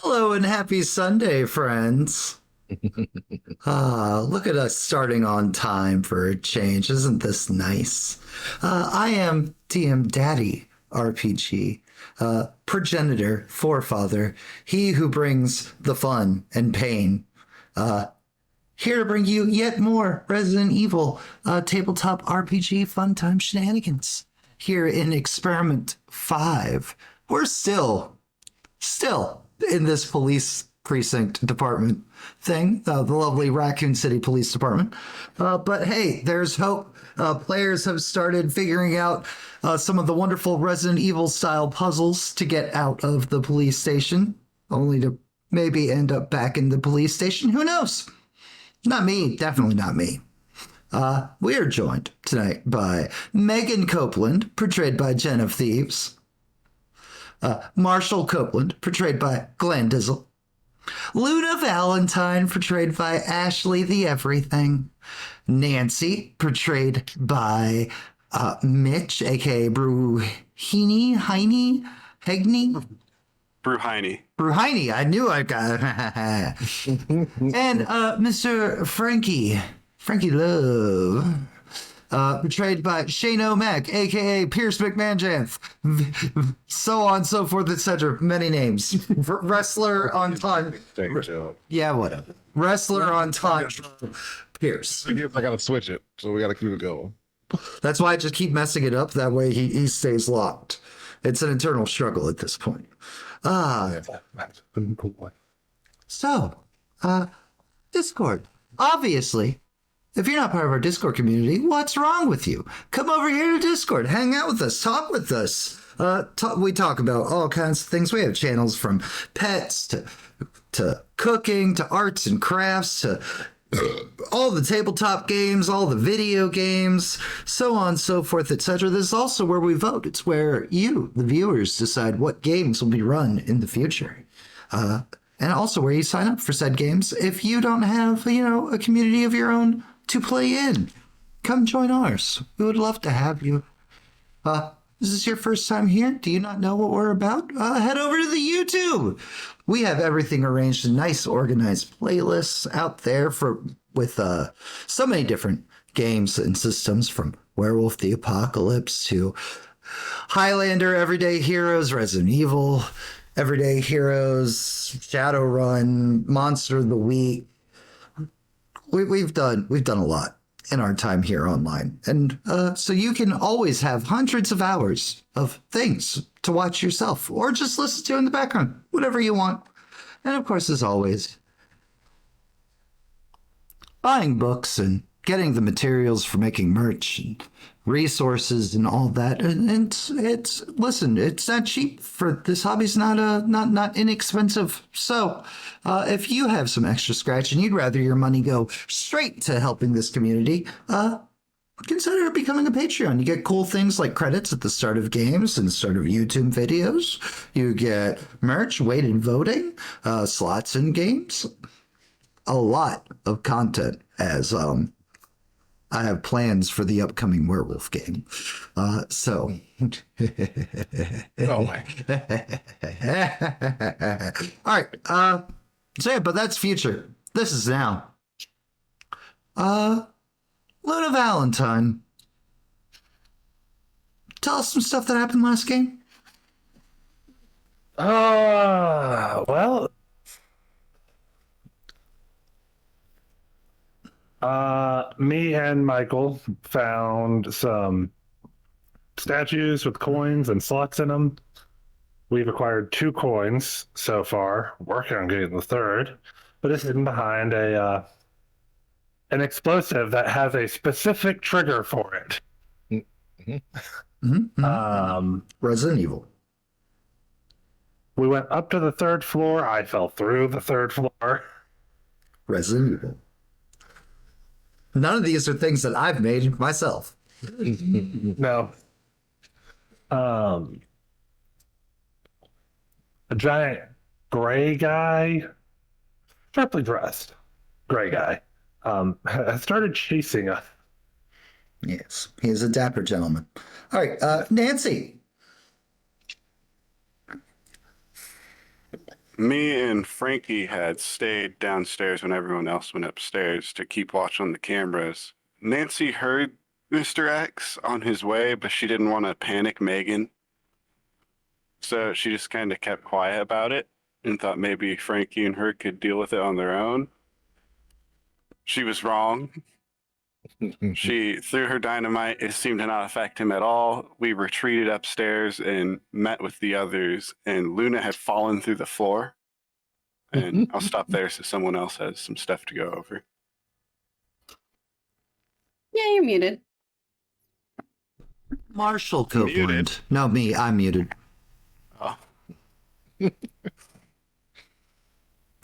Hello and happy Sunday, friends. Look at us starting on time for a change. Isn't this nice? I am DM Daddy RPG, progenitor, forefather, he who brings the fun and pain. Here to bring you yet more Resident Evil tabletop RPG fun time shenanigans. Here in Experiment 5, we're still in this police precinct department thing, the lovely Raccoon City Police Department. But hey, there's hope. Players have started figuring out some of the wonderful Resident Evil style puzzles to get out of the police station, only to maybe end up back in the police station. Who knows? Not me, definitely not me. We are joined tonight by Megan Copeland, portrayed by JenOfThieves. Marshall Copeland, portrayed by Glenn Dizzle. Luna Valentine, portrayed by Ashley the Everything. Nancy, portrayed by Mitch, aka Bruhini, Hegney? Bruhini, I knew I got it. And Mr. Frankie Love. Portrayed by Shane O'Mac, aka Pierce McMahon, so on and so forth, etc. Many names. Wrestler on time. Yeah, whatever. Wrestler on time. Pierce. I gotta switch it, so we gotta keep it going. That's why I just keep messing it up. That way he stays locked. It's an internal struggle at this point. So, Discord. Obviously, if you're not part of our Discord community, what's wrong with you? Come over here to Discord, hang out with us, talk with us. We talk about all kinds of things. We have channels from pets to cooking to arts and crafts to all the tabletop games, all the video games, so on and so forth, etc. This is also where we vote. It's where you, the viewers, decide what games will be run in the future. And also where you sign up for said games if you don't have, a community of your own to play in. Come join ours. We would love to have you. Is this your first time here? Do you not know what we're about? Head over to the YouTube. We have everything arranged in nice, organized playlists out there with so many different games and systems, from Werewolf the Apocalypse to Highlander, Everyday Heroes, Resident Evil, Everyday Heroes, Shadowrun, Monster of the Week. We've done a lot in our time here online. And so you can always have hundreds of hours of things to watch yourself or just listen to in the background, whatever you want. And of course, as always, buying books and getting the materials for making merch and resources and all that. And listen, it's not cheap. For this hobby's not inexpensive. So if you have some extra scratch and you'd rather your money go straight to helping this community, consider becoming a Patreon. You get cool things like credits at the start of games and the start of YouTube videos. You get merch, weighted voting, slots in games, a lot of content, as I have plans for the upcoming werewolf game. So. Oh my. All right. So yeah, but that's future. This is now. Luna Valentine. Tell us some stuff that happened last game. Well, me and Michael found some statues with coins and slots in them. We've acquired 2 coins so far, working on getting the third, but it's hidden behind an explosive that has a specific trigger for it. Resident Evil. We went up to the 3rd floor. I fell through the 3rd floor. Resident Evil. None of these are things that I've made myself. No. A giant gray guy, sharply dressed gray guy, has started chasing us. Yes, he is a dapper gentleman. All right, Nancy. Me and Frankie had stayed downstairs when everyone else went upstairs to keep watch on the cameras. Nancy heard Mr. X on his way, but she didn't want to panic Megan. So she just kind of kept quiet about it and thought maybe Frankie and her could deal with it on their own. She was wrong. She threw her dynamite. It seemed to not affect him at all. We retreated upstairs and met with the others, and Luna had fallen through the floor. And I'll stop there so someone else has some stuff to go over. Yeah, you're muted. Marshall Copeland. Muted. No, me. I'm muted. Oh.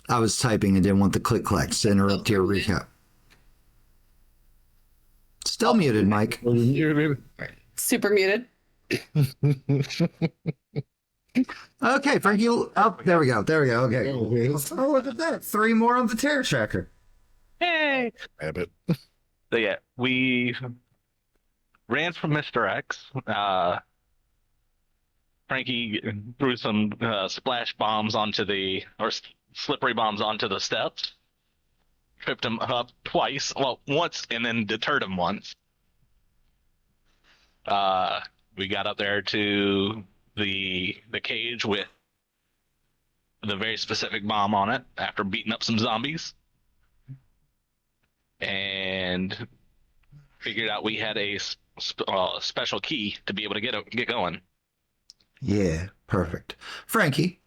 I was typing and didn't want the click-clacks to interrupt your recap. Still muted, Mike. Muted. Super muted. Okay, Frankie. Oh, there we go. Okay. Oh, look at that. 3 more on the terror tracker. Hey! Abbott. So yeah, we ran from Mr. X. Frankie threw some splash bombs slippery bombs onto the steps. Tripped him up twice. Well, once, and then deterred him once. We got up there to the cage with the very specific bomb on it after beating up some zombies. And figured out we had a special key to be able to get going. Yeah, perfect. Frankie.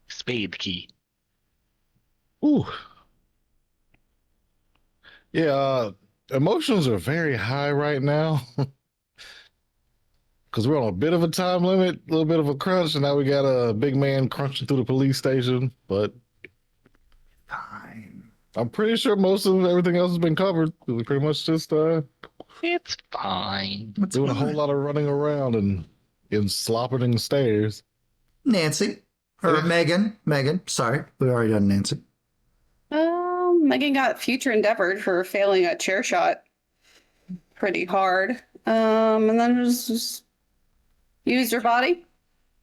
Spade key. Ooh. Yeah, emotions are very high right now. Because we're on a bit of a time limit, a little bit of a crunch, and now we got a big man crunching through the police station. But Fine. I'm pretty sure most of everything else has been covered. We pretty much just It's fine. doing a whole lot of running around and slopping stairs. Nancy. Or Megan. Sorry. We already done Nancy. Megan got future endeavored for failing a chair shot pretty hard. And then just used her body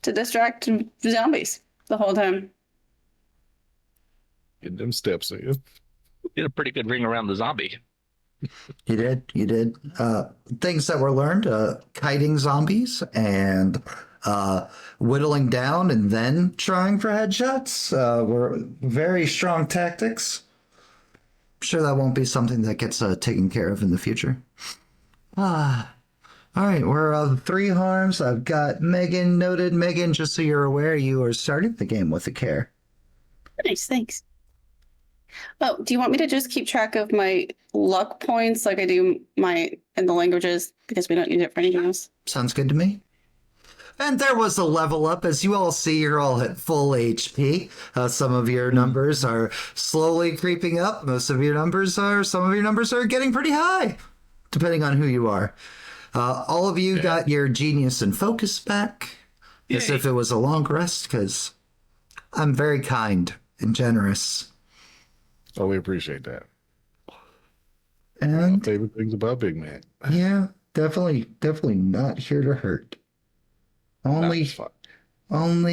to distract zombies the whole time. Get them steps in. Did a pretty good ring around the zombie. You did. Things that were learned, kiting zombies and whittling down and then trying for headshots were very strong tactics. I'm sure that won't be something that gets taken care of in the future. All right, we're 3 harms. I've got Megan noted. Megan, just so you're aware, you are starting the game with a care. Nice, thanks. Oh, do you want me to just keep track of my luck points like I do in the languages because we don't use it for anything else? Sounds good to me. And there was a level up. As you all see, you're all at full HP. Some of your numbers are slowly creeping up. Some of your numbers are getting pretty high, depending on who you are. All of you got your genius and focus back, as if it was a long rest, because I'm very kind and generous. Oh, we appreciate that. And Favorite things about Big Man. yeah, definitely not here to hurt. Only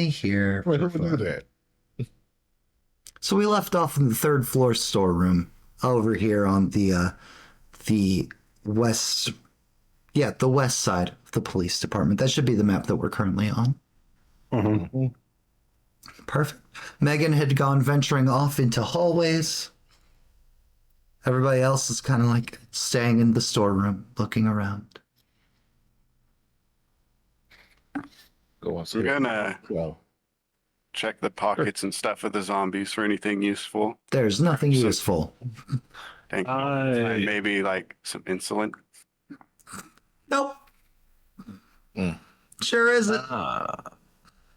here. Wait, for who would do fun. that? So we left off in the 3rd floor storeroom over here on the west, the west side of the police department. That should be the map that we're currently on. Mm-hmm. Perfect. Megan had gone venturing off into hallways. Everybody else is kind of like staying in the storeroom, looking around. Go on. We're gonna Well, check the pockets and stuff of the zombies for anything useful. There's nothing useful. Thank you. Maybe like some insulin. Nope. Sure isn't.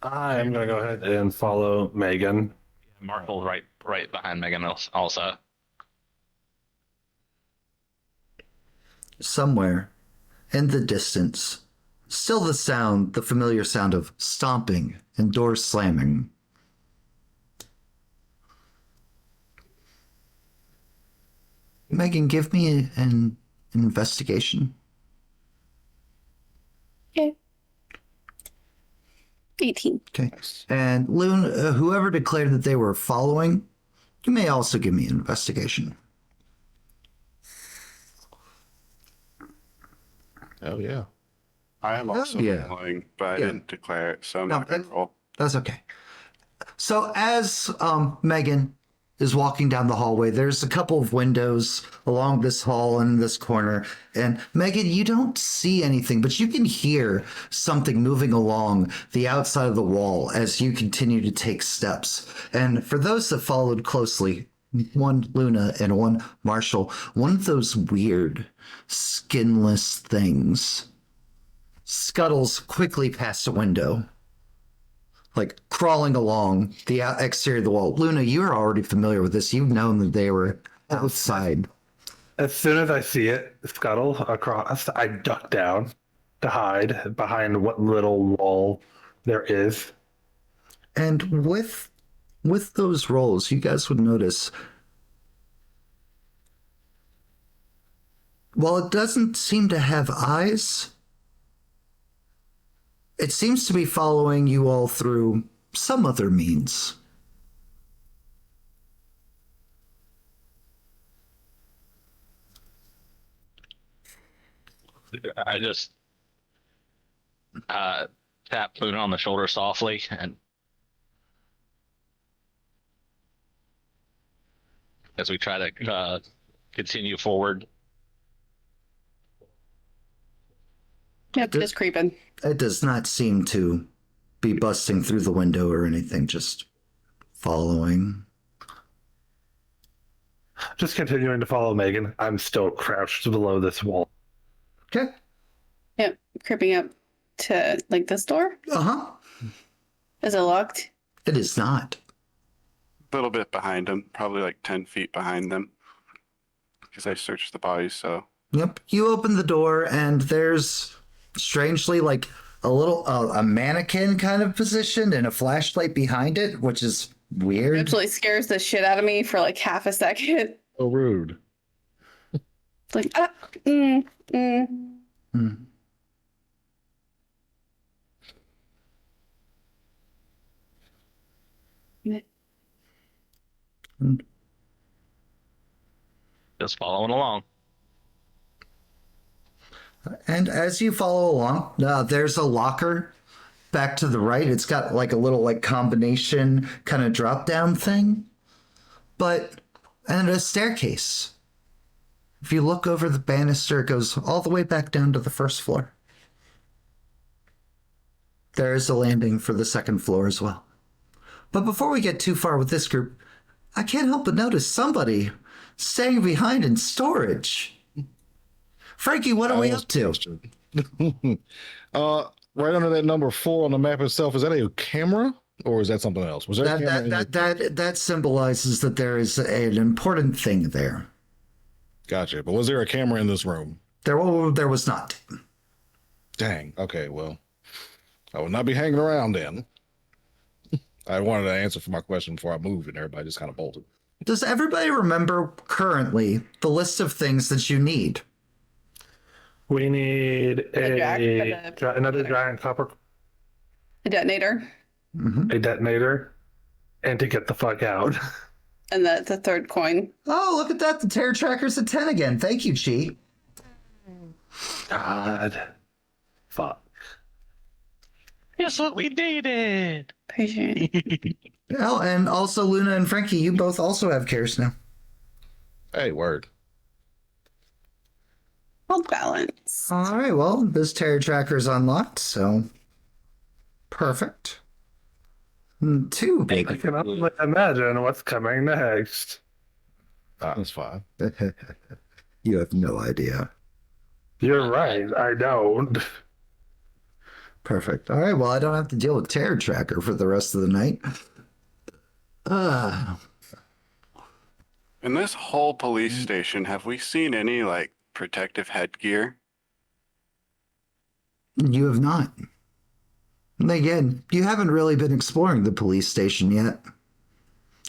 I'm gonna go ahead and follow Megan. Marshall's right behind Megan also. Somewhere in the distance, still the familiar sound of stomping and doors slamming. Megan, give me an investigation. Okay. 18. Okay. And Loon, whoever declared that they were following, you may also give me an investigation. Oh yeah. I am also yeah. following, but I Yeah. didn't declare it, so I'm No, not going to roll. That's okay. So as Megan is walking down the hallway, there's a couple of windows along this hall and this corner. And Megan, you don't see anything, but you can hear something moving along the outside of the wall as you continue to take steps. And for those that followed closely, one Luna and one Marshall, one of those weird skinless things scuttles quickly past a window, like crawling along the exterior of the wall. Luna, you're already familiar with this. You've known that they were outside. As soon as I see it scuttle across, I duck down to hide behind what little wall there is. And with those rolls, you guys would notice, while it doesn't seem to have eyes, it seems to be following you all through some other means. I just tap Luna on the shoulder softly and as we try to continue forward. Yep, just creeping. It does not seem to be busting through the window or anything, just following. Just continuing to follow Megan. I'm still crouched below this wall. Okay. Yep, creeping up to like this door. Uh-huh. Is it locked? It is not. A little bit behind them, probably like 10 feet behind them, because I searched the bodies, so. Yep. You open the door and there's strangely like a little a mannequin kind of positioned and a flashlight behind it, which is weird. Absolutely scares the shit out of me for like half a second. So rude. It's like, Hmm. Just following along. And as you follow along, there's a locker back to the right. It's got like a little like combination kind of drop down thing, and a staircase. If you look over the banister, it goes all the way back down to the first floor. There is a landing for the second floor as well. But before we get too far with this group, I can't help but notice somebody staying behind in storage. Frankie, what are we up to? Right under that number 4 on the map itself, is that a camera or is that something else? Was there a camera in That symbolizes that there is an important thing there. Gotcha. But was there a camera in this room? There was not. Dang. Okay. Well, I would not be hanging around then. I wanted to answer for my question before I moved, and everybody just kind of bolted. Does everybody remember currently the list of things that you need? We need another detonator. giant copper, a detonator. Mm-hmm. a detonator, and to get the fuck out. And the third coin. Oh, look at that. The terror tracker's at 10 again. Thank you, Chi. God. Fuck. That's what we needed. Appreciate it. Oh, and also Luna and Frankie, you both also have cares now. Hey, word. Well balanced. All right, well, this terror tracker is unlocked, so perfect. 2, I baby. can only imagine what's coming next. That's fine. You have no idea. You're right. I don't. Perfect. All right, well, I don't have to deal with terror tracker for the rest of the night. In this whole police station, have we seen any, like, protective headgear? You have not. And again, you haven't really been exploring the police station yet.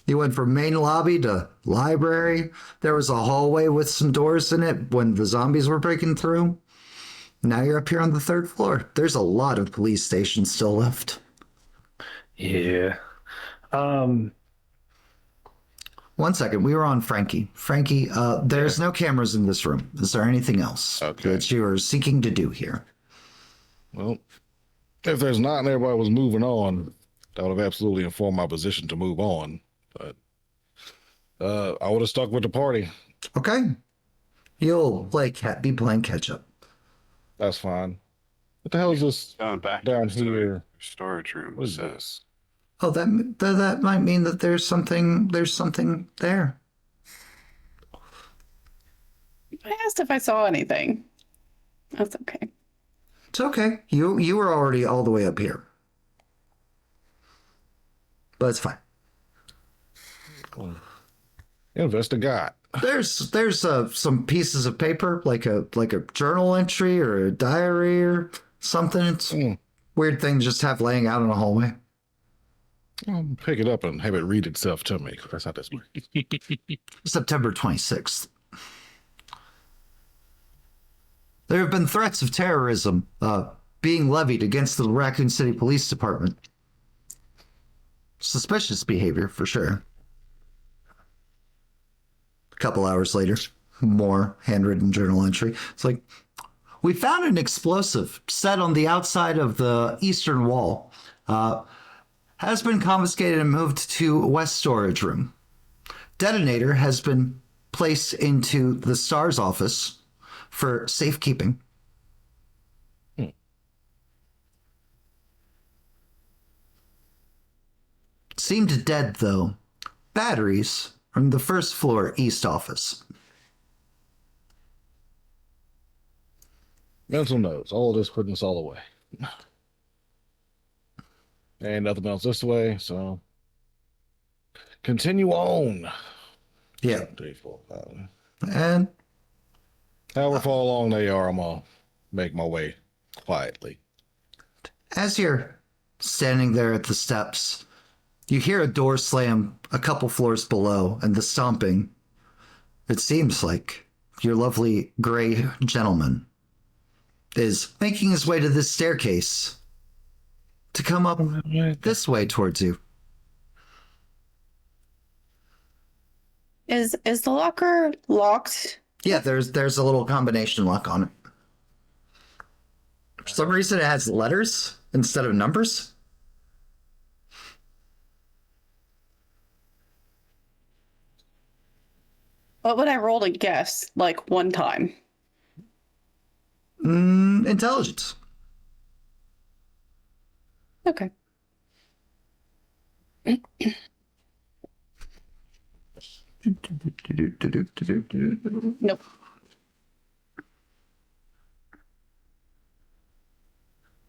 You went from main lobby to library. There was a hallway with some doors in it when the zombies were breaking through. Now you're up here on the 3rd floor. There's a lot of police stations still left. Yeah. Um. 1 second. We were on Frankie. Frankie, there's no cameras in this room. Is there anything else Okay. that you are seeking to do here? Well, if there's not and everybody was moving on, that would have absolutely informed my position to move on. But I would have stuck with the party. Okay. You'll be playing catch up. That's fine. What the hell is this Going back down to the here? storage room. What is So this? Oh, that might mean that there's something there. I asked if I saw anything. That's okay. It's okay. You were already all the way up here. But it's fine. Investigate. There's some pieces of paper, like a journal entry or a diary or something. It's weird thing to just have laying out in a hallway. Pick it up and have it read itself to me. That's not this way. September 26th. There have been threats of terrorism being levied against the Raccoon City Police Department. Suspicious behavior, for sure. A couple hours later, more handwritten journal entry. It's like, we found an explosive set on the outside of the eastern wall. Has been confiscated and moved to West Storage Room. Detonator has been placed into the STARS office for safekeeping. Seemed dead, though. Batteries from the first floor east office. Mental notes. All this putting us all away. And nothing else this way, so continue on. Yeah. 3, 4, 5. And However far along they are, I'm gonna make my way quietly. as you're standing there at the steps, you hear a door slam a couple floors below and the stomping. It seems like your lovely gray gentleman is making his way to this staircase to come up this way towards you. Is the locker locked? Yeah, there's a little combination lock on it. For some reason, it has letters instead of numbers. What would I roll to guess? Like one time. Intelligence. Okay. Nope.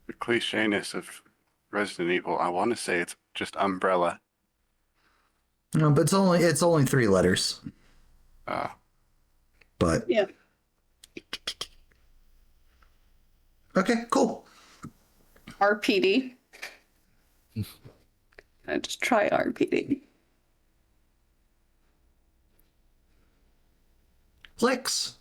the clichéness of Resident Evil, I want to say it's just umbrella. No, but it's only 3 letters. But Yeah. okay, cool. RPD. I just try RPD. Clicks.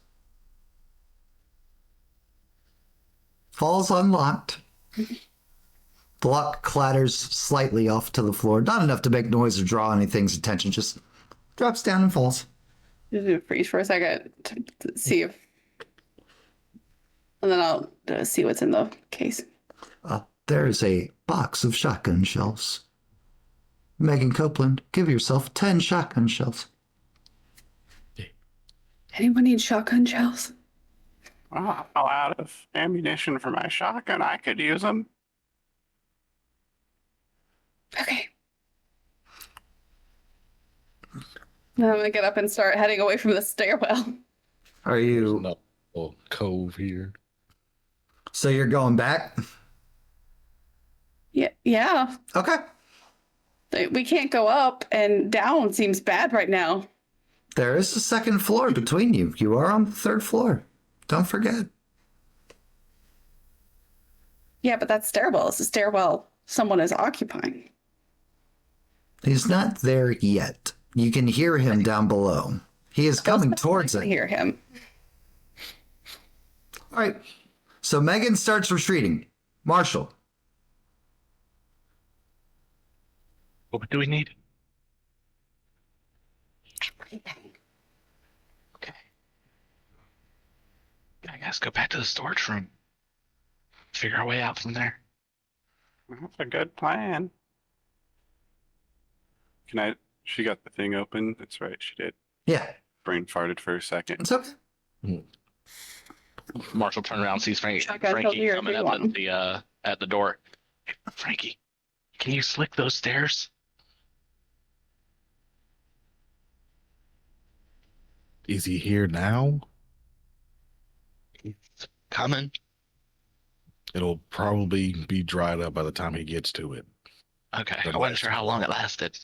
Falls unlocked. The lock clatters slightly off to the floor. Not enough to make noise or draw anything's attention. Just drops down and falls. Just gonna freeze for a second to see if, and then I'll see what's in the case. There's a box of shotgun shells. Megan Copeland, give yourself 10 shotgun shells. Anyone need shotgun shells? Oh, I'm out of ammunition for my shotgun. I could use them. Okay. Now I'm gonna get up and start heading away from the stairwell. Are There's you... another little cove here. So you're going back? Yeah. Okay. We can't go up, and down seems bad right now. There is a second floor between you. You are on the 3rd floor. Don't forget. Yeah, but that stairwell is a stairwell someone is occupying. He's not there yet. You can hear him down below. He is coming towards I it. hear him. All right. So Megan starts retreating. Marshall. What do we need? Okay. I guess go back to the storage room. Figure our way out from there. That's a good plan. Can I? She got the thing open. That's right, she did. Yeah, Brain farted for a second. it's okay. Marshall turned around, sees Frankie Shotgun filled here if coming you up want 'em. at the door. Hey, Frankie, can you slick those stairs? Is he here now? He's coming. It'll probably be dried up by the time he gets to it. Okay, Then I wasn't last. sure how long it lasted.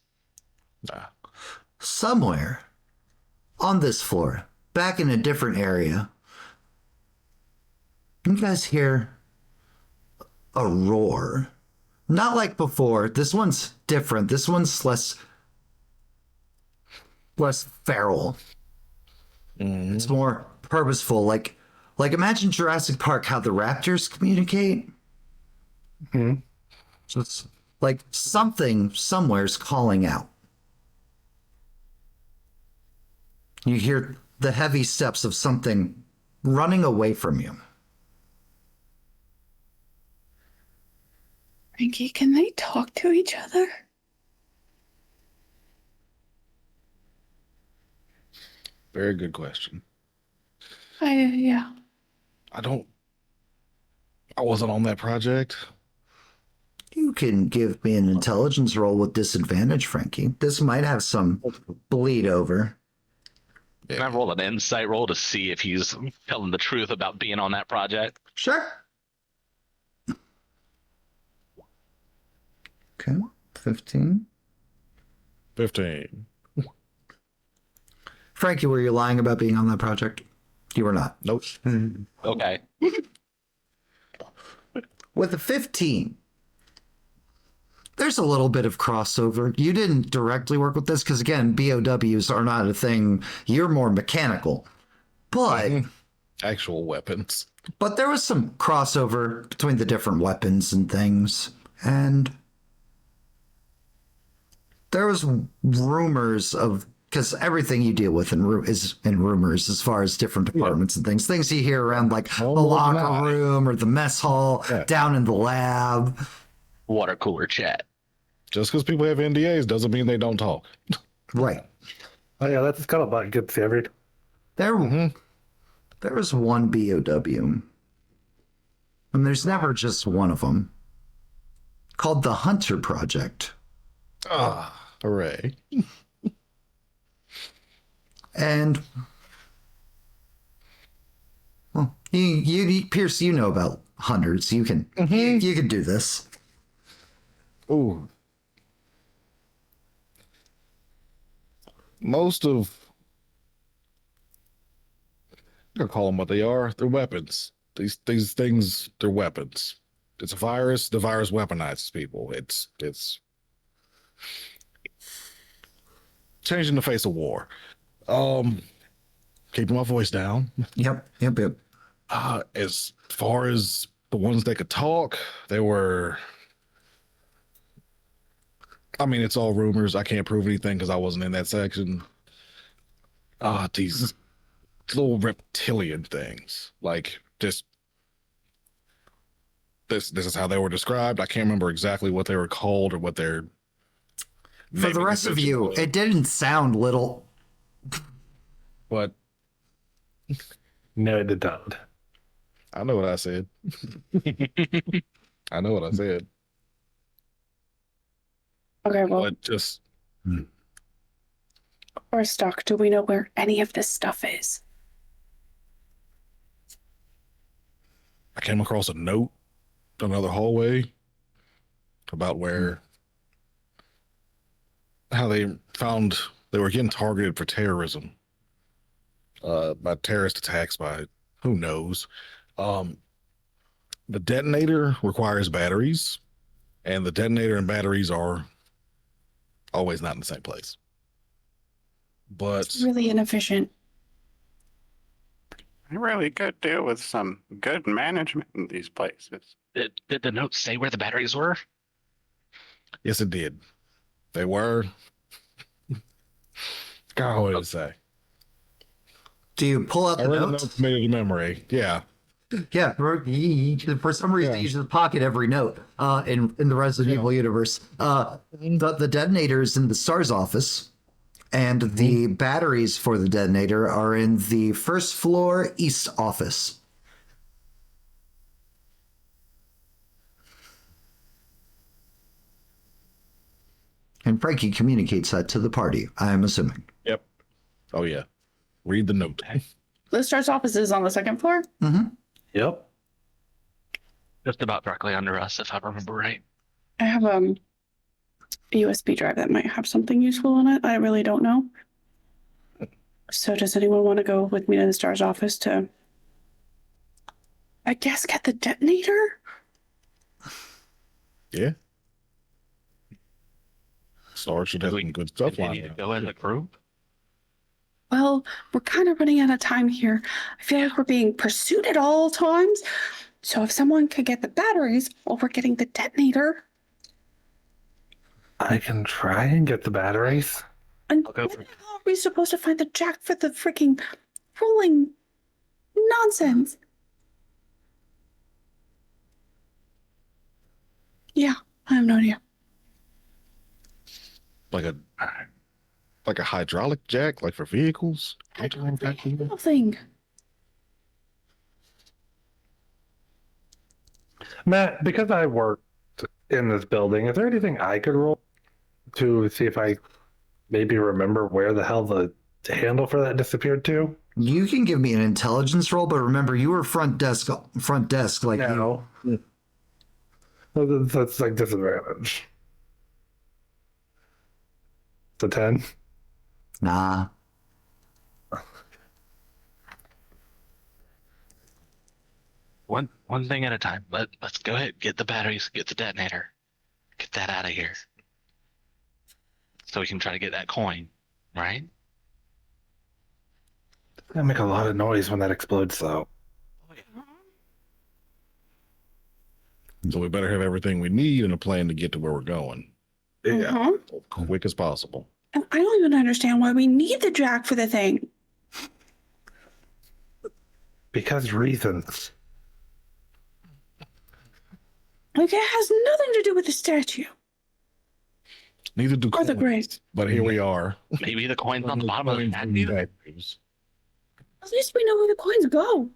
Nah. Somewhere on this floor, back in a different area, you guys hear a roar. Not like before. This one's different. This one's less feral. It's more purposeful. Like imagine Jurassic Park, how the raptors communicate. So it's like something somewhere's calling out. You hear the heavy steps of something running away from you. Frankie, can they talk to each other? Very good question. Yeah. I wasn't on that project. You can give me an intelligence roll with disadvantage, Frankie. This might have some bleed over. Can I roll an insight roll to see if he's telling the truth about being on that project? Sure. Okay, 15. 15. Frankie, were you lying about being on that project? You were not. Nope. Okay. With a 15, there's a little bit of crossover. You didn't directly work with this because, again, BOWs are not a thing. You're more mechanical. But Actual weapons. but there was some crossover between the different weapons and things. And there was rumors of, because everything you deal with is in rumors as far as different departments and things you hear around like the locker room or the mess hall, down in the lab. Water cooler chat. Just because people have NDAs doesn't mean they don't talk. Right. Oh yeah, that's kind of like gets every. There was one BOW. And there's never just one of them. Called the Hunter Project. Ah, hooray. And well, you Pierce, you know about hunters. You can you can do this. Ooh. Most of, I'm gonna call them what they are. They're weapons. These things, they're weapons. It's a virus. The virus weaponizes people. It's changing the face of war. Keeping my voice down. Yep. As far as the ones that could talk, they were. I mean, it's all rumors. I can't prove anything because I wasn't in that section. These little reptilian things, like just this is how they were described. I can't remember exactly what they were called or what they're. For the rest of you, it didn't sound little. But No, it did not. I know what I said. I know what I said. Okay, well, But just first off, do we know where any of this stuff is? I came across a note, another hallway, about where how they found they were getting targeted for terrorism, by terrorist attacks by who knows. The detonator requires batteries, and the detonator and batteries are always not in the same place. But It's really inefficient. I really could deal with some good management in these places. Did the note say where the batteries were? yes, it did. They were. God, what did it say? Do you pull out I the read the note? note, committed to memory. Yeah. Yeah, for some reason, Yeah. you just pocket every note in the Resident Evil universe. The detonator is in the STARS office, and the batteries for the detonator are in the first floor east office. And Frankie communicates that to the party, I am assuming. Yep. Oh, yeah. Read the note. The STARS office is on the second floor. Yep. Just about directly under us, if I remember right. I have a USB drive that might have something useful on it. I really don't know. So does anyone want to go with me to the STARS office to, I guess, get the detonator? Yeah. Star should have some good stuff Do we lined need to up. go as a group? Well, we're kind of running out of time here. I feel like we're being pursued at all times. So if someone could get the batteries while we're getting the detonator. I can try and get the batteries. And I'll go where for- the hell are we supposed to find the jack for the freaking rolling nonsense? Yeah, I have no idea. Like a hydraulic jack, like for vehicles. Nothing. Matt, because I worked in this building, is there anything I could roll to see if I maybe remember where the hell the handle for that disappeared to? You can give me an intelligence roll, but remember, you were front desk. Like No. That's like disadvantage. The 10? Nah. One thing at a time. Let's go ahead, get the batteries, get the detonator, get that out of here, so we can try to get that coin, right? It's gonna make a lot of noise when that explodes, though. So we better have everything we need and a plan to get to where we're going. Yeah. Uh-huh. As quick as possible. And I don't even understand why we need the jack for the thing. Because reasons. Like, it has nothing to do with the statue Neither do or the coins, grave. but here we are. Maybe the coin's on the bottom of the statue. At least we know where the coins go.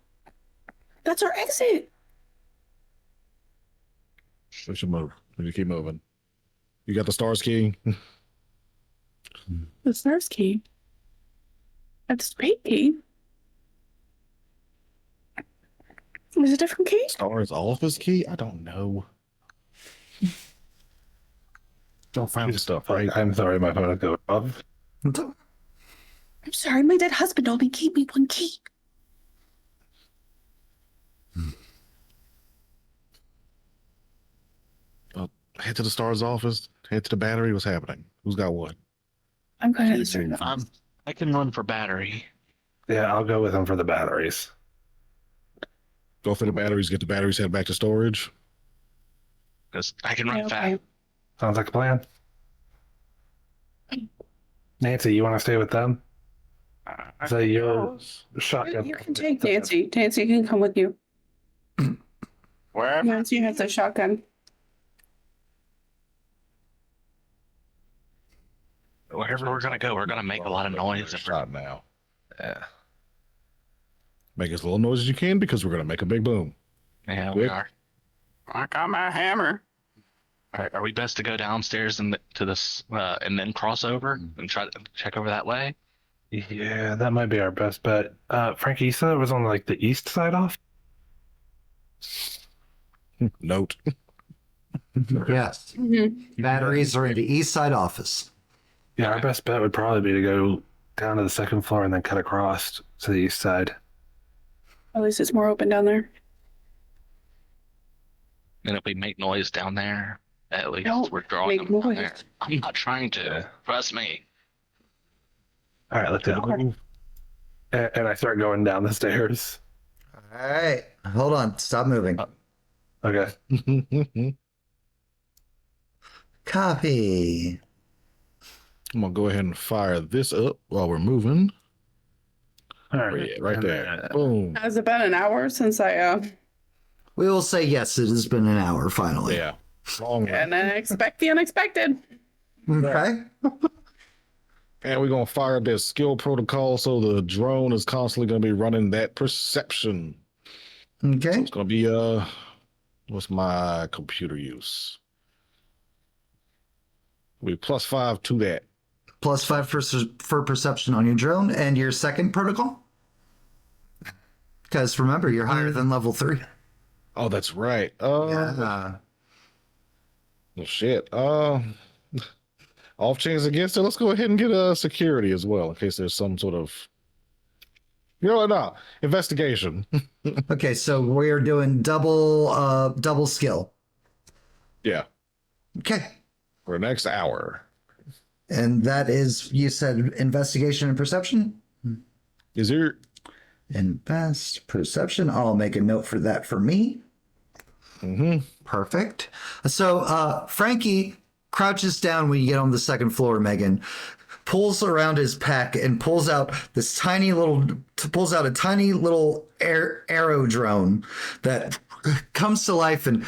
That's our exit. We should move. We should keep moving. You got the stars key? The STARS key. That's the great key. Is it a different key? Stars office key? I don't know. Don't find the stuff, right? I'm sorry, my phone is going off. I'm sorry, my dead husband only gave me one key. Head to the stars office. Head to the battery. What's happening? Who's got what? I'm going to the STARS. I can run for battery. Yeah, I'll go with him for the batteries. Go for the batteries. Get the batteries. Head back to storage. Because I can run Okay. fast. Sounds like a plan. Nancy, you want to stay with them? So you're shotgun. You can take Nancy. Nancy can come with you. Where? Nancy has a shotgun. Wherever we're gonna go, we're gonna make a lot of noise. Shot now. Yeah. Make as little noise as you can because we're gonna make a big boom. Yeah, we Quick. are. I got my hammer. Are we best to go downstairs and to this, and then cross over and try to check over that way? Yeah, that might be our best bet. Frankie, you said it was on like the east side off? Note. Yes. Batteries are in the east side office. Yeah, our best bet would probably be to go down to the second floor and then cut across to the east side. At least it's more open down there. And if we make noise down there, at least Don't we're drawing make them down noise. there. I'm not trying to. Yeah. Trust me. All right, let's go. And I start going down the stairs. All right. Hold on. Stop moving. Okay. Copy. I'm gonna go ahead and fire this up while we're moving. All Where right. you at? Right there. Boom. Has it been an hour since I We will say yes, it has been an hour finally. Yeah. Long and run. I expect the unexpected? Okay. And we're gonna fire up that skill protocol so the drone is constantly gonna be running that perception. So Okay. it's gonna be what's my computer use? We +5 to that. +5 for perception on your drone and your second protocol. Because remember, you're higher than level 3. Oh, that's right. Yeah. Well, shit. Off chance against it, let's go ahead and get a security as well in case there's some sort of, no, investigation. Okay, so we're doing double skill. Yeah, Okay. for the next hour. And that is, you said investigation and perception? Is there? Invest perception. I'll make a note for that for me. Perfect. So Frankie crouches down when you get on the second floor, Megan, pulls around his pack and pulls out a tiny little arrow drone that comes to life and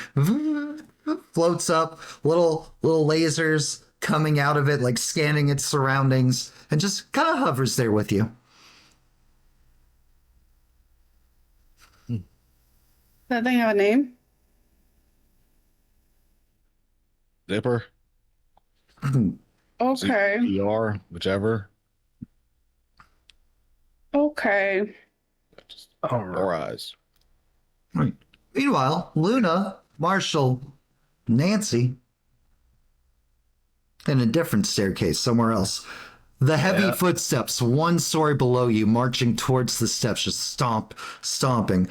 floats up, little lasers coming out of it, like scanning its surroundings, and just kind of hovers there with you. Does that thing have a name? Zipper, Okay. ER, whichever. Okay. Or eyes. Right. Meanwhile, Luna, Marshall, Nancy, in a different staircase somewhere else. The heavy footsteps, one story below you, marching towards the steps, just stomping.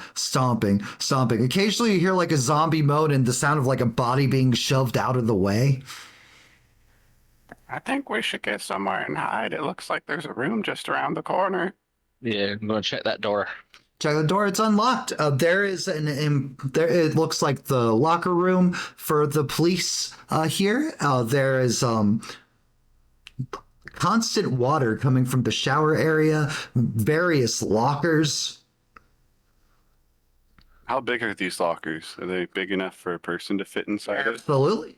Occasionally you hear like a zombie moan and the sound of like a body being shoved out of the way. I think we should get somewhere and hide. It looks like there's a room just around the corner. Yeah, I'm going to check that door. Check the door, it's unlocked. There is it looks like the locker room for the police here. There is constant water coming from the shower area, various lockers. How big are these lockers? Are they big enough for a person to fit inside it? Absolutely.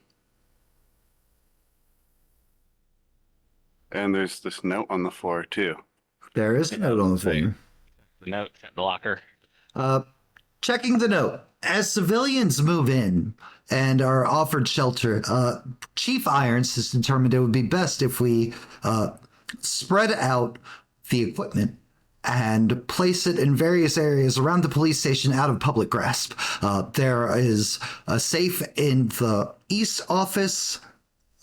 And there's this note on the floor too. There is a note on the floor. The note, the locker. Checking the note. As civilians move in and are offered shelter, Chief Irons has determined it would be best if we spread out the equipment and place it in various areas around the police station out of public grasp. There is a safe in the East office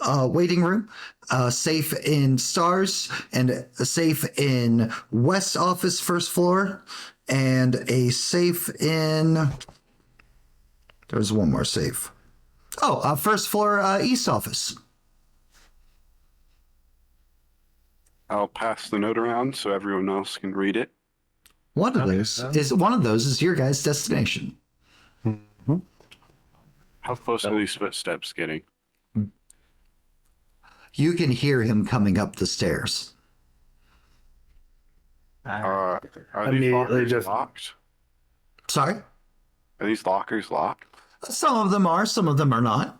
waiting room, a safe in Stars, and a safe in West office first floor, and a safe in... There's one more safe. Oh, first floor East office. I'll pass the note around so everyone else can read it. One of those is your guys' destination. How close are these footsteps getting? You can hear him coming up the stairs. Are these Immediately lockers just- locked? Sorry? Are these lockers locked? Some of them are, some of them are not.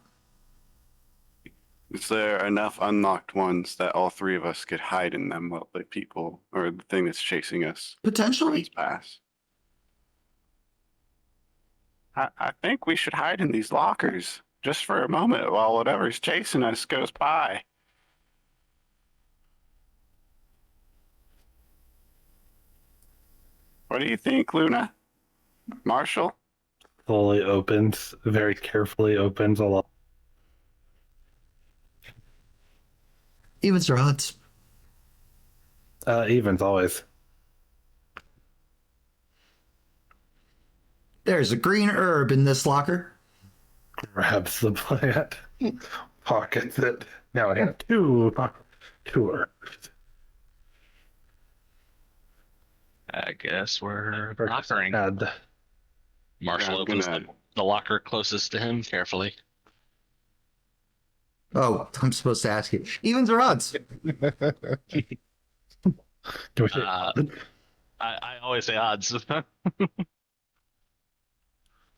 Is there enough unlocked ones that all three of us could hide in them while the people or the thing that's chasing us Potentially. runs past? I think we should hide in these lockers just for a moment while whatever's chasing us goes by. What do you think, Luna? Marshall? Slowly opens, very carefully opens a lot. Evens or odds. Evens always. There's a green herb in this locker. Grabs the plant, pockets it. Now I have two herbs. I guess we're Purchase lockering. ad. Marshall Yeah, I'm opens gonna- the locker closest to him carefully. Oh, I'm supposed to ask you. Evens or odds? Do we- I always say odds.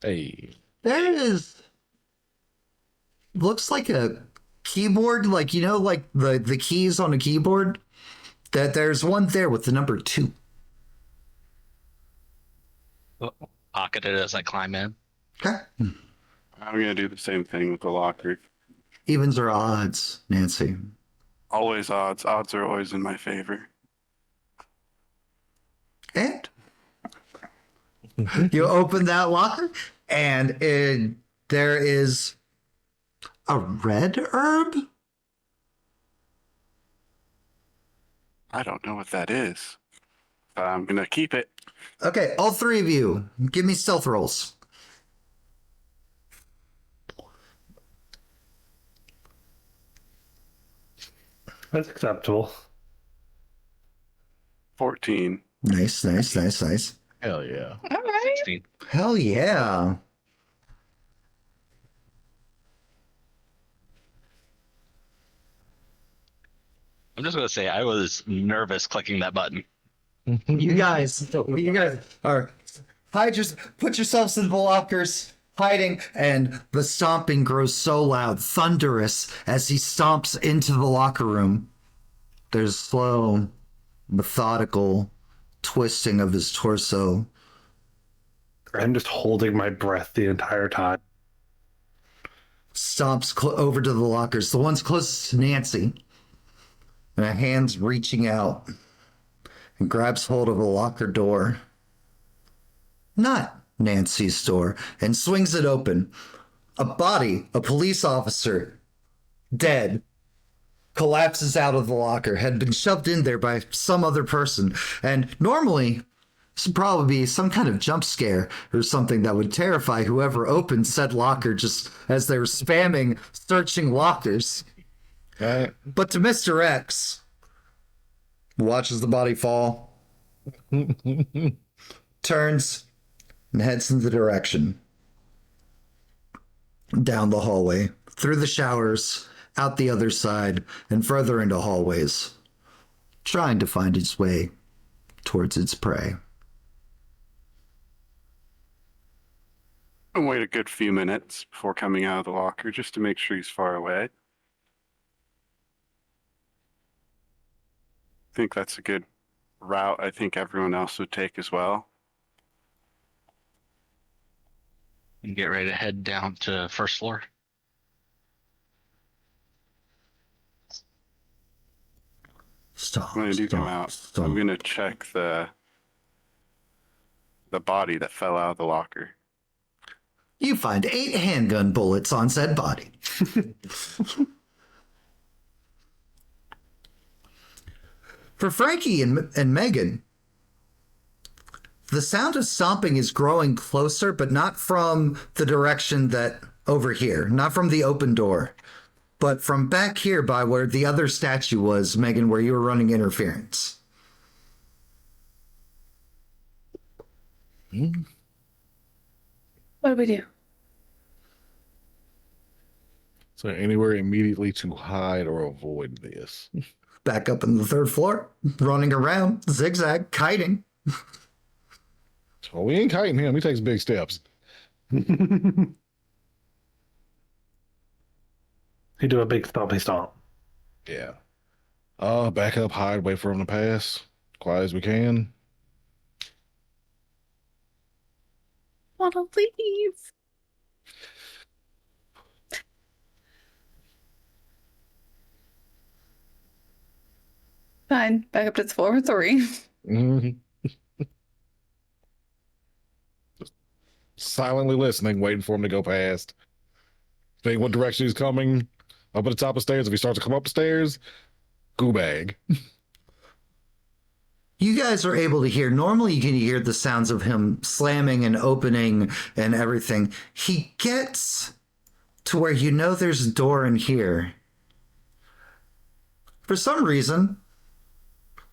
Hey. There is. Looks like a keyboard, like, you know, like the keys on a keyboard. That there's one there with the number 2. Pocket it as I climb in. Okay. I'm going to do the same thing with the locker. Evens or odds, Nancy? Always odds. Odds are always in my favor. And you open that locker, and there is a red herb. I don't know what that is. I'm going to keep it. Okay, all 3 of you, give me stealth rolls. That's acceptable. 14. Nice. Hell yeah. All right. 16. Hell yeah. I'm just gonna say I was nervous clicking that button. You guys are put yourselves in the lockers, hiding, and the stomping grows so loud, thunderous, as he stomps into the locker room. There's slow, methodical twisting of his torso. I'm just holding my breath the entire time. Stomps over to the lockers, the ones closest to Nancy, and a hand's reaching out and grabs hold of a locker door. Not Nancy's door, and swings it open. A body, a police officer, dead, collapses out of the locker, had been shoved in there by some other person. And normally, this would probably be some kind of jump scare or something that would terrify whoever opened said locker just as they were spamming, searching lockers. Right. But to Mr. X, watches the body fall, turns, and heads in the direction. Down the hallway, through the showers, out the other side, and further into hallways, trying to find its way towards its prey. And wait a good few minutes before coming out of the locker just to make sure he's far away. I think that's a good route I think everyone else would take as well. And get ready to head down to first floor. Stop. When I do come out, I'm going to check the body that fell out of the locker. You find 8 handgun bullets on said body. For Frankie and Megan, the sound of stomping is growing closer, but not from the direction that over here, not from the open door, but from back here by where the other statue was, Megan, where you were running interference. What do we do? So anywhere immediately to hide or avoid this. Back up on the 3rd floor, running around, zigzag, kiting. So we ain't kiting him. He takes big steps. He do a big stompy stomp. Yeah. Back up, hide, wait for him to pass. Quiet as we can. Wanna leave? Fine. Back up to floor 3. Mhm. Just silently listening, waiting for him to go past. Seeing what direction he's coming. Up at the top of the stairs. If he starts to come up the stairs, goo bag. You guys are able to hear, normally you can hear the sounds of him slamming and opening and everything. He gets to where you know there's a door in here. For some reason,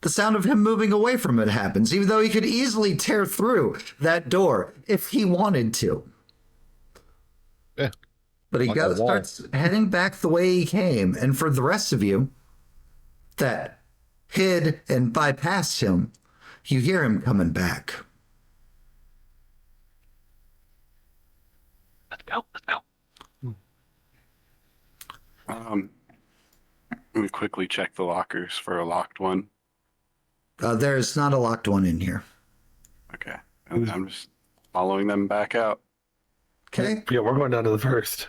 the sound of him moving away from it happens, even though he could easily tear through that door if he wanted to. Yeah. But he Like a wall. starts heading back the way he came. And for the rest of you that hid and bypassed him, you hear him coming back. Let's go. Let's go. Let me quickly check the lockers for a locked one. There's not a locked one in here. Okay. And I'm just following them back out. Okay. Yeah, we're going down to the first.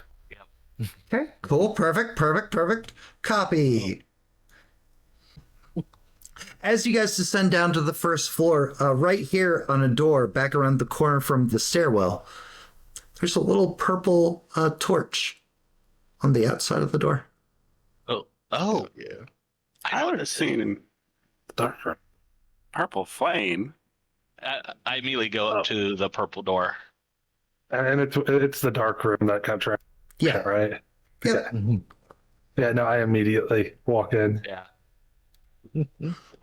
Okay. Cool. Perfect. Copy. As you guys descend down to the first floor, right here on a door back around the corner from the stairwell, there's a little purple torch on the outside of the door. Oh, Yeah. I would have seen Darker. purple flame. I immediately go up to the purple door. And it's the dark room that contract. Yeah. Right. Yep. Yeah. No, I immediately walk in. Yeah.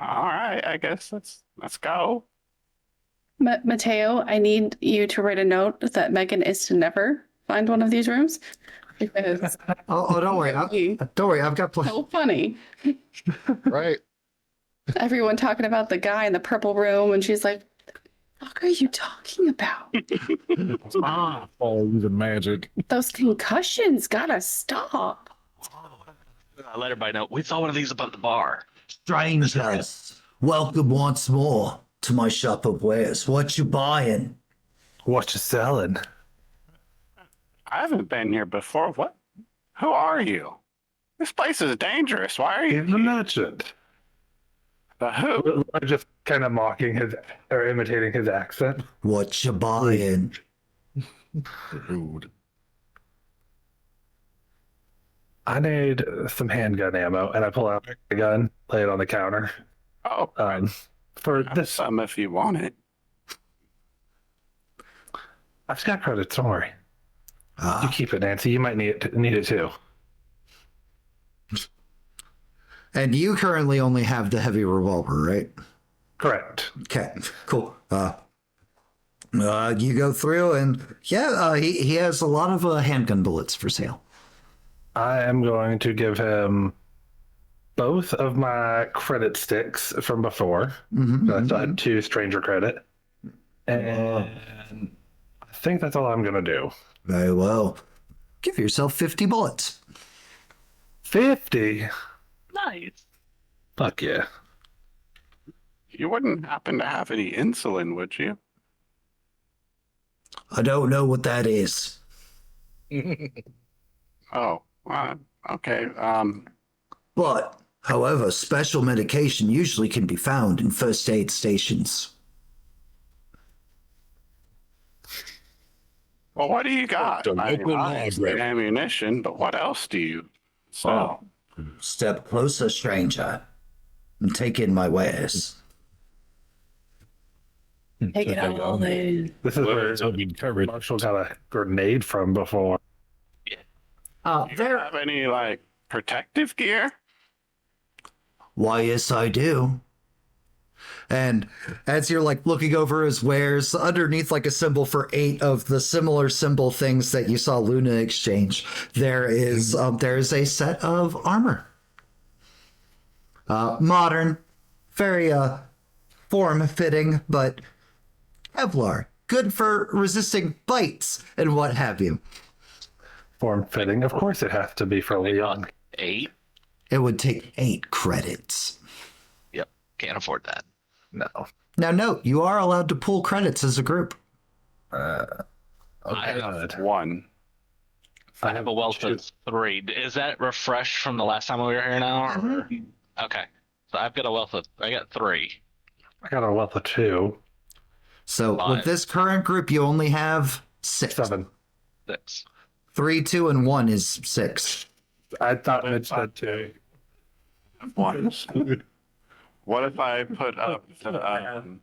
All right, I guess let's go. Mateo, I need you to write a note that Megan is to never find one of these rooms. Because Oh, don't worry. Don't worry. I've got plenty. so funny. Right. Everyone talking about the guy in the purple room, and she's like, "What are you talking about? Oh, using magic. Those concussions gotta stop." I let everybody know we saw one of these above the bar. Strangers, welcome once more to my shop of wares. What you buying? What you selling? I haven't been here before. What? Who are you? This place is dangerous. Why are you He's the here? merchant. The who? I'm just kind of mocking his or imitating his accent. What you buying? Rude. I need some handgun ammo, and I pull out my gun, lay it on the counter. Oh, For have this, some if you want it. I've just got credits. Don't worry. You Ah, keep it, Nancy. You might need it too. and you currently only have the heavy revolver, right? Correct. Okay, cool. You go through and he has a lot of handgun bullets for sale. I am going to give him both of my credit sticks from before. So I still had 2 stranger credit. And I think that's all I'm going to do. Very well. Give yourself 50 bullets. 50? Nice. Fuck yeah. You wouldn't happen to have any insulin, would you? I don't know what that is. Oh, okay. But, however, special medication usually can be found in first aid stations. Well, what do you got? The I mean, local obviously library. ammunition, but what else do you sell? Step closer, stranger, and take in my wares. Take it all in. This is where So be covered. Marshall got a grenade from before. Do you have any, like, protective gear? Why, yes, I do. And as you're like looking over his wares, underneath like a symbol for 8 of the similar symbol things that you saw Luna exchange, there is a set of armor. Modern, very form-fitting, but Kevlar, good for resisting bites and what have you. Form fitting. Of course it has to be for Leon. 8. It would take 8 credits. Yep. Can't afford that. No. Now note, you are allowed to pull credits as a group. I Okay. have, One. I have a wealth of 3. Is that refreshed from the last time we were here now? Or? Okay. So I got 3. I got a wealth of 2. So 5. with this current group, you only have 6. 7. 6. 3, 2, and 1 is 6. I thought it said 2. One. What if I put up the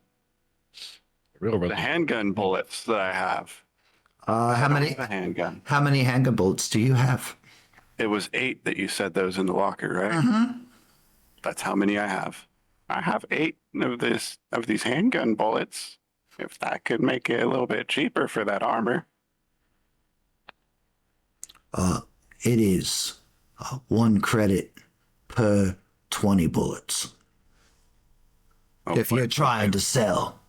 Real handgun bullets that I have? How many? The handgun. How many handgun bullets do you have? It was 8 that you said those in the locker, right? That's how many I have. I have 8 of these handgun bullets. If that could make it a little bit cheaper for that armor. It is 1 credit per 20 bullets. Oh, If you're trying to sell,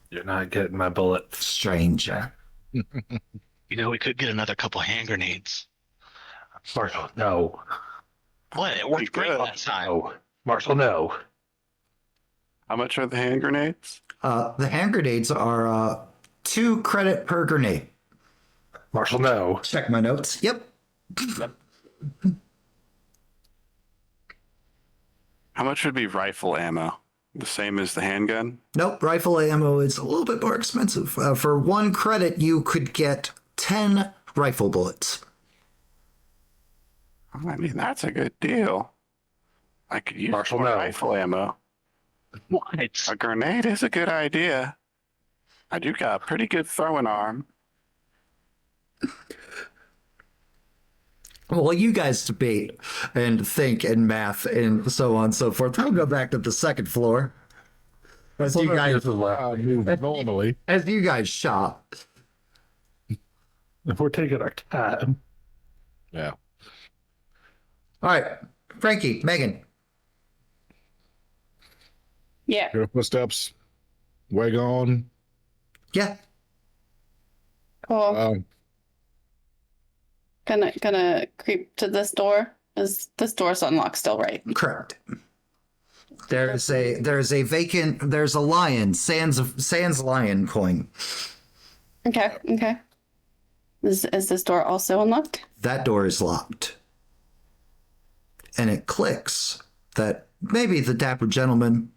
You're not getting my bullets. stranger. We could get another couple hand grenades. Marshall, no. What? It worked great good. last time. No. Marshall, no. How much are the hand grenades? The hand grenades are 2 credit per grenade. Marshall, no. Check my notes. Yep. How much would be rifle ammo? The same as the handgun? Nope. Rifle ammo is a little bit more expensive. For 1 credit, you could get 10 rifle bullets. I mean, that's a good deal. I could use Marshall, more no. rifle ammo. What? A grenade is a good idea. I do got a pretty good throwing arm. Well, you guys debate and think and math and so on and so forth. We'll go back to the second floor. As you guys, I move normally. as you guys shop. We're taking our time. Yeah. All right, Frankie, Megan. Yeah. Your footsteps. Way gone. Yeah. Cool. Um, Gonna creep to this door. Is this door's unlocked still, right? Correct. There's a vacant. There's a lion. Sans lion coin. Okay. Okay. Is this door also unlocked? That door is locked. And it clicks that maybe the dapper gentleman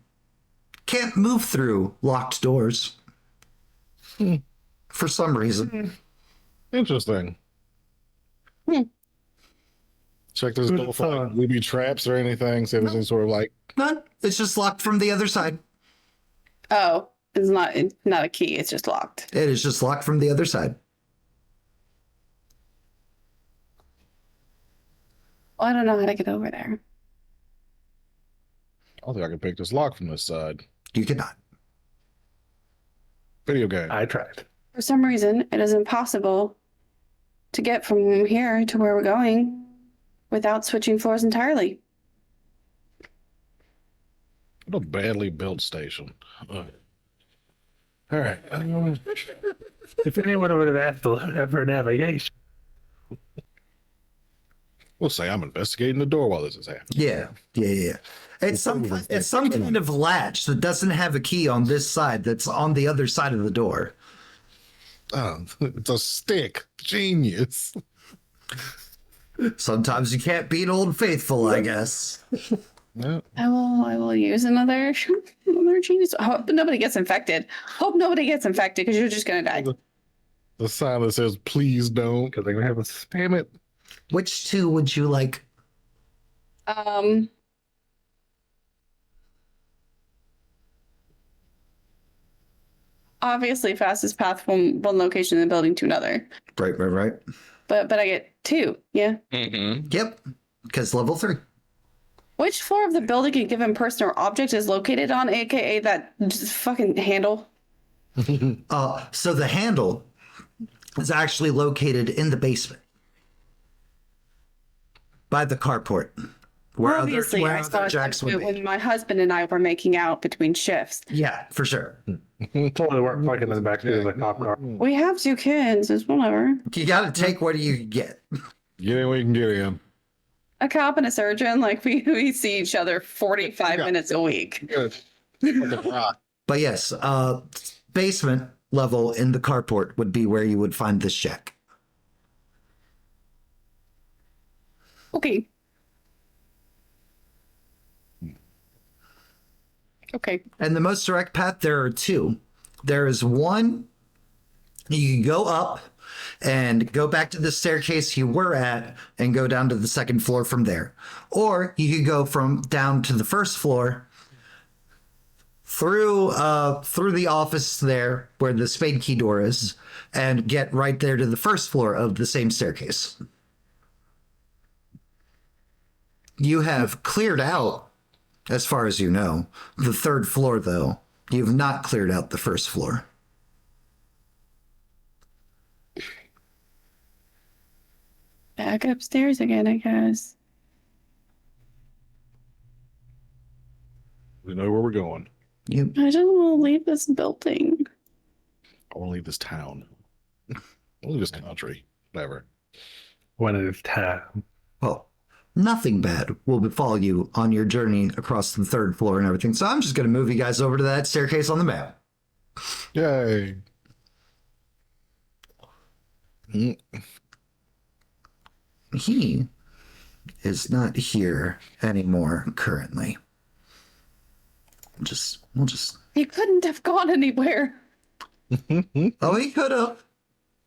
can't move through locked doors. For some reason. interesting. Check this door for like booby traps or anything. See if there's any sort of like. None. It's just locked from the other side. Oh, it's not a key. It's just locked. It is just locked from the other side. Well, I don't know how to get over there. I don't think I can pick this lock from this side. You cannot. Video game. I tried. For some reason, it is impossible to get from here to where we're going without switching floors entirely. What a badly built station. All right. If anyone would have asked for navigation. We'll say I'm investigating the door while this is happening. Yeah. It's some kind of latch that doesn't have a key on this side that's on the other side of the door. Oh, it's a stick. Genius. Sometimes you can't beat Old Faithful, I guess. Yeah. I will use another genius. Hope nobody gets infected. Hope nobody gets infected because you're just gonna die. The sign that says "Please don't," because they're gonna have a spam it. Which 2 would you like? Obviously, fastest path from one location in the building to another. Right. But I get 2. Yeah. Mm-hmm. Yep. Because level 3. Which floor of the building a given person or object is located on, aka that just fucking handle? So the handle is actually located in the basement. By the carport. Well, obviously, I saw jacks would be. when my husband and I were making out between shifts. Yeah, for sure. Totally work fucking in the back of the cop car. We have 2 kids. It's whatever. You got to take what you can get. Get in where you can get in. A cop and a surgeon, like we see each other 45 minutes a week. Good. But yes, basement level in the carport would be where you would find this shack. Okay. Okay. And the most direct path, there are 2. There is one, you can go up and go back to the staircase you were at and go down to the second floor from there. Or you could go from down to the first floor through the office there where the spade key door is and get right there to the first floor of the same staircase. You have cleared out, as far as you know, the third floor, though. You've not cleared out the first floor. back upstairs again, I guess. We know where we're going. You I don't want to leave this building. I want to leave this town. I want to leave this country. Whatever. When it is time. well, nothing bad will befall you on your journey across the third floor and everything. So I'm just going to move you guys over to that staircase on the map. Yay. He is not here anymore currently. We'll just. He couldn't have gone anywhere. Oh, he could have.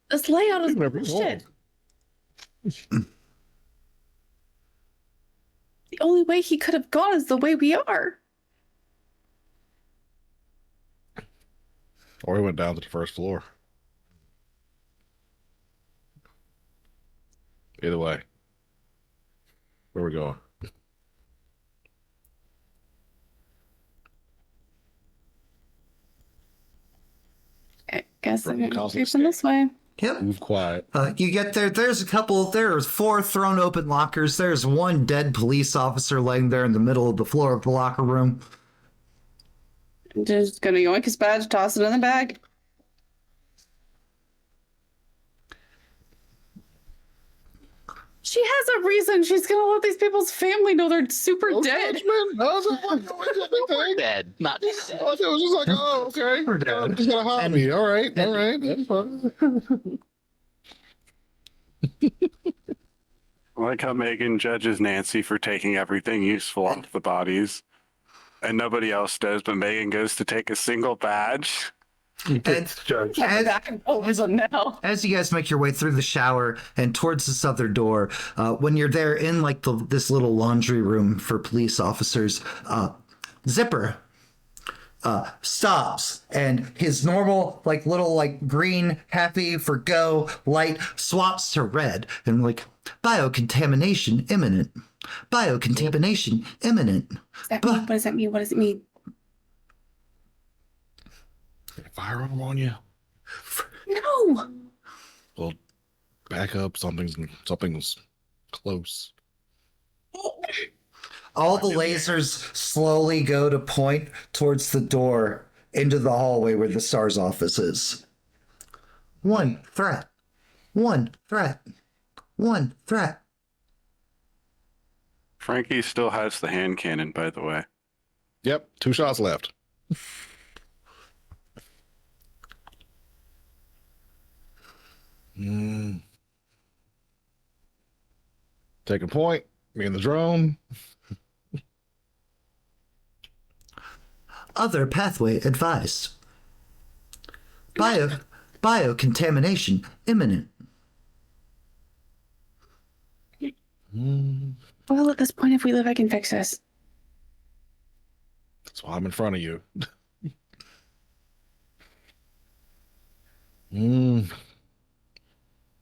This layout is Whatever you bullshit. The only way he could have gone is the way we are. Or he went down to the first floor. Either way. Where we going? I guess I'm gonna Constant creep in this way. Yep. Move quiet. You get there. There's 4 thrown open lockers. There's one dead police officer laying there in the middle of the floor of the locker room. I'm just gonna yoink his badge, toss it in the bag. She has a reason. She's gonna let these people's family know they're super dead. Dead, not dead. It was just like, oh, okay. We're dead. Just got a hobby. All right. That's fine. I like how Megan judges Nancy for taking everything useful off the bodies. And nobody else does, but Megan goes to take a single badge. It's judged. As- Back and forth now. As you guys make your way through the shower and towards the southern door, when you're there in like this little laundry room for police officers, Zipper stops and his normal like little like green happy for go light swaps to red and like biocontamination imminent. Biocontamination imminent. What does that mean? What does it mean? Firearm on you? No. Well, back up. Something's close. All the lasers slowly go to point towards the door into the hallway where the STAR's office is. One threat. One threat. One threat. Frankie still has the hand cannon, by the way. Yep. 2 shots left. Taking point. Me and the drone. Other pathway advised. Biocontamination imminent. Well, at this point, if we live, I can fix this. That's why I'm in front of you. Move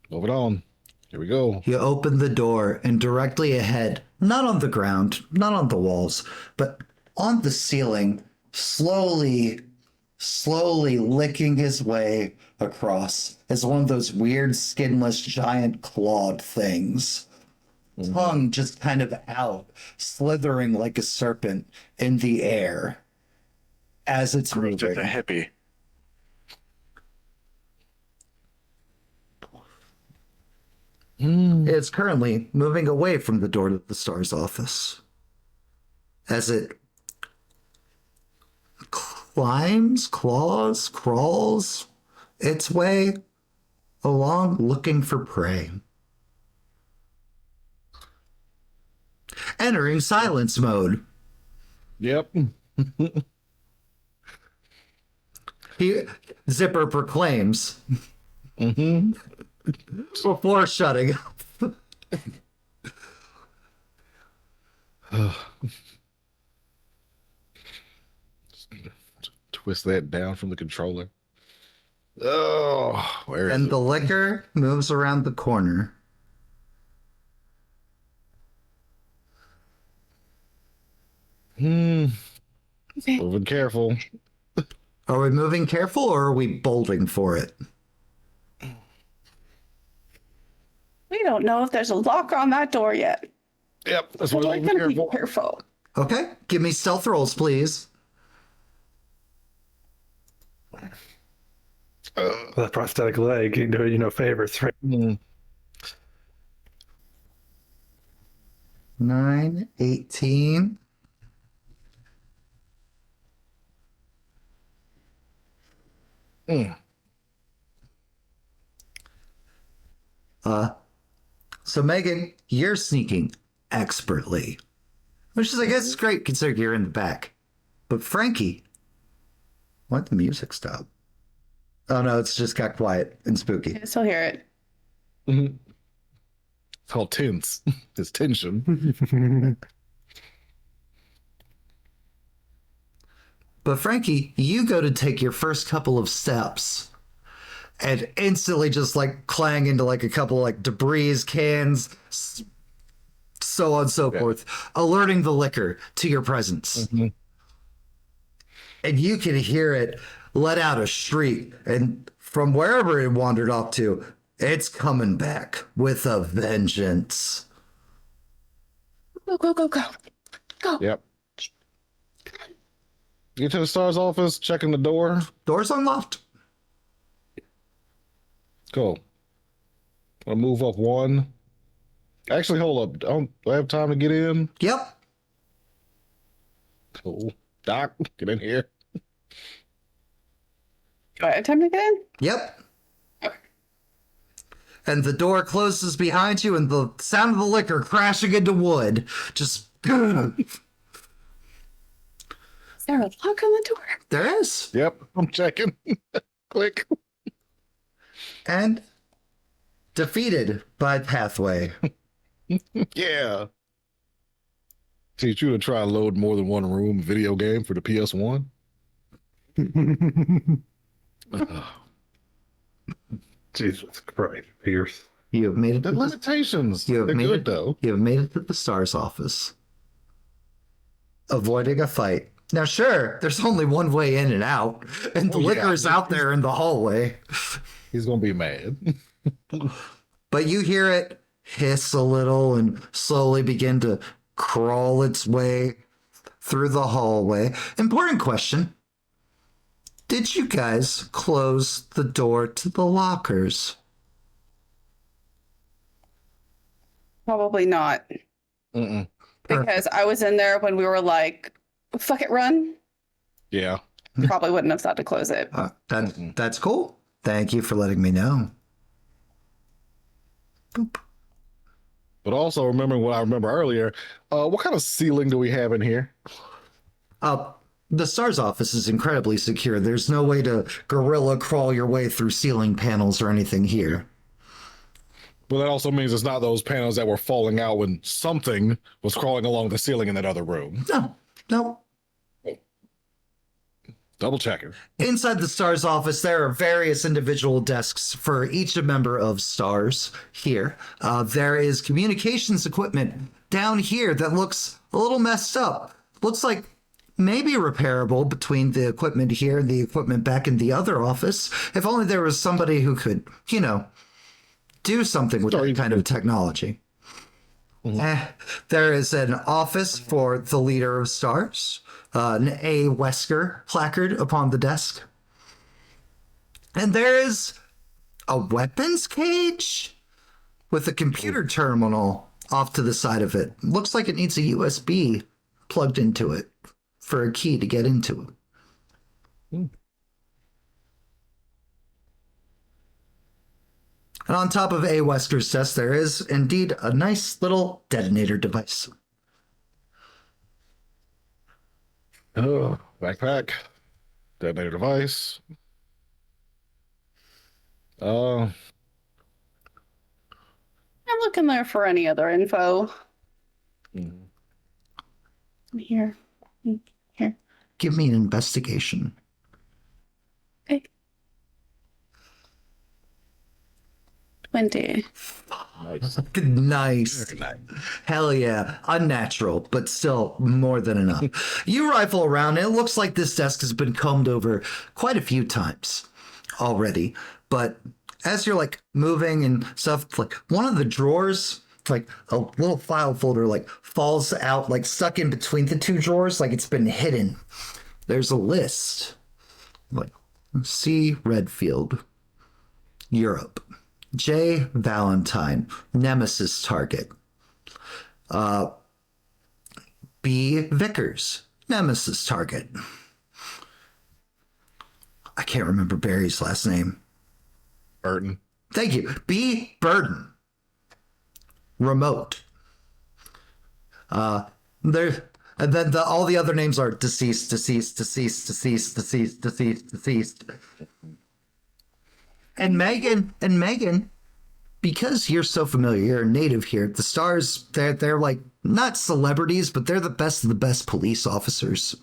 it on. Here we go. You open the door and directly ahead, not on the ground, not on the walls, but on the ceiling, slowly licking his way across is one of those weird skinless giant clawed things. Tongue just kind of out, slithering like a serpent in the air as it's It's a moving. hippie. It's currently moving away from the door to the STAR's office as it crawls its way along looking for prey. Entering silence mode. Yep. Zipper proclaims before shutting up. Twist that down from the controller. Oh, where is And it? the liquor moves around the corner. Moving careful. Are we moving careful or are we bolting for it? We don't know if there's a lock on that door yet. Yep, that's So what we're I'm gonna be careful. careful. Okay, give me stealth rolls, please. That prosthetic leg ain't doing you no favors, right? 9, 18. So Megan, you're sneaking expertly, which is, I guess, great considering you're in the back. But Frankie, why'd the music stop? Oh no, it's just got quiet and spooky. I still hear it. It's called tense. It's tension. But Frankie, you go to take your first couple of steps and instantly just like clang into like a couple like debris, cans, so on and so forth, alerting the liquor to your presence. And you can hear it let out a shriek, and from wherever it wandered off to, it's coming back with a vengeance. Go, go, go, go. Go. Yep. Get to the STAR's office, checking the door. Door's unlocked. Cool. I'll move up one. Actually, hold up. Do I have time to get in? Yep. Cool. Doc, get in here. Do I have time to get in? Yep. And the door closes behind you, and the sound of the liquor crashing into wood just. Is there a lock on the door? There is. Yep, I'm checking. Click. And defeated by Pathway. Yeah. Teach you to try and load more than one room video game for the PS1. Jesus Christ, Pierce. You have made it. The To the, limitations. you have They're made good, it. though. You have made it to the STAR's office, avoiding a fight. Now, sure, there's only one way in and out, and the Oh, yeah. liquor is out there in the hallway. He's going to be mad. But you hear it hiss a little and slowly begin to crawl its way through the hallway. Important question. Did you guys close the door to the lockers? Probably not. Mm-mm. Because I was in there when we were like, fuck it, run. Yeah. Probably wouldn't have thought to close it. That's cool. Thank you for letting me know. Boop. But also remembering what I remember earlier, what kind of ceiling do we have in here? The STAR's office is incredibly secure. There's no way to gorilla crawl your way through ceiling panels or anything here. Well, that also means it's not those panels that were falling out when something was crawling along the ceiling in that other room. No. Double checking. Inside the STAR's office, there are various individual desks for each member of STARS here. There is communications equipment down here that looks a little messed up. Looks like maybe repairable between the equipment here and the equipment back in the other office. If only there was somebody who could, do something with that kind of technology. There is an office for the leader of STARS, an A. Wesker placard upon the desk. And there is a weapons cage with a computer terminal off to the side of it. Looks like it needs a USB plugged into it for a key to get into it. And on top of A. Wesker's desk, there is indeed a nice little detonator device. Oh, backpack, detonator device. I'm looking there for any other info. Here. Here. Give me an investigation. Okay. 20. Nice. Hell yeah. Unnatural, but still more than enough. You rifle around, and it looks like this desk has been combed over quite a few times already. But as you're like moving and stuff, like one of the drawers, like a little file folder, like falls out, like stuck in between the two drawers, like it's been hidden. There's a list, like C. Redfield, Europe. J. Valentine, Nemesis target. B. Vickers, Nemesis target. I can't remember Barry's last name. Burton. Thank you. B. Burden, remote. There, and then all the other names are deceased, deceased, deceased, deceased, deceased, deceased, deceased. And Megan, because you're so familiar, you're a native here. The Stars, they're like not celebrities, but they're the best of the best police officers.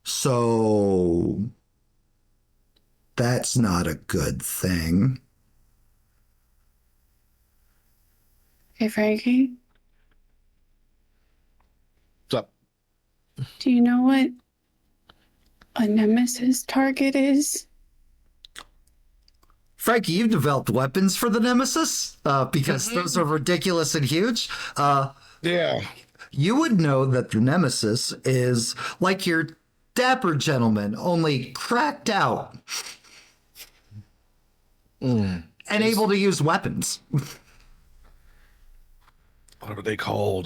So that's not a good thing. Hey, Frankie, What's up? do you know what a nemesis target is? Frankie, you've developed weapons for the Nemesis because those are ridiculous and huge. Yeah. You would know that the Nemesis is like your dapper gentleman, only cracked out and able to use weapons. What are they called?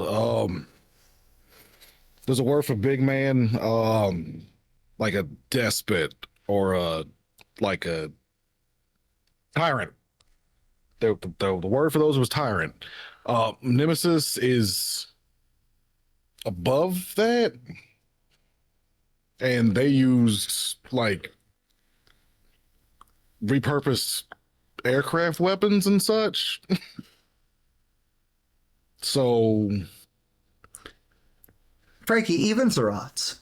There's a word for big man, like a despot or a tyrant. The word for those was tyrant. Nemesis is above that, and they use like repurposed aircraft weapons and such. So Frankie, evens or odds?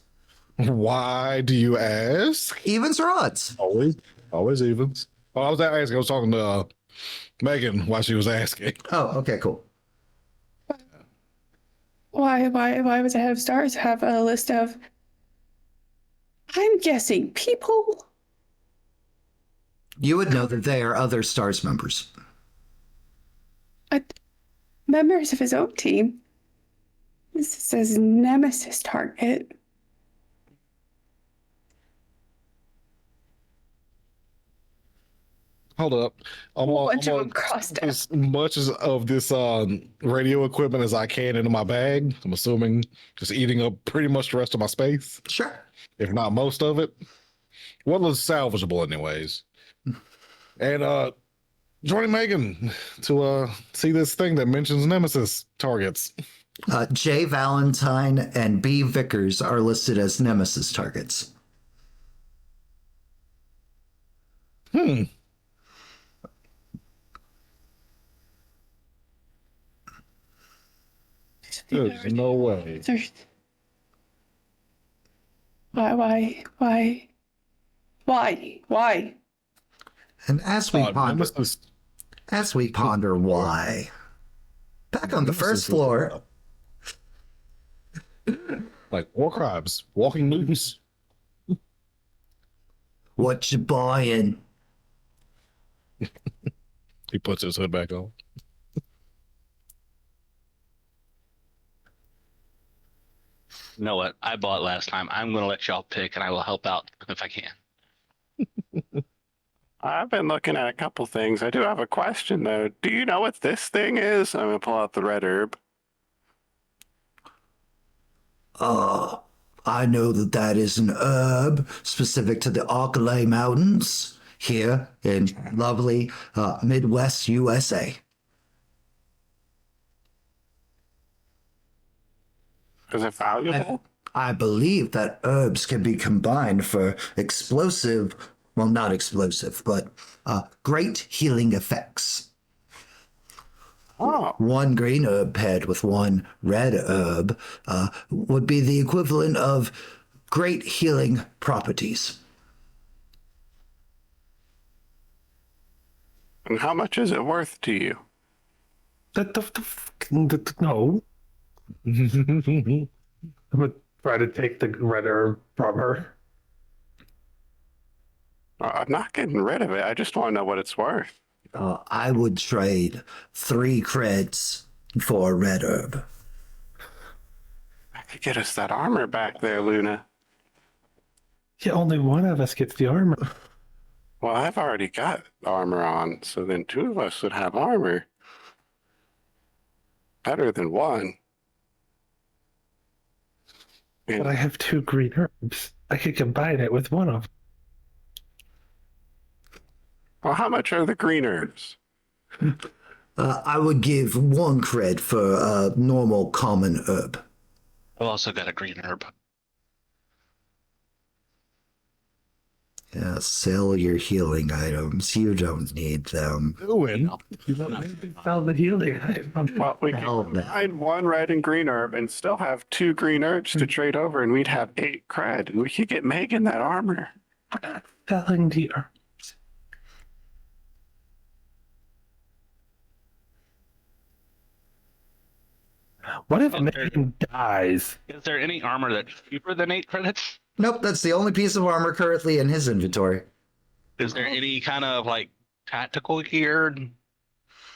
why do you ask? Evens or odds? Always evens. Oh, I was asking. I was talking to Megan while she was asking. Oh, okay, cool. Why was Ahead of Stars have a list of, I'm guessing, people? You would know that they are other Stars members. Members of his own team. This says nemesis target. Hold up. I'm Bunch of gonna them crossed out. as much of this radio equipment as I can into my bag. I'm assuming just eating up pretty much the rest of my space, Sure. if not most of it. What was salvageable, anyways. And joining Megan to see this thing that mentions Nemesis targets. J. Valentine and B. Vickers are listed as Nemesis targets. There's no way. Why? And as we Nemesis. ponder why, back on the first floor, Like war crimes, walking news. what you buying? He puts his hood back on. You know what? I bought last time. I'm going to let y'all pick, and I will help out if I can. I've been looking at a couple things. I do have a question though. Do you know what this thing is? I'm gonna pull out the red herb. I know that is an herb specific to the Arklay Mountains here in lovely Midwest USA. Is it valuable? I believe that herbs can be combined for explosive, well, not explosive, but great healing effects. Oh, One green herb paired with one red herb would be the equivalent of great healing properties. and how much is it worth to you? No. I'm gonna try to take the red herb from her. I'm not getting rid of it. I just want to know what it's worth. I would trade 3 creds for a red herb. I could get us that armor back there, Luna. Yeah, only one of us gets the armor. Well, I've already got armor on, so then 2 of us would have armor. Better than 1. And But I have 2 green herbs. I could combine it with one of them. well, how much are the green herbs? I would give 1 cred for a normal common herb. I've also got a green herb. Yeah, sell your healing items. You don't need them. Doing. Sell the healing. Well, we Hell could no. find 1 red and green herb and still have 2 green herbs to trade over, and we'd have 8 cred. And we could get Megan that armor. Selling the herbs. What if Megan dies? Is there any armor that's cheaper than 8 credits? Nope, that's the only piece of armor currently in his inventory. Is there any kind of like tactical gear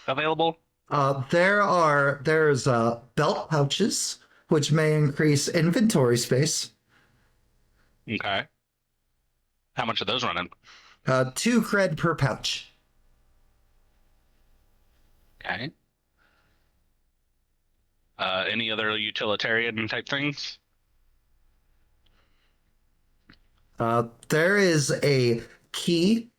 available? There's belt pouches, which may increase inventory space. Okay. How much are those running? 2 cred per pouch. Okay. Any other utilitarian type things? There is a key,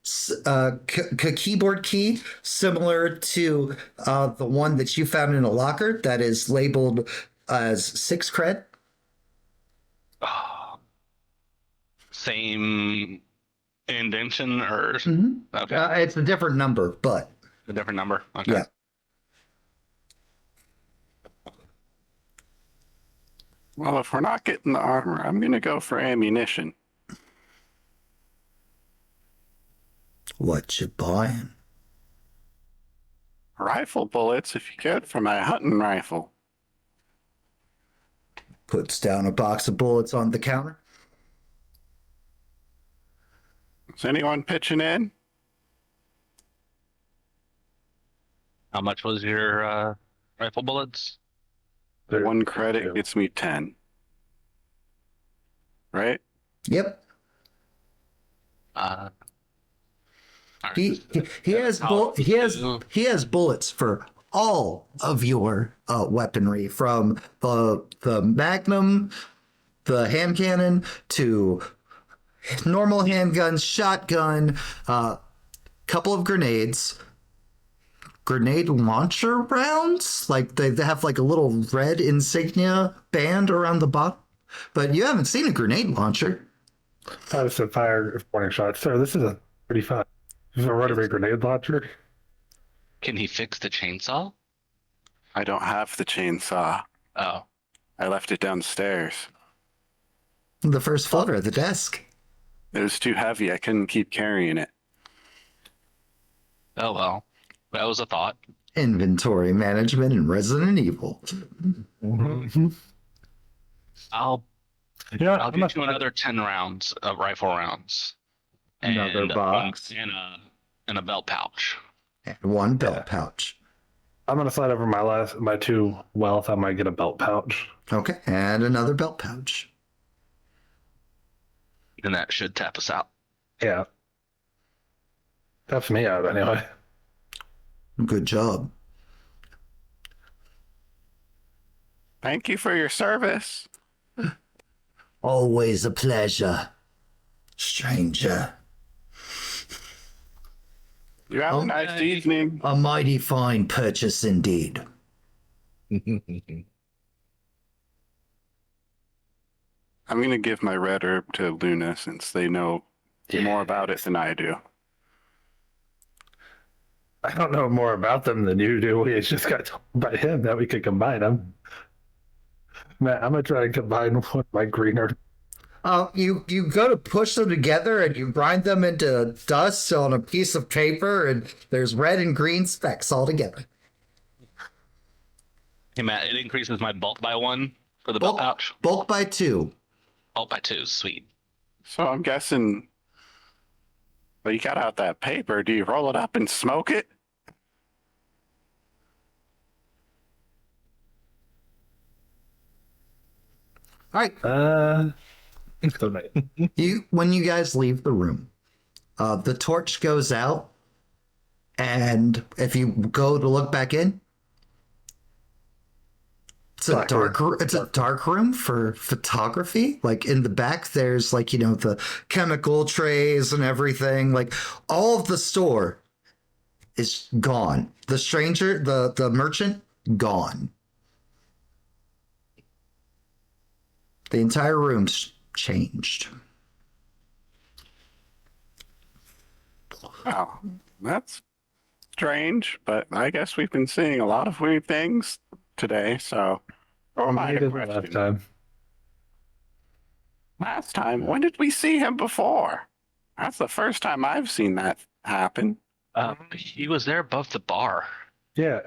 keyboard key, similar to the one that you found in a locker that is labeled as 6 cred. Oh. Same indentation or okay, It's a different number, but a different number. Okay. yeah. Well, if we're not getting the armor, I'm going to go for ammunition. What you buying? Rifle bullets, if you could, for my hunting rifle. Puts down a box of bullets on the counter. Is anyone pitching in? How much was your rifle bullets? 1 credit gets me 10. Right? Yep. All right. He has bullets for all of your weaponry, from the Magnum, the hand cannon, to normal handguns, shotgun, couple of grenades, grenade launcher rounds. Like they have like a little red insignia band around the bottom, but you haven't seen a grenade launcher. I just said fire warning shot. Sir, this is a 35. This is a rotary grenade launcher. Can he fix the chainsaw? I don't have the chainsaw. Oh. I left it downstairs. The first floor at the desk. It was too heavy. I couldn't keep carrying it. Oh well. That was a thought. Inventory management in Resident Evil. I'll You know what? I'll I'm get gonna- you another 10 rounds of rifle rounds. Another box. And a belt pouch. And 1 belt pouch. I'm gonna slide over my 2 wealth. I might get a belt pouch. Okay, and another belt pouch. And that should tap us out. Yeah. That's me out anyway. Good job. Thank you for your service. Always a pleasure, stranger. You have a nice evening. A mighty fine purchase indeed. I'm going to give my red herb to Luna since they know more about it than I do. I don't know more about them than you do. We just got told by him that we could combine them. Man, I'm gonna try and combine one of my greener. You go to push them together and you grind them into dust on a piece of paper, and there's red and green specks all together. Hey Matt, it increases my bulk by 1 for the belt pouch. Bulk by 2. Bulk by 2, sweet. So I'm guessing Well, you got out that paper. Do you roll it up and smoke it? All right. So nice. When you guys leave the room, the torch goes out, and if you go to look back in, it's a dark room for photography. Like in the back, there's like, the chemical trays and everything. Like all of the store is gone. The stranger, the merchant, gone. The entire room's changed. Oh, that's strange, but I guess we've been seeing a lot of weird things today, so. Oh, He my did question. last time. Last time? When did we see him before? That's the first time I've seen that happen. He was there above the bar Yeah.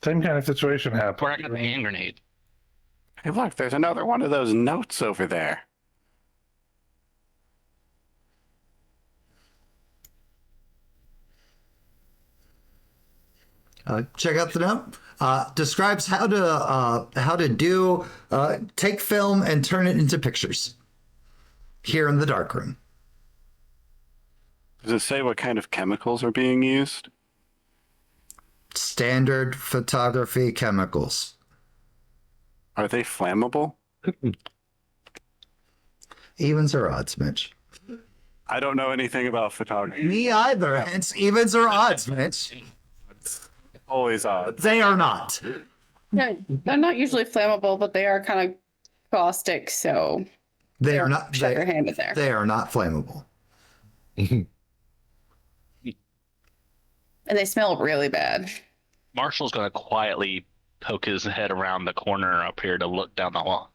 Same kind of situation happened. where I got the hand grenade. Hey, look, there's another one of those notes over there. Check out the note. Describes how to do take film and turn it into pictures here in the darkroom. Does it say what kind of chemicals are being used? Standard photography chemicals. Are they flammable? Evens or odds, Mitch? I don't know anything about photography. Me either. Hence, evens or odds, Mitch. Always odds. They are not. Yeah, they're not usually flammable, but they are kind of caustic, so They are not. shut your hand in there. They are not flammable. And they smell really bad. Marshall's gonna quietly poke his head around the corner up here to look down the hall.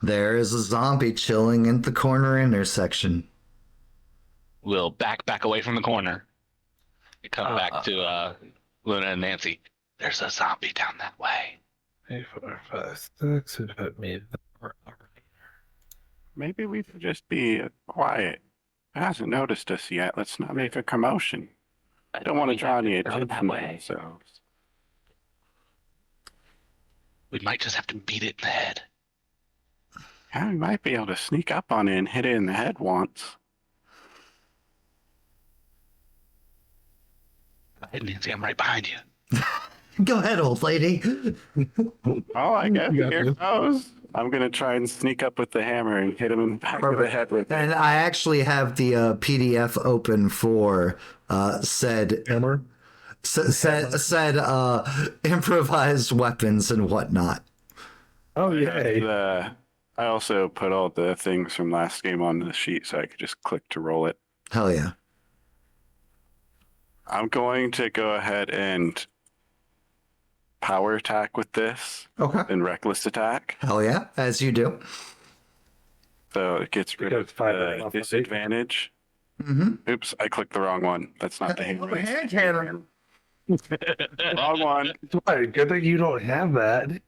There is a zombie chilling in the corner intersection. We'll back away from the corner. We come back to Luna and Nancy. There's a zombie down that way. 3, 4, 5, 6. It hit me. Maybe we should just be quiet. It hasn't noticed us yet. Let's not make a commotion. I don't want to draw any attention to ourselves. We might just have to beat it in the head. Yeah, we might be able to sneak up on it and hit it in the head once. Go ahead, Nancy, I'm right behind you. Go ahead, old lady. Oh, I guess You got here this. goes. I'm going to try and sneak up with the hammer and hit him in the back of the head with it. And I actually have the PDF open for said Hammer? improvised weapons and whatnot. Oh, yeah. I also put all the things from last game onto the sheet so I could just click to roll it. Hell yeah. I'm going to go ahead and power attack with this Okay. and reckless attack. Hell yeah, as you do. So it gets rid of the disadvantage. Mm-hmm. Oops, I clicked the wrong one. That's not the hand raise. Hand cannon. Wrong one. Why, good thing you don't have that.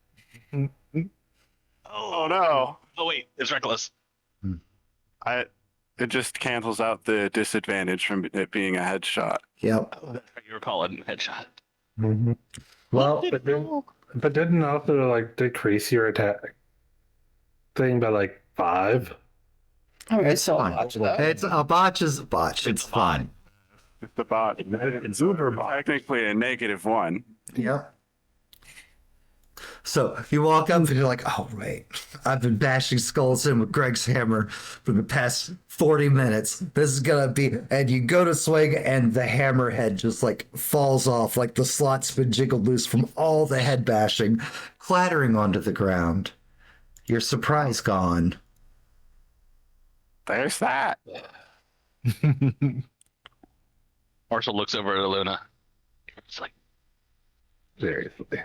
Oh no. Oh wait, it's reckless. It just cancels out the disadvantage from it being a headshot. Yep. You were calling headshot. Mm-hmm. Well, but didn't also like decrease your attack thing by like 5? I mean, It's it's still a fine. botch, though. It's a botch is a botch. It's fine. It's the bot. It's technically a -1. Yep. So you walk up and you're like, oh, right. I've been bashing skulls in with Greg's hammer for the past 40 minutes. This is going to be... And you go to swing and the hammer head just like falls off like the slot's been jiggled loose from all the head bashing, clattering onto the ground. Your surprise gone. There's that. Marshall looks over at Luna. It's like, Seriously.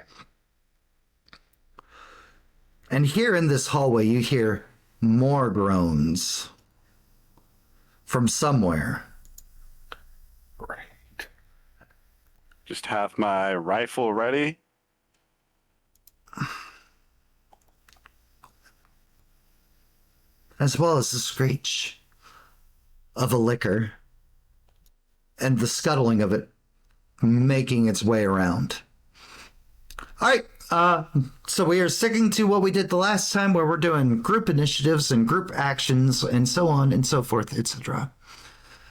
And here in this hallway, you hear more groans from somewhere. Right. Just have my rifle ready. As well as the screech of a liquor and the scuttling of it making its way around. All right. So we are sticking to what we did the last time, where we're doing group initiatives and group actions and so on and so forth, etc.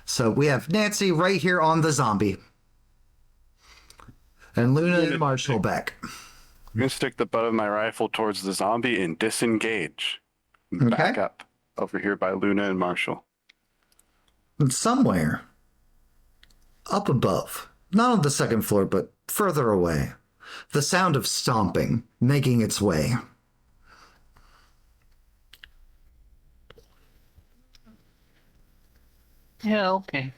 So we have Nancy right here on the zombie. And Luna and Marshall back. I'm going to stick the butt of my rifle towards the zombie and disengage. Back Okay. up over here by Luna and Marshall. And somewhere up above, not on the second floor, but further away, the sound of stomping making its way. Yeah, okay.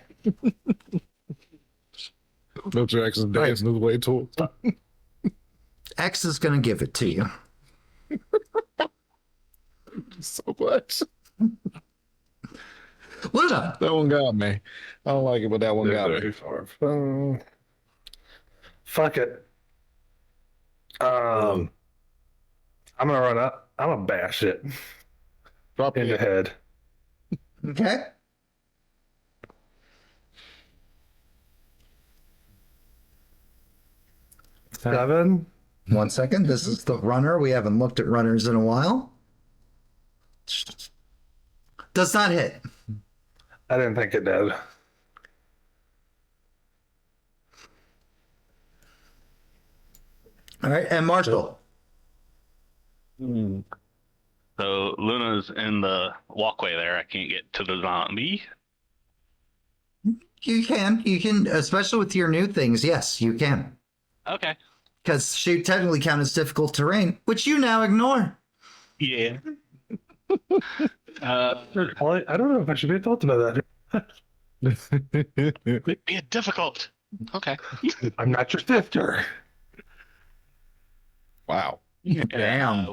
Mr. X is dancing his way towards. X is going to give it to you. So much. Luna! That one got me. I don't like it, but that one got me. Fuck it. I'm gonna run up. I'm gonna bash it Drop in the it. head. Okay. Seven. 1 second. This is the runner. We haven't looked at runners in a while. Does not hit. I didn't think it did. All right. And Marshall. So Luna's in the walkway there. I can't get to the zombie. You can, especially with your new things. Yes, you can. Okay. Because she technically counts as difficult terrain, which you now ignore. Yeah. I don't know if I should be told to know that. Be it difficult. Okay. I'm not your sister. Wow. Damn.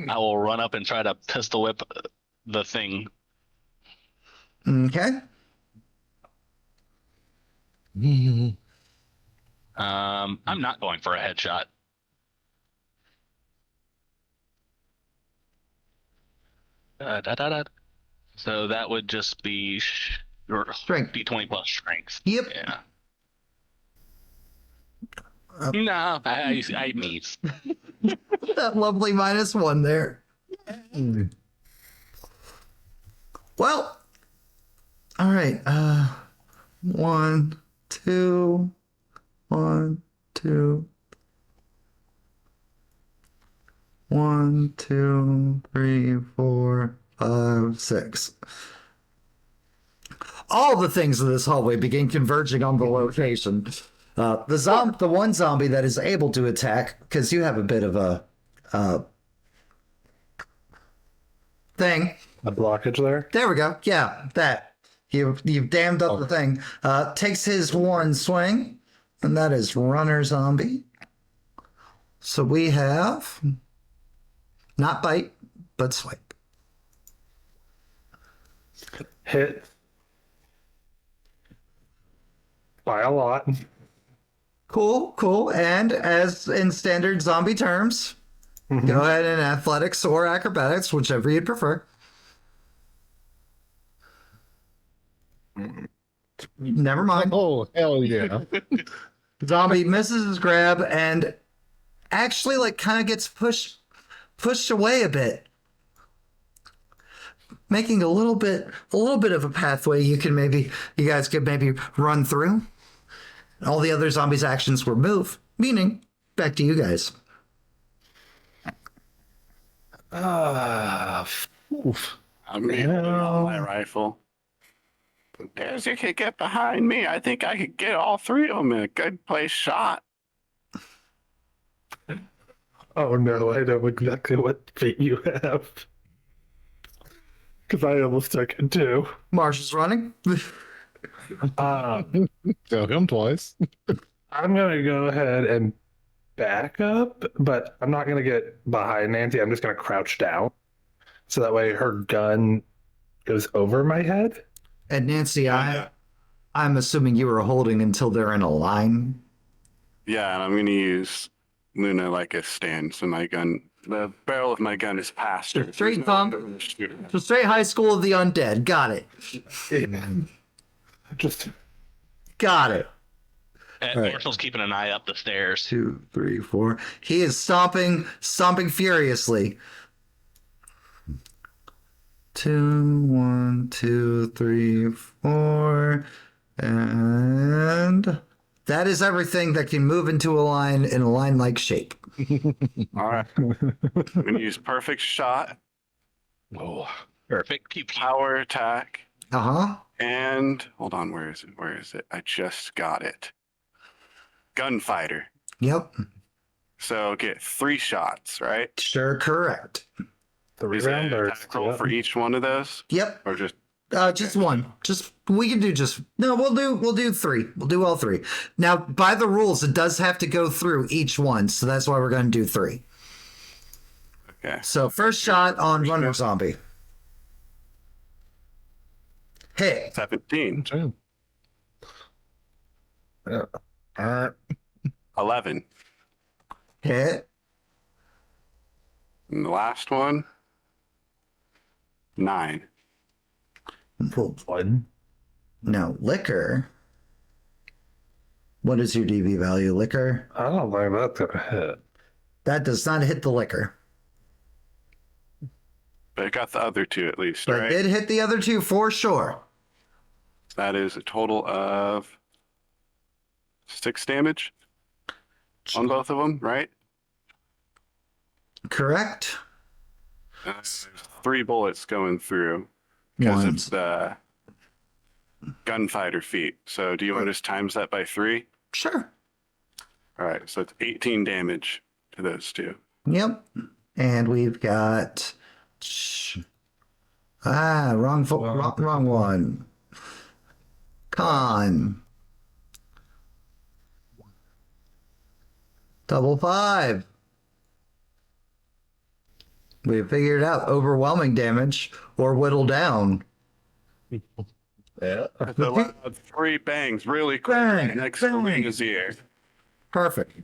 I will run up and try to pistol whip the thing. Okay. I'm not going for a headshot. So that would just be your Strength. D20 plus strength. Yep. Yeah. No, I need. That lovely -1 there. Well, all right. 1, 2, 1, 2, 1, 2, 3, 4, 5, 6. All the things in this hallway begin converging on the location. The one zombie that is able to attack, because you have a bit of a thing. A blockage there. There we go. Yeah, that. You've dammed up the thing. Takes his one swing, and that is runner zombie. So we have not bite, but swipe. Hit by a lot. Cool. And as in standard zombie terms, go ahead and athletics or acrobatics, whichever you'd prefer. Never mind. Oh, hell yeah. Zombie misses his grab and actually kind of gets pushed away a bit, making a little bit of a pathway you guys could maybe run through. All the other zombies' actions were move, meaning back to you guys. Oof. I'm reloading on my rifle. There's you could get behind me. I think I could get all three of them in a good place shot. Oh no, I know exactly what fate you have. Because I almost took it too. Marshall's running. Tell him twice. I'm gonna go ahead and back up, but I'm not gonna get behind Nancy. I'm just gonna crouch down, so that way her gun goes over my head. And Nancy, I'm assuming you were holding until they're in a line. Yeah, and I'm going to use Luna like a stand, so the barrel of my gun is past her. Straight There's thumb. no way to shoot her. So straight High School of the Undead. Got it. Just Got it. And Right. Marshall's keeping an eye up the stairs. 2, 3, 4. He is stomping furiously. 2, 1, 2, 3, 4. And that is everything that can move into a line in a line-like shape. All right. I'm gonna use perfect shot, Oh, Perfect. Pew, pew. power attack, Uh-huh. and hold on. Where is it? Where is it? I just got it. Gunfighter. Yep. So get 3 shots, right? Sure, correct. three Is it an rounders. attack roll for each one of those, Yep. or just Just one. We can do no, we'll do 3. We'll do all 3. Now, by the rules, it does have to go through each one, so that's why we're going to do 3. okay? So first shot on Runner Zombie. Hit. 17, damn. Yeah. All right. 11, Hit. and the last one, 9. One. Now, liquor. What is your DV value, liquor? I don't think that's gonna hit. That does not hit the liquor. But it got the other 2 at least, But right? it did hit the other 2 for sure. That is a total of 6 damage on both of them, right? Correct? There's 3 bullets going through because One. it's the gunfighter feat. So do you want to just times that by 3? Sure. All right, so it's 18 damage to those 2. Yep. And we've got wrong one. Con. Double 5. We figured out overwhelming damage or whittle down. Yeah. The loud 3 bangs really quick Bang, next to bang. Luna's ear. Perfect.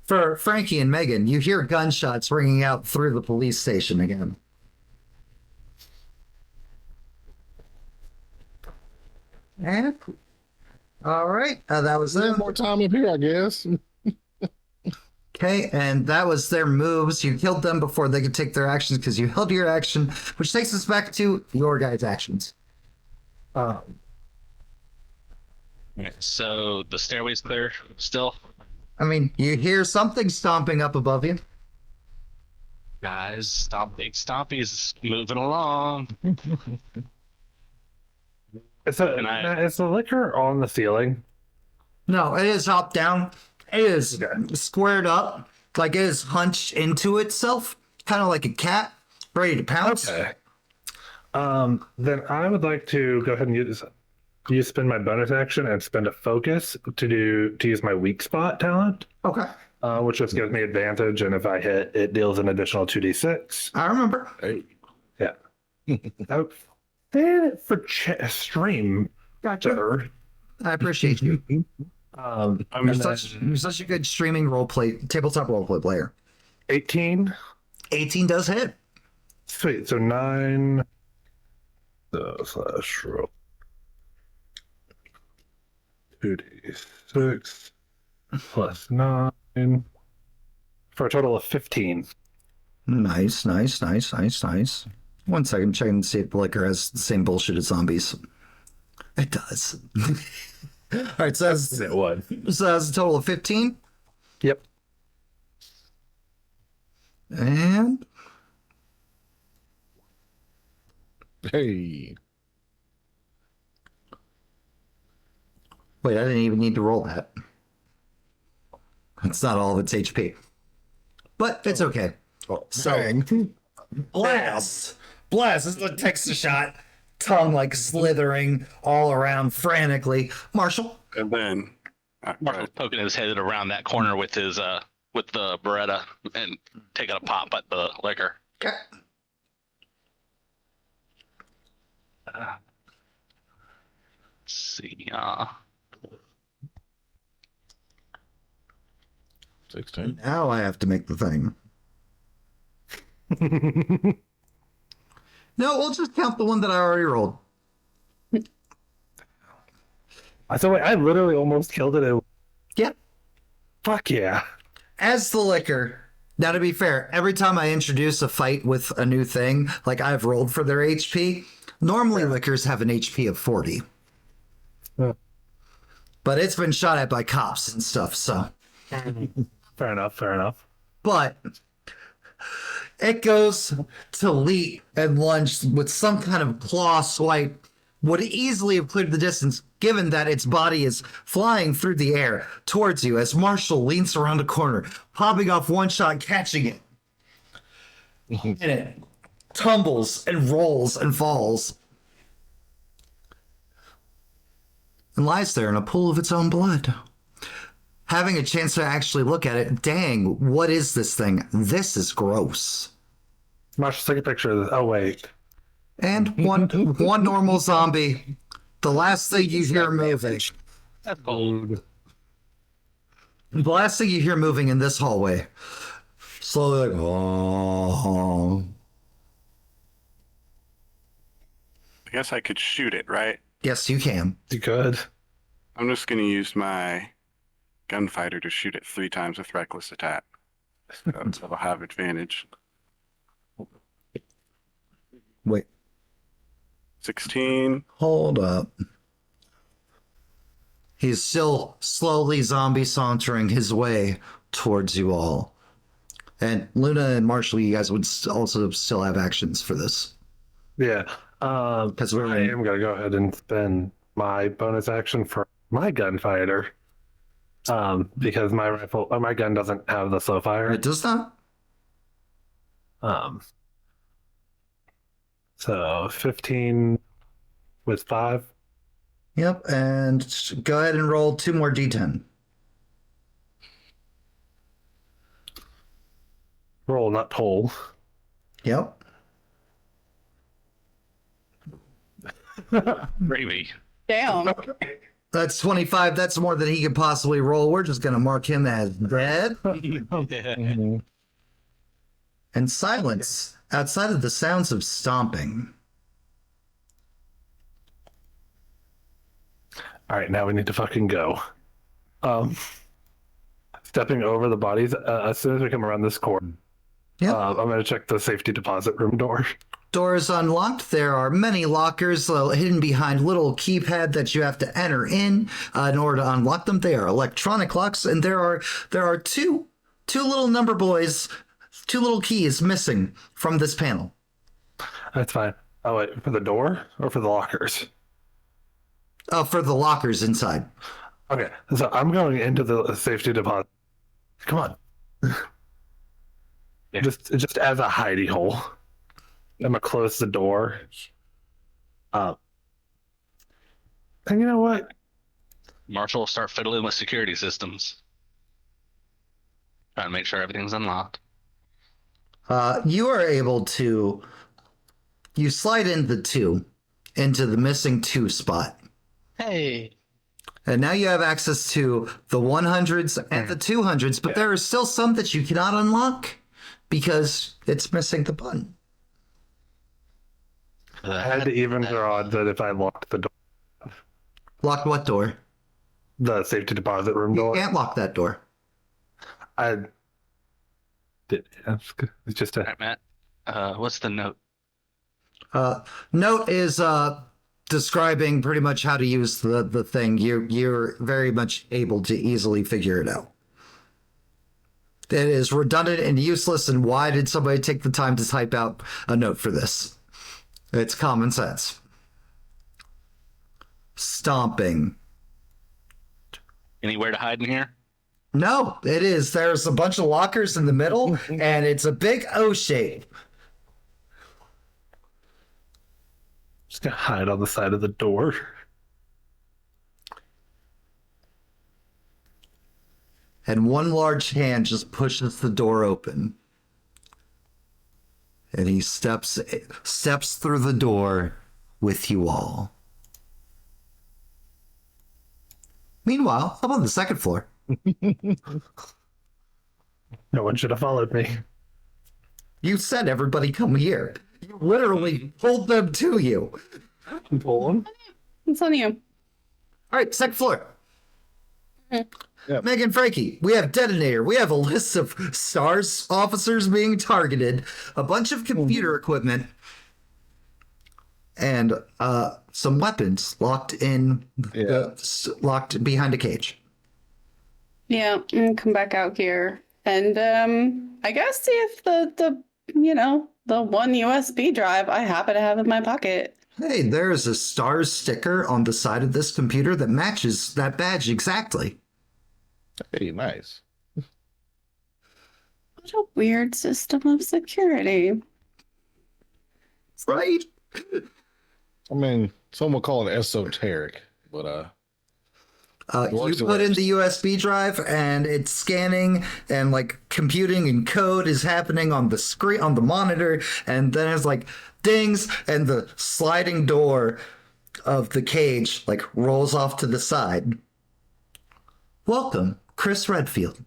For Frankie and Megan, you hear gunshots ringing out through the police station again. And all right, that was them. More time up here, I guess. Okay, and that was their moves. You killed them before they could take their actions because you held your action, which takes us back to your guys' actions. So the stairway's clear still. I mean, you hear something stomping up above you. Guys, Big Stompy's moving along. Is And I- the liquor on the ceiling? No, it is up down. It is squared up, like it is hunched into itself, kind of like a cat ready to pounce. Okay. Then I would like to go ahead and spend my bonus action and spend a focus to use my weak spot talent, Okay, which just gives me advantage, and if I hit, it deals an additional 2d6. I remember. Hey. Yeah. Oh, for stream. Gotcha. I appreciate you. And You're then such a good streaming tabletop roleplay player. 18. 18 does hit. Sweet. So 9 slash roll 2d6 plus 9 for a total of 15. Nice. 1 second, checking to see if the liquor has the same bullshit as zombies. It does. All right, so that's It would. a total of 15. Yep. And Hey. wait, I didn't even need to roll that. It's not all of its HP. But it's okay. So Dang. blast. This is what takes the shot. Tongue like slithering all around frantically. Marshall. And then Marshall's poking his head around that corner with his with the Beretta and taking a pop at the liquor. Okay. Let's see. 16. Now I have to make the thing. No, we'll just count the one that I already rolled. So wait, I literally almost killed it. Yep. Fuck yeah. As the liquor. Now, to be fair, every time I introduce a fight with a new thing, like I've rolled for their HP, normally liquors have an HP of 40. Yeah. But it's been shot at by cops and stuff, so. Fair enough. But it goes to leap and lunge with some kind of claw swipe. Would easily have cleared the distance, given that its body is flying through the air towards you as Marshall leans around a corner, popping off one shot, catching it. And it tumbles and rolls and falls. And lies there in a pool of its own blood. Having a chance to actually look at it, dang, what is this thing? This is gross. Marshall, take a picture of this. Oh, wait. And one normal zombie. The last thing you hear moving. That's cold. The last thing you hear moving in this hallway. Slowly like, oh. I guess I could shoot it, right? Yes, you can. You good? I'm just going to use my gunfighter to shoot it 3 times with reckless attack. So I'll have advantage. Wait, 16. hold up. He's still slowly zombie sauntering his way towards you all. And Luna and Marshall, you guys would also still have actions for this. Yeah. Because we're I am going to go ahead and spend my bonus action for my gunfighter. Because my rifle or my gun doesn't have the slow fire. It does not. So 15 with 5. Yep, and go ahead and roll 2 more d10. Roll, not toll. Yep. Gravy. Damn. That's 25. That's more than he could possibly roll. We're just going to mark him as dead. And silence outside of the sounds of stomping. All right, now we need to fucking go. Stepping over the bodies as soon as we come around this corner. Yep. I'm going to check the safety deposit room door. Door is unlocked. There are many lockers hidden behind little keypad that you have to enter in order to unlock them. They are electronic locks, and there are two little number boys, 2 little keys missing from this panel. That's fine. Oh, wait, for the door or for the lockers? For the lockers inside. Okay, so I'm going into the safety deposit. Come on. Yeah. Just as a hidey hole. I'm gonna close the door. And you know what? Marshall will start fiddling with security systems. Trying to make sure everything's unlocked. You are able to. You slide in the 2 into the missing 2 spot. Hey. And now you have access to the 100s and the 200s, but there are still some that you cannot unlock because it's missing the button. I had to even draw odds that if I locked the door, Lock what door? the safety deposit room You door, can't lock that door. I did ask. It's just All a right, Matt. What's the note? Note is describing pretty much how to use the thing. You're very much able to easily figure it out. It is redundant and useless, and why did somebody take the time to type out a note for this? It's common sense. Stomping. Anywhere to hide in here? No, it is. There's a bunch of lockers in the middle, and it's a big O shape. just gonna hide on the side of the door. And one large hand just pushes the door open. And he steps through the door with you all. Meanwhile, up on the second floor. No one should have followed me. You said everybody come here. You literally pulled them to you. Pull them. It's on you. All right, second floor. Yep. Megan, Frankie, we have detonator. We have a list of STARS officers being targeted, a bunch of computer equipment, and some weapons locked in, locked behind a cage. Yeah, come back out here. And I guess see if the one USB drive I happen to have in my pocket. Hey, there's a STARS sticker on the side of this computer that matches that badge exactly. Hey, nice. What a weird system of security. Right? I mean, some would call it esoteric, but You works, it put in works. the USB drive and it's scanning and like computing and code is happening on the screen, on the monitor. And then it's like dings and the sliding door of the cage like rolls off to the side. Welcome, Chris Redfield.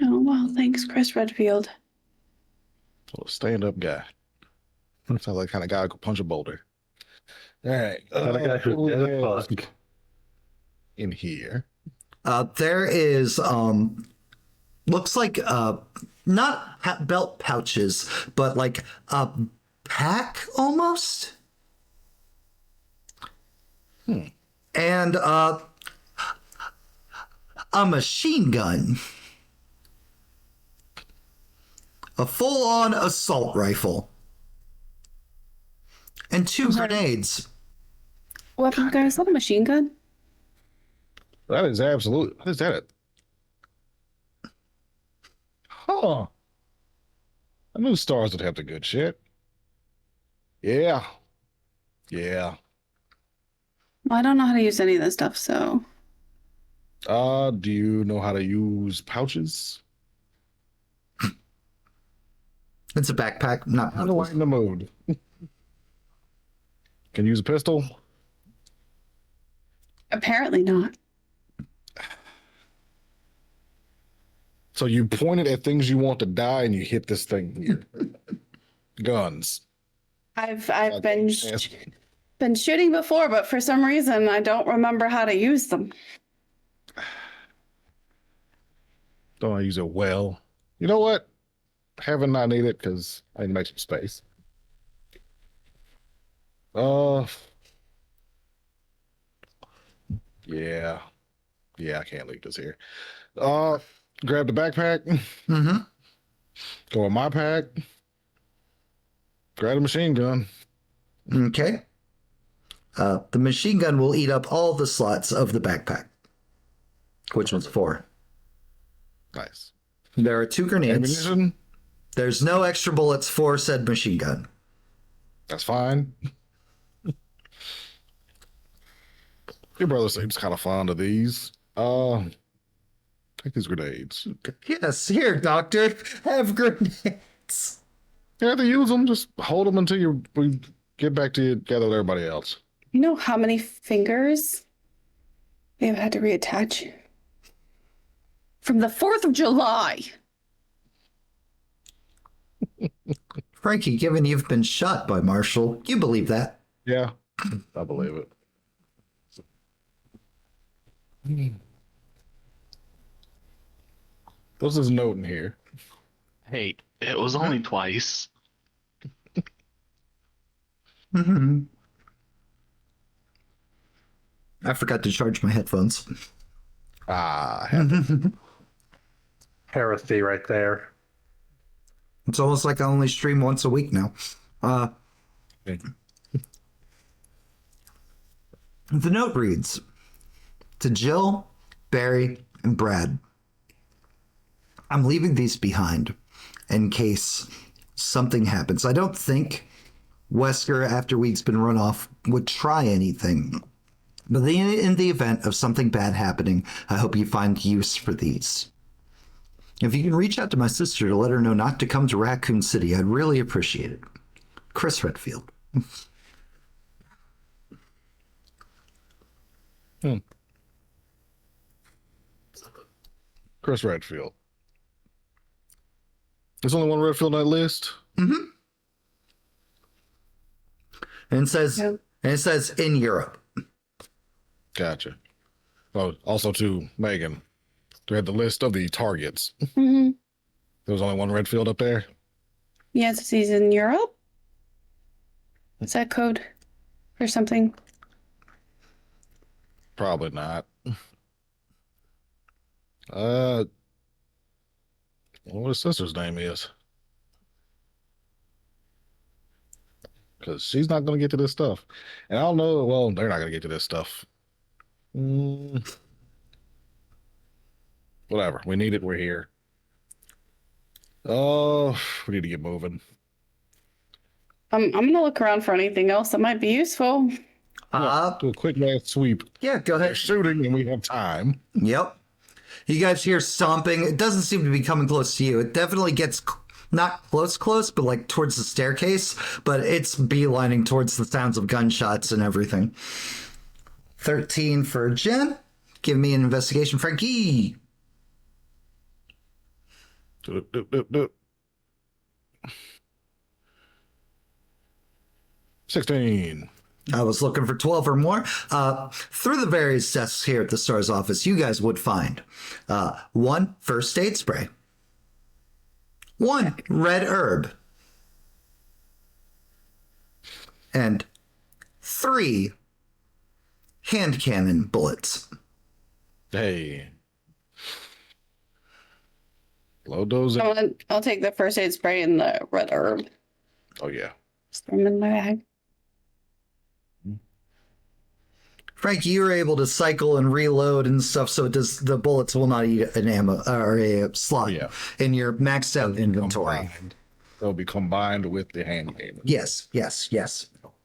Oh, well, thanks, Chris Redfield. a stand-up guy. Sounds like the kind of guy who could punch a boulder. All right. Not a guy who what do did we a have fuck. in here? There is looks like not belt pouches, but like a pack almost. And a machine gun. A full-on assault rifle. And 2 grenades. Weapon guy, is that a machine gun? That is absolute. What is that? Huh. I knew stars would have the good shit. Yeah. Yeah. Well, I don't know how to use any of this stuff, so. Do you know how to use pouches? It's a backpack, not How do I in the mood? Can you use a pistol? Apparently not. So you point it at things you want to die and you hit this thing here. Guns. I've been shooting before, but for some reason I don't remember how to use them. Don't I use it well? You know what? Haven't not need it because I need to make some space. Yeah. Yeah, I can't leave this here. Grab the backpack. Mm-hmm. Go in my pack. Grab a machine gun. Okay. The machine gun will eat up all the slots of the backpack. Which one's 4? Nice. There are 2 grenades. Ammunition. There's no extra bullets for said machine gun. That's fine. Your brother seems kind of fond of these. Take these grenades. Yes, here, Doctor. Have grenades. You have to use them. Just hold them until we get back to you together with everybody else. You know how many fingers they have had to reattach? From the 4th of July. Frankie, given you've been shot by Marshall, you believe that? Yeah, I believe it. What's this note in here? Hey, it was only twice. Mm-hmm. I forgot to charge my headphones. Heresy right there. It's almost like I only stream once a week now. The note reads, to Jill, Barry, and Brad, I'm leaving these behind in case something happens. I don't think Wesker, after week's been run off, would try anything. But in the event of something bad happening, I hope you find use for these. If you can reach out to my sister to let her know not to come to Raccoon City, I'd really appreciate it. Chris Redfield. Chris Redfield. There's only one red field on that list. Mm-hmm. And Yeah. it says in Europe. Gotcha. Oh, also to Megan, they had the list of the targets. Mm-hmm. There was only one red field up there. Yes, he's in Europe. Is that code or something? Probably not. What his sister's name is. Because she's not going to get to this stuff. And I don't know, well, they're not going to get to this stuff. Whatever. We need it. We're here. Oh, we need to get moving. I'm gonna look around for anything else that might be useful. Do a quick last sweep. Yeah, go They're ahead. shooting and we have time. Yep. You guys hear stomping. It doesn't seem to be coming close to you. It definitely gets not close, but like towards the staircase, but it's beelining towards the sounds of gunshots and everything. 13 for Jen. Give me an investigation, Frankie. Do it. 16. I was looking for 12 or more. Through the various desks here at the STARS office, you guys would find 1 first aid spray, 1 red herb, and 3 hand cannon bullets. Hey. Load those in. I'll take the first aid spray and the red herb. Oh, yeah. Just throw them in my bag. Frankie, you were able to cycle and reload and stuff, so the bullets will not eat an ammo or a slot in your maxed out inventory. They'll be combined with the hand cannon. Yes.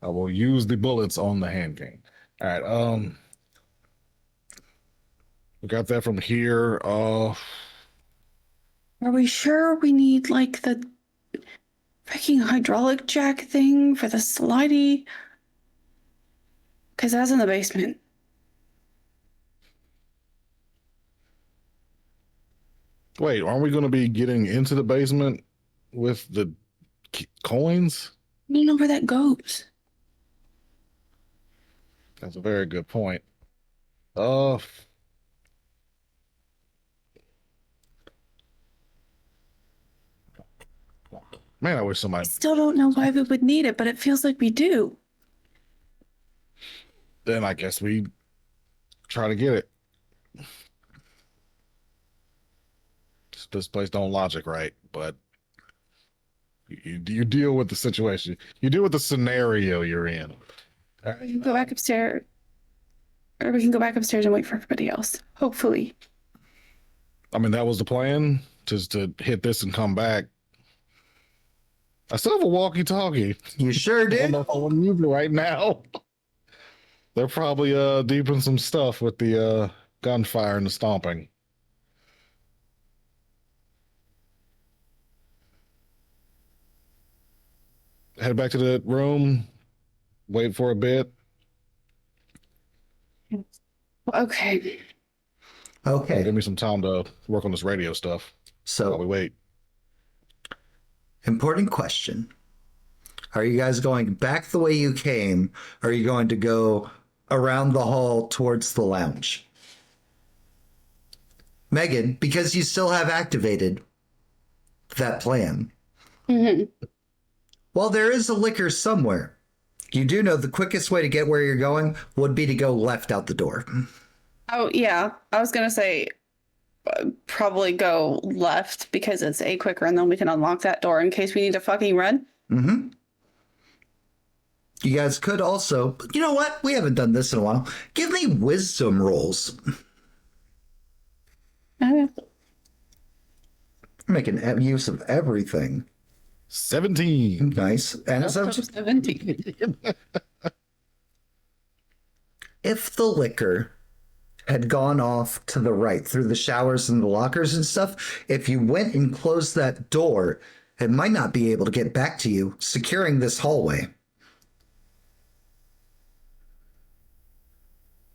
I will use the bullets on the hand cannon. All right. We got that from here. Are we sure we need like the freaking hydraulic jack thing for the slidey? Because that's in the basement. Wait, aren't we going to be getting into the basement with the coins? I don't know where that goes. That's a very good point. Man, I wish I somebody. still don't know why we would need it, but it feels like we do. Then I guess we try to get it. This place don't logic right, but you deal with the situation. You deal with the scenario you're in. All We right. can go back upstairs. Or we can go back upstairs and wait for everybody else. Hopefully. I mean, that was the plan, just to hit this and come back. I still have a walkie-talkie. You sure I don't did. know if I want to use it right now. They're probably deep in some stuff with the gunfire and the stomping. Head back to the room. Wait for a bit. Okay. Okay. Give me some time to work on this radio stuff while we So, wait. important question. Are you guys going back the way you came? Or are you going to go around the hall towards the lounge? Megan, because you still have activated that plan. Mm-hmm. While there is a liquor somewhere, you do know the quickest way to get where you're going would be to go left out the door. Oh, yeah. I was going to say probably go left because it's quicker and then we can unlock that door in case we need to fucking run. Mm-hmm. You guys could also, but you know what? We haven't done this in a while. Give me wisdom rolls. Okay. Making use of everything. 17. Nice. And as I'm 17. if the liquor had gone off to the right through the showers and the lockers and stuff, if you went and closed that door, it might not be able to get back to you, securing this hallway.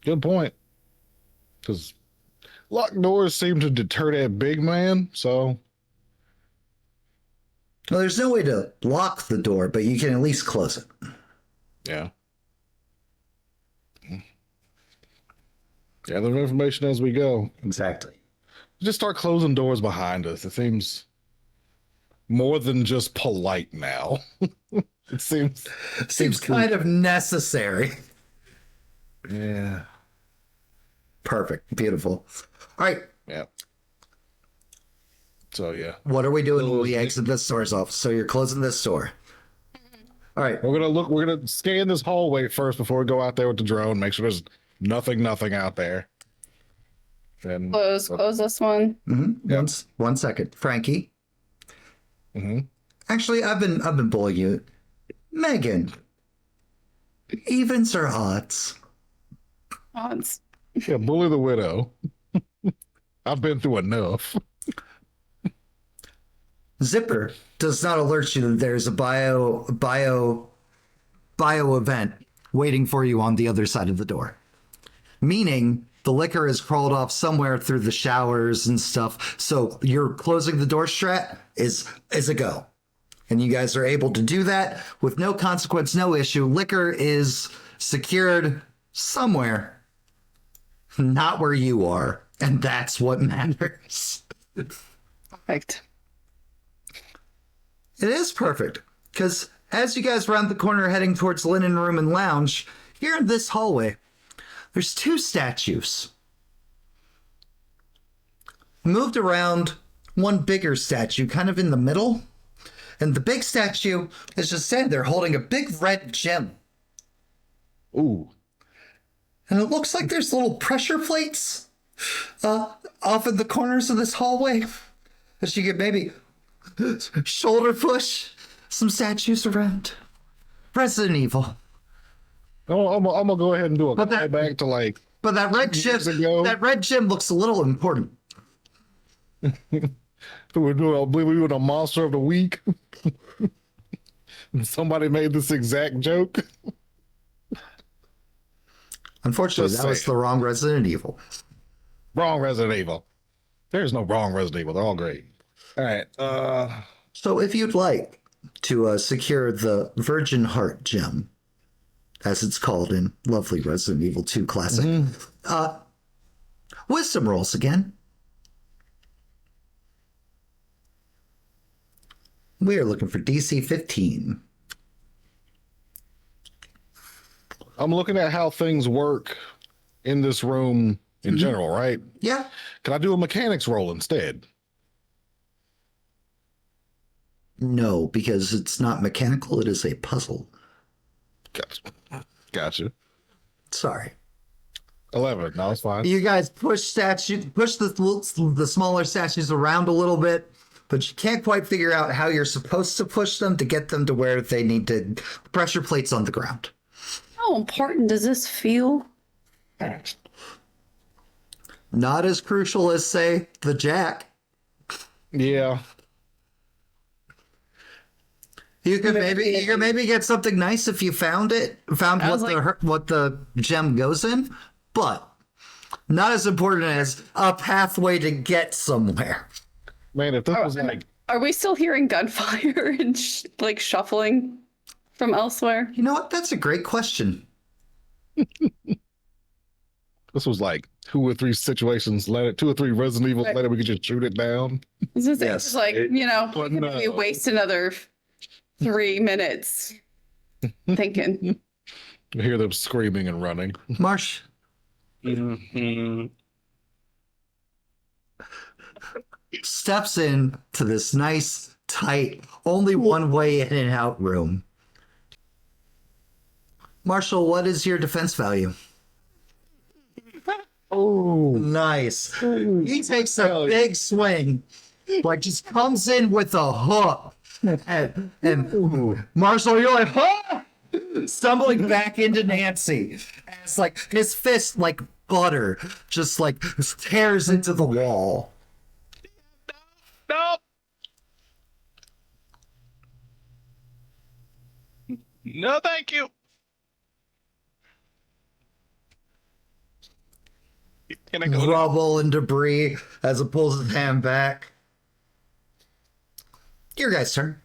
Good point. Because locked doors seem to deter that big man, so Well, there's no way to lock the door, but you can at least close it. Yeah. Gather information as we go. Exactly. Just start closing doors behind us. It seems more than just polite now. It seems kind of necessary. Yeah. Perfect. Beautiful. All right. Yeah. So yeah. What are we doing when we exit this door's off? So you're closing this door. All right. We're gonna scan this hallway first before we go out there with the drone, make sure there's nothing out there. Then Close this one. Mm-hmm. Yep. One second. Frankie. Mm-hmm. Actually, I've been bullying you. Megan. Evens or odds? Odds. Yeah, bully the widow. I've been through enough. Zipper does not alert you that there's a bio event waiting for you on the other side of the door. Meaning the liquor has crawled off somewhere through the showers and stuff. So you're closing the door strat is a go. And you guys are able to do that with no consequence, no issue. Liquor is secured somewhere, not where you are. And that's what matters. Perfect. It is perfect, because as you guys round the corner heading towards Linen Room and Lounge, here in this hallway, there's two statues. Moved around, one bigger statue kind of in the middle, and the big statue is just standing there holding a big red gem. Ooh. And it looks like there's little pressure plates off in the corners of this hallway. As you could maybe shoulder push some statues around. Resident Evil. I'm gonna go ahead and do a But that- callback to like. But that red gem, Years ago. that red gem looks a little important. I believe we were doing a monster of the week. And somebody made this exact joke. Unfortunately, Just that was saying. the wrong Resident Evil. Wrong Resident Evil. There's no wrong Resident Evil. They're all great. All right. So if you'd like to secure the Virgin Heart gem, as it's called in lovely Resident Evil 2 Classic, wisdom rolls again. We are looking for DC 15. I'm looking at how things work in this room in general, right? Yeah. Can I do a mechanics roll instead? No, because it's not mechanical, it is a puzzle. Gotcha. Sorry. 11. No, it's fine. You guys push the smaller statues around a little bit, but you can't quite figure out how you're supposed to push them to get them to where they need to. Pressure plates on the ground. How important does this feel? Not as crucial as, say, the jack. Yeah. You could maybe get something nice if you found what the gem goes in, but not as important as a pathway to get somewhere. Man, if this was like. Are we still hearing gunfire and like shuffling from elsewhere? You know what? That's a great question. This was like 2 or 3 situations later, 2 or 3 Resident Evils later, we could just shoot it down. This is Yes. just like, But no. we waste another 3 minutes thinking. You hear them screaming and running. Marsh, steps in to this nice, tight, only one way in and out room. Marshall, what is your defense value? Oh, nice. He takes a big swing, like just comes in with a hook. And Marshall, you're like, huh? Stumbling back into Nancy. And it's like his fist, like butter, just like tears into the wall. Nope. No, thank you. Can I go? Rubble and debris as it pulls his hand back. Your guys' turn.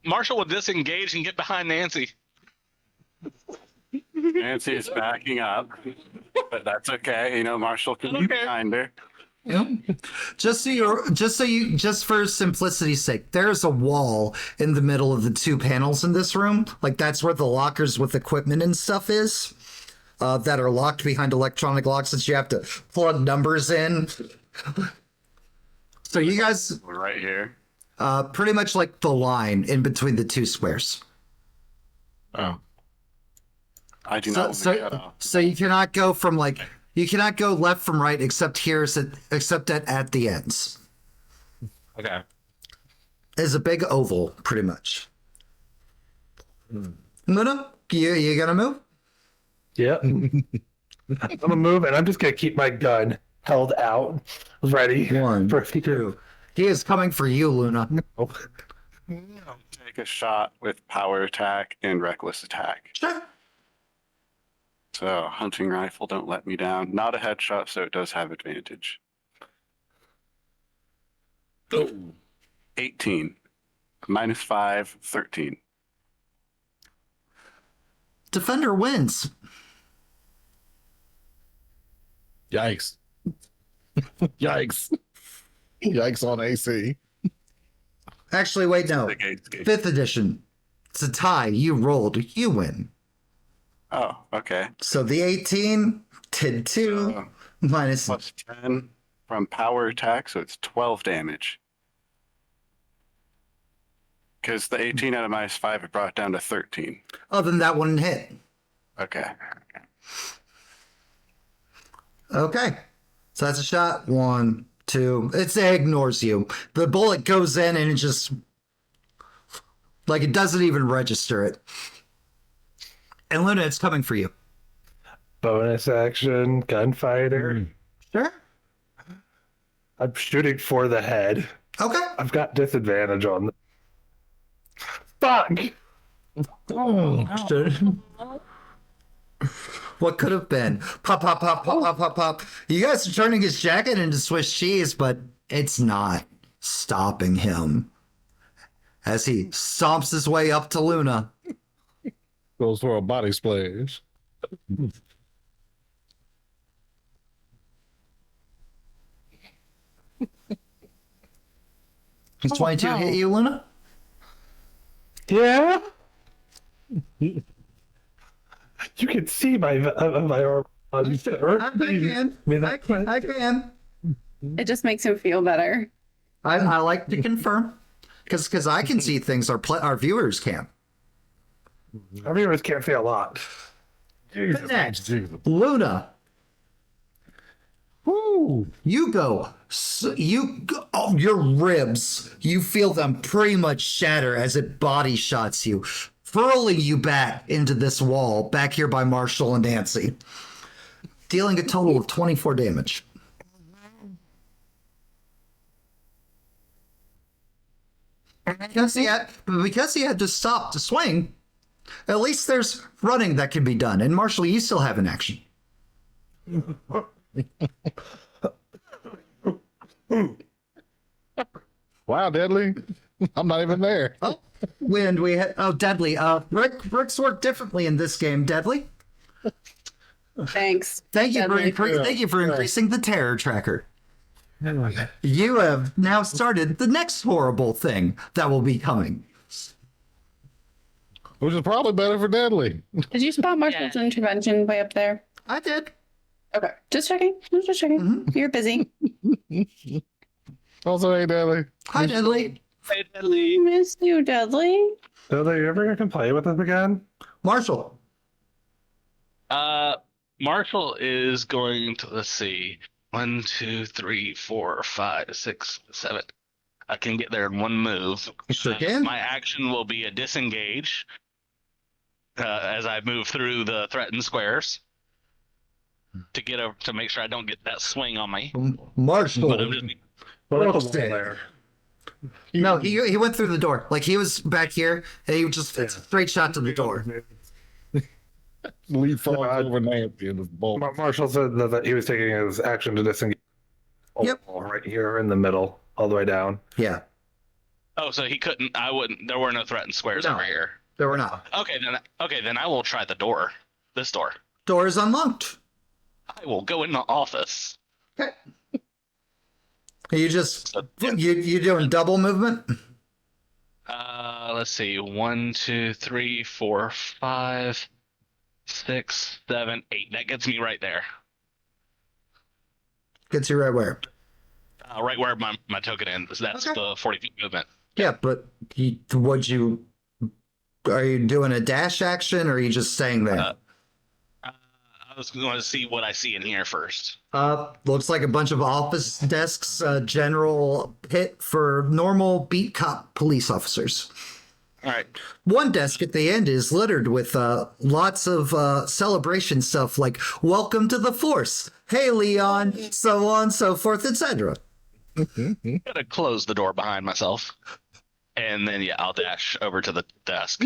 Marshall will disengage and get behind Nancy. Nancy is backing up, but that's okay. You know, Marshall can be behind her. Yep. Just for simplicity's sake, there's a wall in the middle of the two panels in this room. Like that's where the lockers with equipment and stuff is. That are locked behind electronic locks that you have to plug numbers in. So you guys, We're right here. pretty much like the line in between the two squares. Oh. I do not want to cut off. So you cannot go from you cannot go left from right except at the ends. Okay. It's a big oval, pretty much. Luna, you gonna move? Yeah. I'm gonna move, and I'm just gonna keep my gun held out, ready. One, for two. He is coming for you, Luna. Take a shot with power attack and reckless attack. Sure. So hunting rifle, don't let me down. Not a headshot, so it does have advantage. 18. -5, 13. Defender wins. Yikes. Yikes. Yikes on AC. Actually, wait, no. The gate's gate. 5th edition. It's a tie. You rolled. You win. Oh, okay. So the 18 did 2 So, minus. plus 10 from power attack, so it's 12 damage. Because the 18 out of -5 it brought it down to 13. Oh, then that one hit. Okay. Okay. So that's a shot. 1, 2. It ignores you. The bullet goes in and it just. Like it doesn't even register it. And Luna, it's coming for you. bonus action, gunfighter. Sure. I'm shooting for the head. Okay. I've got disadvantage on. Fuck! What could have been? Pop, pop, pop, pop, pop, pop, pop. You guys are turning his jacket into Swiss cheese, but it's not stopping him. As he stomps his way up to Luna. Goes for a body splash. Does 22 hit you, Luna? Yeah? You can see my arm. I can. I can. It just makes him feel better. I like to confirm. Because I can see things our viewers can't. Our viewers can't see a lot. But next, Luna. Woo! You go. Oh, your ribs. You feel them pretty much shatter as it body shots you, hurling you back into this wall, back here by Marshall and Nancy, dealing a total of 24 damage. Because he had to stop to swing, at least there's running that can be done. And Marshall, you still have an action. Wow, Deadly. I'm not even there. Oh, wind. Deadly. Rick's worked differently in this game. Deadly. Thanks. Thank you Deadly. thank you for increasing the terror tracker. You have now started the next horrible thing that will be coming. Which is probably better for Deadly. Did you spot Marshall's intervention way up there? I did. Okay. Just checking. You're busy. Also, hey, Deadly. Hi, Deadly. Hey, Deadly. Miss you, Dudley. So are you ever going to play with us again? Marshall. Marshall is going to, let's see, 1, 2, 3, 4, 5, 6, 7. I can get there in one move. Sure can. My action will be a disengage as I move through the threatened squares to make sure I don't get that swing on me. Marshall. But I'm just, There. No, he went through the door. Like he was back here, and he just straight shot to the door. Lead falls over Nancy in this bolt. Marshall said that he was taking his action to disengage. Yep. Right here in the middle, all the way down. Yeah. Oh, so he couldn't. I wouldn't. There were no threatened squares No. over here. There were not. Okay, then I will try the door. This door. Door is unlocked. I will go in the office. Okay. You just you doing double movement? Let's see. 1, 2, 3, 4, 5, 6, 7, 8. That gets me right there. Gets you right where? Right where my token ends. That's Okay. the 40 feet movement. Yeah, but are you doing a dash action or are you just staying there? I was going to see what I see in here first. Looks like a bunch of office desks, general pit for normal beat cop police officers. All right. One desk at the end is littered with lots of celebration stuff like "Welcome to the Force," "Hey Leon," so on, so forth, etc. I'm gonna close the door behind myself, and then I'll dash over to the desk.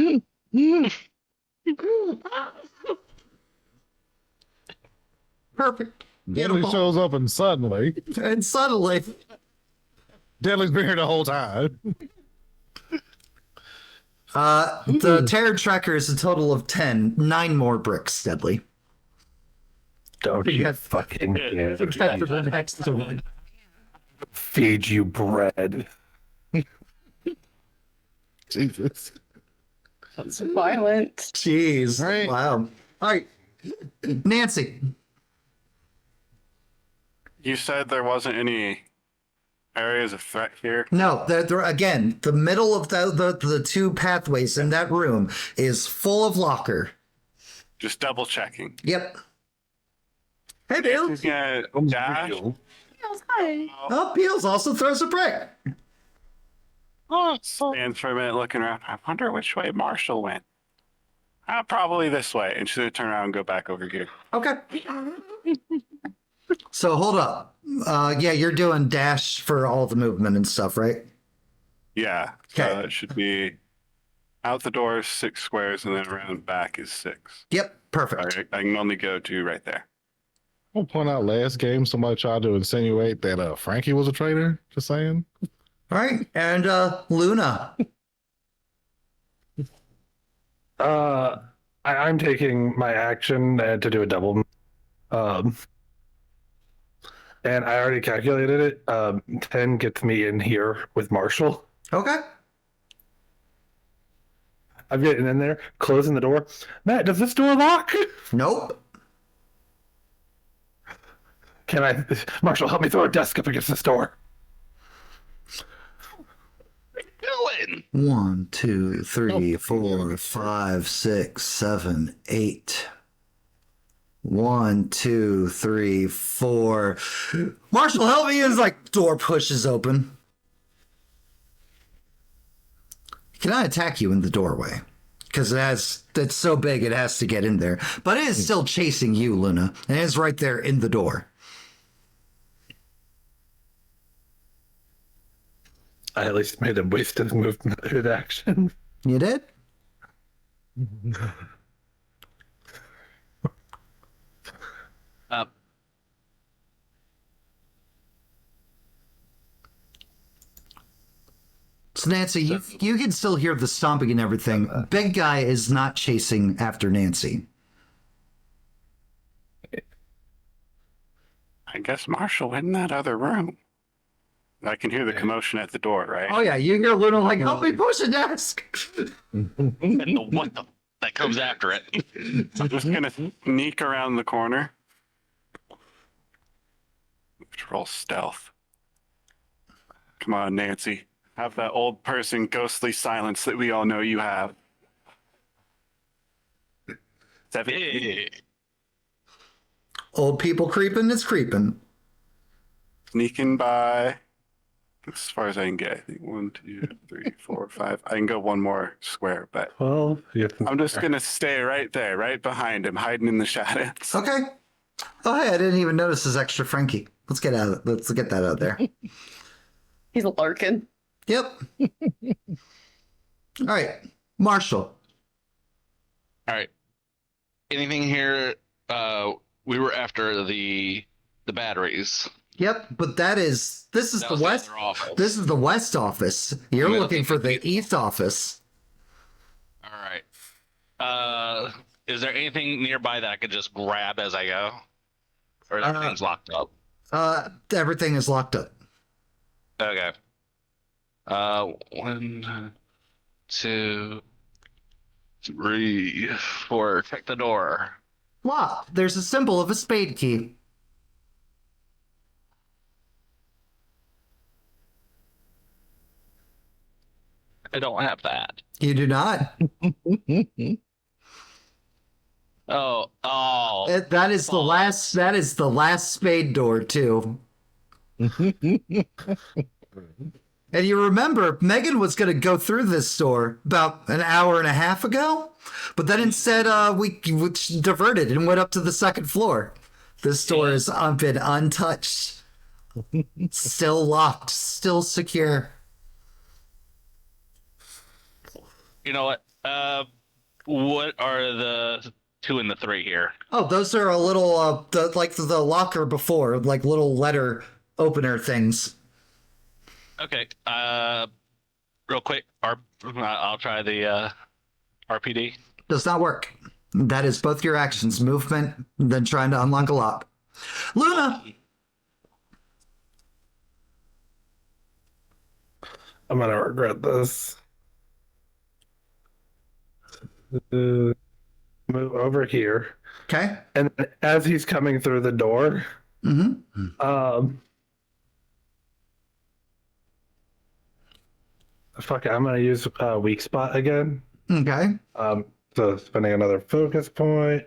Perfect. Deadly Beautiful. shows up and suddenly, And suddenly, Deadly's been here the whole time. the terror tracker is a total of 10. 9 more bricks, Deadly. Don't you fucking Get to the next one. feed you bread. Jesus. That's violent. Jeez. Right. Wow. All right. Nancy. You said there wasn't any areas of threat here. No, again, the middle of the two pathways in that room is full of locker. Just double checking. Yep. Hey, Bill. He's gonna dash. Feels hi. Oh, Beals also throws a brick. Stands for a minute looking around. I wonder which way Marshall went. Probably this way. And she's gonna turn around and go back over here. Okay. So hold up. Yeah, you're doing dash for all the movement and stuff, right? Yeah. Okay. So it should be out the door 6 squares and then around back is 6. Yep. Perfect. I can only go to right there. I'll point out last game somebody tried to insinuate that Frankie was a traitor. Just saying. All right. And Luna. I'm taking my action to do a double. And I already calculated it. 10 gets me in here with Marshall. Okay. I'm getting in there, closing the door. Matt, does this door lock? Nope. Can I, Marshall, help me throw a desk up against this door? Doing. 1, 2, 3, 4, 5, 6, 7, 8. 1, 2, 3, 4. Marshall, help me! And like door pushes open. Can I attack you in the doorway? Because it's so big it has to get in there. But it is still chasing you, Luna. And it is right there in the door. I at least made him waste his movement with action. You did? So Nancy, you can still hear the stomping and everything. Big guy is not chasing after Nancy. I guess Marshall went in that other room. I can hear the commotion at the door, right? Oh yeah, you hear Luna like, help me push a desk. And the what the that comes after it. I'm just gonna sneak around the corner. Let's roll stealth. Come on, Nancy. Have that old person ghostly silence that we all know you have. 17. Old people creeping is creeping. Sneaking by. As far as I can get, I think 1, 2, 3, 4, 5. I can go one more square, but Well, I'm just gonna stay right there, right behind him, hiding in the shadows. Okay. Oh hey, I didn't even notice his extra Frankie. Let's get that out there. He's lurking. Yep. All right, Marshall. All right. Anything here? We were after the batteries. Yep, but this is That the was west. other office. This is the west office. You're Yeah, looking for the okay. east office. All right. Is there anything nearby that I could just grab as I go, or everything's locked up? Everything is locked up. Okay. 1, 2, 3, 4. Check the door. Locked. There's a symbol of a spade key. I don't have that. You do not. Oh. That is the last. That is the last spade door too. And you remember, Megan was going to go through this door about an hour and a half ago, but then instead we diverted and went up to the second floor. This door has been untouched, still locked, still secure. You know what? What are the 2 and the 3 here? Oh, those are a little like the locker before, like little letter opener things. Okay. Real quick, I'll try the RPD. Does not work. That is both your actions, movement, then trying to unlock a lock. Luna! I'm gonna regret this. Move over here, Okay. and as he's coming through the door, fuck it, I'm gonna use weak spot again. Okay. So spending another focus point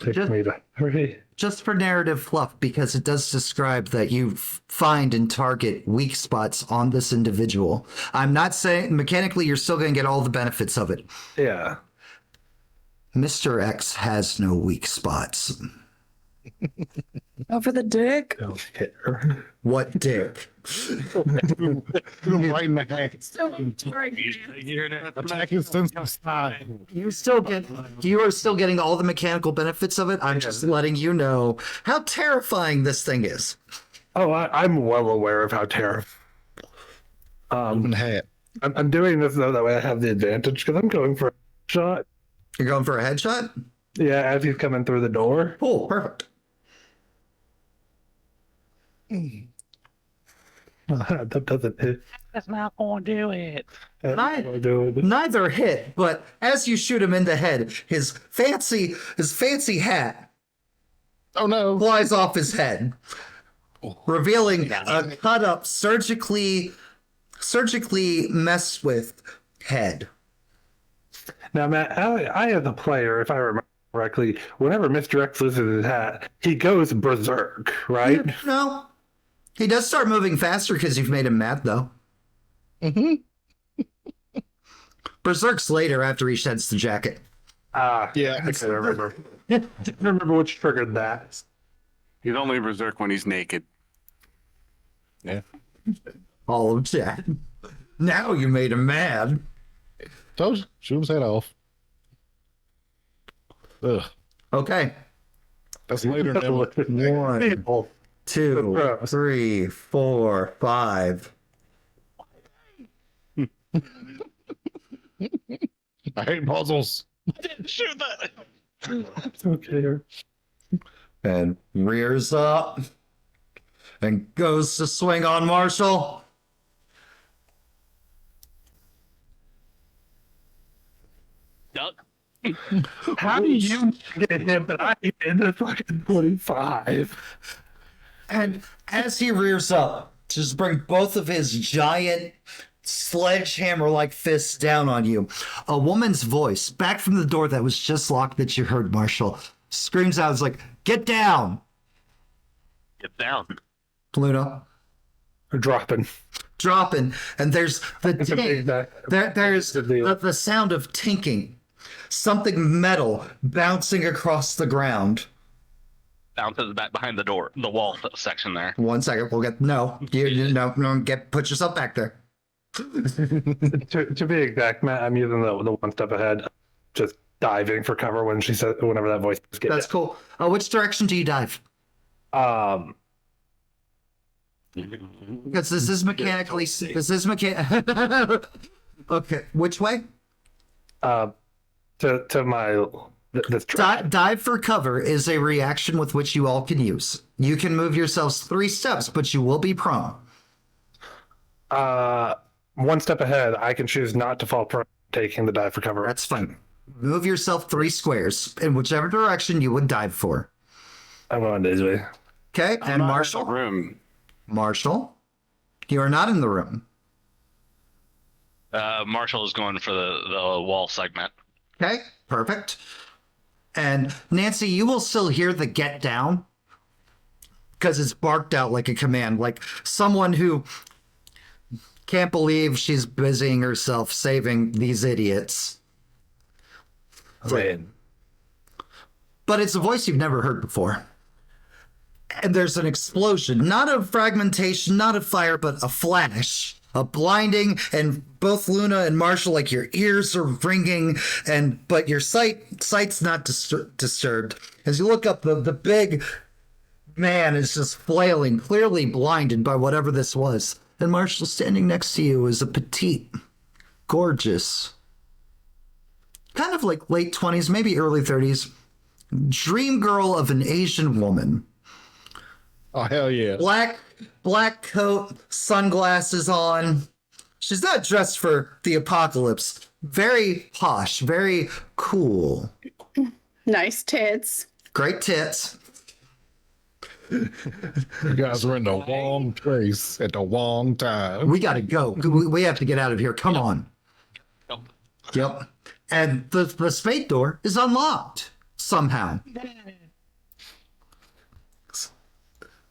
takes Just- me to 3. Just for narrative fluff, because it does describe that you find and target weak spots on this individual. I'm not saying mechanically you're still going to get all the benefits of it. Yeah. Mr. X has no weak spots. Over the dick. Don't hit her. What dick? Right in the head. You're Attack his sense of style. You are still getting all the mechanical benefits of it. I'm just letting you know how terrifying this thing is. Oh, I'm well aware of how terrible. In the hat. I'm doing this though that way I have the advantage because I'm going for a shot. You're going for a headshot? Yeah, as he's coming through the door. Cool, perfect. That doesn't hit. That's not going to do it. Neither hit, but as you shoot him in the head, his fancy hat Oh no. flies off his head, revealing a cut up, surgically messed with head. Now, Matt, I as a player, if I remember correctly, whenever Mr. X loses his hat, he goes berserk, right? No, he does start moving faster because you've made him mad, though. Berserk's later after he sheds the jacket. Yeah, I can't remember. I remember which triggered that. He's only berserk when he's naked. Yeah. All of that. Now you made him mad. Told you. Shoot his head off. Ugh. Okay. That's later than what. 1, 2, 3, 4, 5. I hate puzzles. I didn't shoot that. It's okay. And rears up and goes to swing on Marshall. Duck. How do you get him, but I hit the fucking 45? And as he rears up, just bring both of his giant sledgehammer-like fists down on you, a woman's voice, back from the door that was just locked that you heard, Marshall, screams out, it's like, "Get down!" Get down. Luna. Dropping. Dropping, and there's the tink. There's the deal. the sound of tinking. Something metal bouncing across the ground. Down to the back behind the door, the wall section there. 1 second, we'll get no. Put yourself back there. To be exact, Matt, I'm using the one step ahead, just diving for cover whenever that voice is getting. That's cool. Which direction do you dive? Because this is mechanically. This is Okay, which way? To my this Dive for cover is a reaction with which you all can use. You can move yourselves 3 steps, but you will be prone. one step ahead. I can choose not to fall prone, taking the dive for cover. That's fine. Move yourself 3 squares in whichever direction you would dive for. I'm going this way. Okay, I'm and not in Marshall? the room. Marshall, you are not in the room. Marshall is going for the wall segment. Okay, perfect. And Nancy, you will still hear the get down because it's barked out like a command, like someone who can't believe she's busying herself saving these idiots. Wait. But it's a voice you've never heard before. And there's an explosion, not a fragmentation, not a fire, but a flash, a blinding, and both Luna and Marshall, like your ears are ringing, but your sight's not disturbed. As you look up, the big man is just flailing, clearly blinded by whatever this was. And Marshall standing next to you is a petite, gorgeous, kind of like late 20s, maybe early 30s, dream girl of an Asian woman. Oh, hell yeah. Black coat, sunglasses on. She's not dressed for the apocalypse. Very posh, very cool. Nice tits. Great tits. You guys were in the wrong place at the wrong time. We gotta go. We have to get out of here. Come on. Yep. And the spade door is unlocked somehow.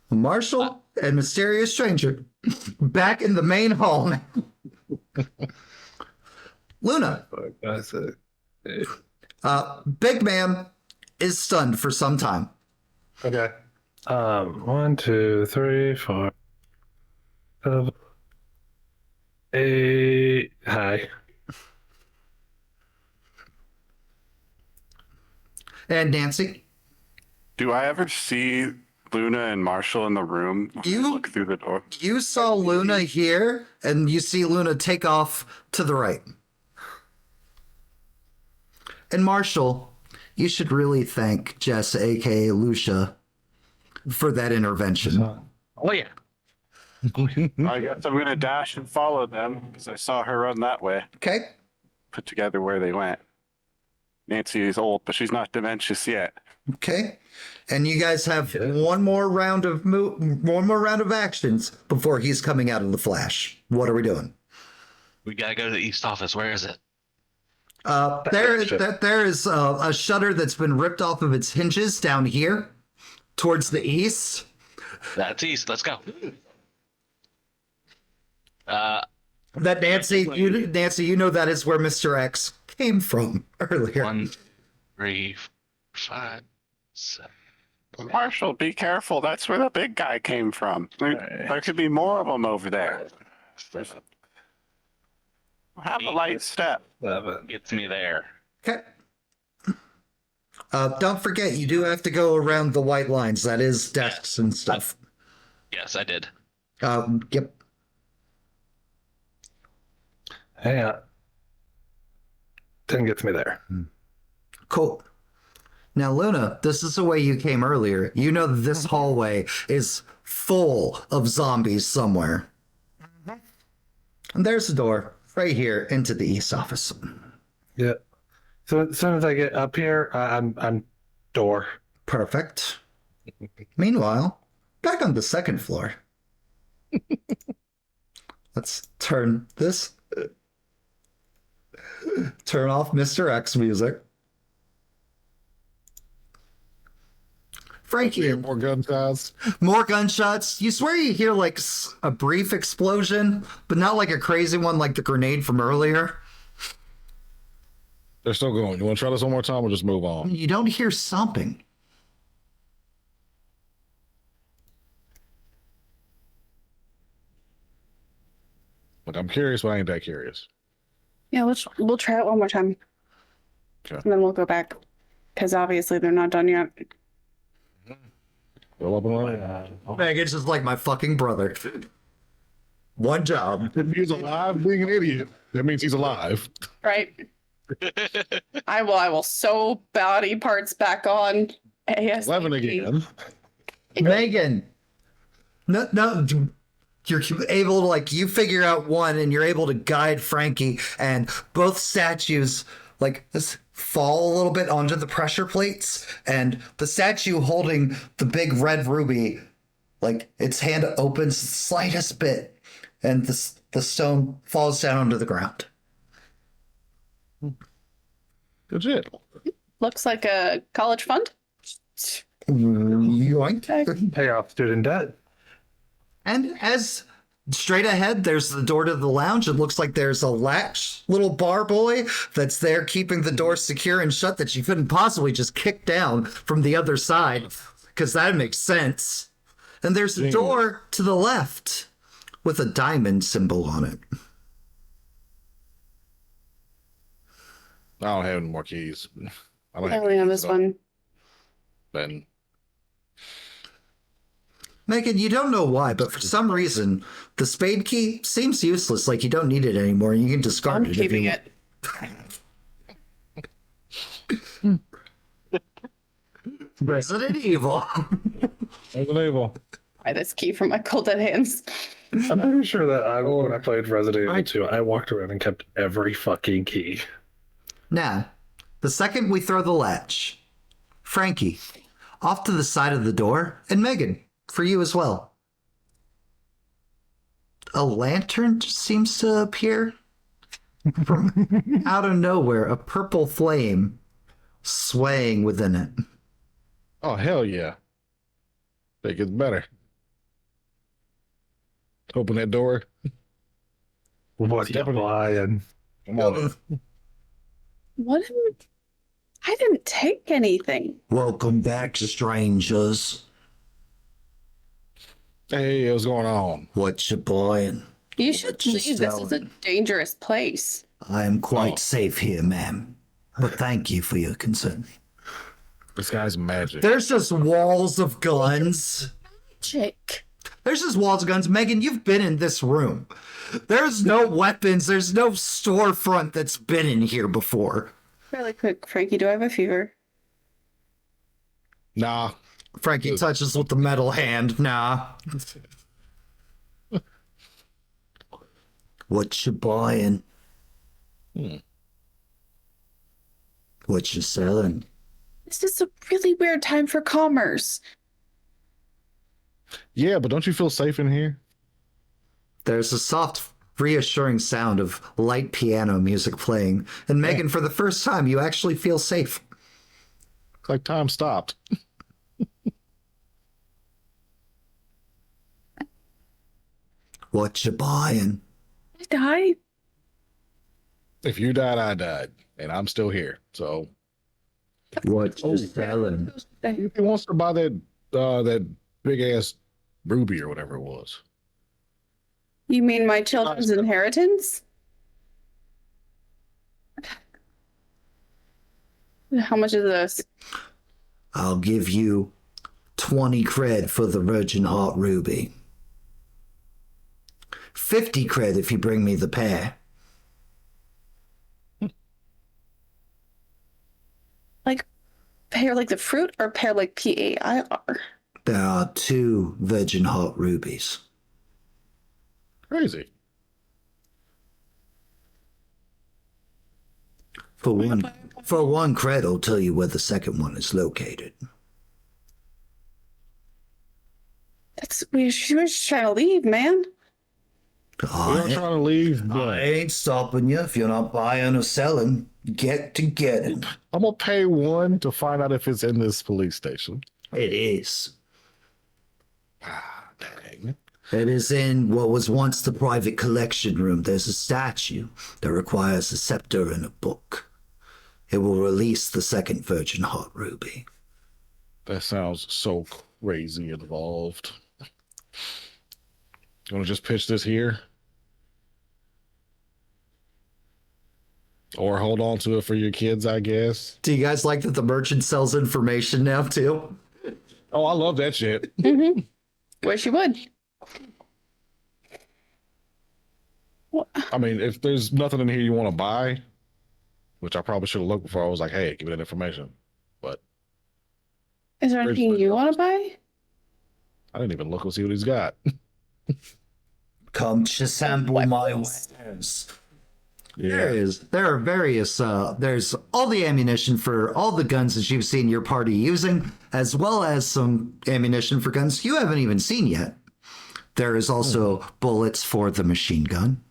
Marshall and mysterious stranger back in the main hall now. Luna. That's it. Big man is stunned for some time. Okay. 1, 2, 3, 4, 5, 8. Hi. And Nancy, Do I ever see Luna and Marshall in the room? Look through the door. you saw Luna here, and you see Luna take off to the right. And Marshall, you should really thank Jess, aka Lucia, for that intervention. Oh yeah. I guess I'm gonna dash and follow them because I saw her run that way. Okay. Put together where they went. Nancy is old, but she's not dementious yet. Okay. And you guys have one more round of actions before he's coming out of the flash. What are we doing? We gotta go to the east office. Where is it? There is a shutter that's been ripped off of its hinges down here towards the east. That's east. Let's go. That Nancy, you know that is where Mr. X came from earlier. 1, 3, 5, 7. Marshall, be careful. That's where the big guy came from. There could be more of them over there. Have a light step. 7. Gets me there. Okay. Don't forget, you do have to go around the white lines. That is desks and stuff. Yes, I did. Yep. Hang on. 10 gets me there. Cool. Now, Luna, this is the way you came earlier. You know that this hallway is full of zombies somewhere. And there's the door right here into the east office. Yeah. So as soon as I get up here, I'm door. Perfect. Meanwhile, back on the second floor. Let's turn this. Turn off Mr. X music. Frankie, More gunshots. more gunshots. You swear you hear like a brief explosion, but not like a crazy one like the grenade from earlier. They're still going. You want to try this one more time or just move on? You don't hear stomping. Like, I'm curious, but I ain't that curious. Yeah, we'll try it one more time. Okay. And then we'll go back. Because obviously they're not done yet. Still up and running. Megan's just like my fucking brother. One job. If he's alive, being an idiot, that means he's alive. Right. I will sew body parts back on. ASAP. 11 again. Megan. No, you're able to, like, you figure out one and you're able to guide Frankie, and both statues, like, this fall a little bit onto the pressure plates, and the statue holding the big red ruby, like, its hand opens the slightest bit, and the stone falls down onto the ground. Good shit. Looks like a college fund. Yoink. Pay off student debt. And as straight ahead, there's the door to the lounge. It looks like there's a latch little bar boy that's there keeping the door secure and shut that you couldn't possibly just kick down from the other side, because that makes sense. And there's a door to the left with a diamond symbol on it. I don't have any more keys. I don't I only have this one. Then Megan, you don't know why, but for some reason, the spade key seems useless, like you don't need it anymore, and you can discard I'm it. keeping it. Resident Evil. unbelievable. Buy this key from my cold dead hands. I'm pretty sure that when I played Resident Evil 2, I walked around and kept every fucking key. Now, the second we throw the latch, Frankie, off to the side of the door, and Megan, for you as well. A lantern just seems to appear from out of nowhere, a purple flame swaying within it. Oh, hell yeah. Think it's better. Open that door. What Step in it. and Come on. What? I didn't take anything. Welcome back, strangers. Hey, what's going on? What you buying? You should Just leave. This is a selling. dangerous place. I am quite Oh. safe here, ma'am. But thank you for your concern. This guy's magic. There's just walls of guns. Chick. There's just walls of guns. Megan, you've been in this room. There's no weapons. There's no storefront that's been in here before. Really quick, Frankie, do I have a fever? Nah. Frankie touches with the metal hand. Nah. What you buying? What you selling? This is a really weird time for commerce. Yeah, but don't you feel safe in here? There's a soft, reassuring sound of light piano music playing. And Megan, for the first time, you actually feel safe. It's like time stopped. What you buying? I died. If you died, I died. And I'm still here. So What you selling? if he wants to buy that big ass ruby or whatever it was. You mean my children's inheritance? How much is this? I'll give you 20 cred for the Virgin Heart Ruby. 50 cred if you bring me the pair. Like pear like the fruit or pear like P-A-I-R? There are 2 Virgin Heart Rubies. Crazy. For one cred, I'll tell you where the second one is located. She was just trying to leave, man. We're not trying to leave, I but ain't stopping you if you're not buying or selling. Get to get it. I'm gonna pay 1 to find out if it's in this police station. It is. Ah, dang. It is in what was once the private collection room. There's a statue that requires a scepter and a book. It will release the second Virgin Heart Ruby. That sounds so crazy involved. You wanna just pitch this here? Or hold on to it for your kids, I guess. Do you guys like that the merchant sells information now too? Oh, I love that shit. Mm-hmm. Wish you would. I mean, if there's nothing in here you want to buy, which I probably should have looked before I was like, hey, give me that information. But Is there anything you want to buy? I didn't even look and see what he's got. Come to sample my wares. Yeah. There are various, there's all the ammunition for all the guns that you've seen your party using, as well as some ammunition for guns you haven't even seen yet. There is also bullets for the machine gun,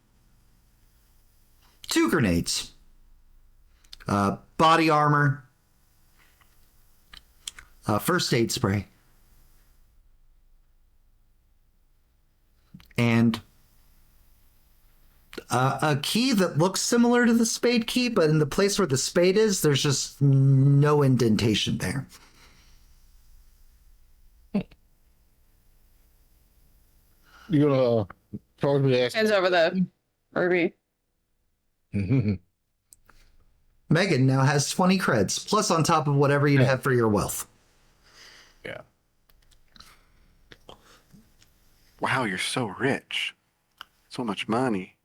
2 grenades, body armor, first aid spray, and a key that looks similar to the spade key, but in the place where the spade is, there's just no indentation there. You gonna probably ask? Hands over the Ruby. Megan now has 20 creds, plus on top of whatever you'd have for your wealth. Yeah. Wow, you're so rich. So much money.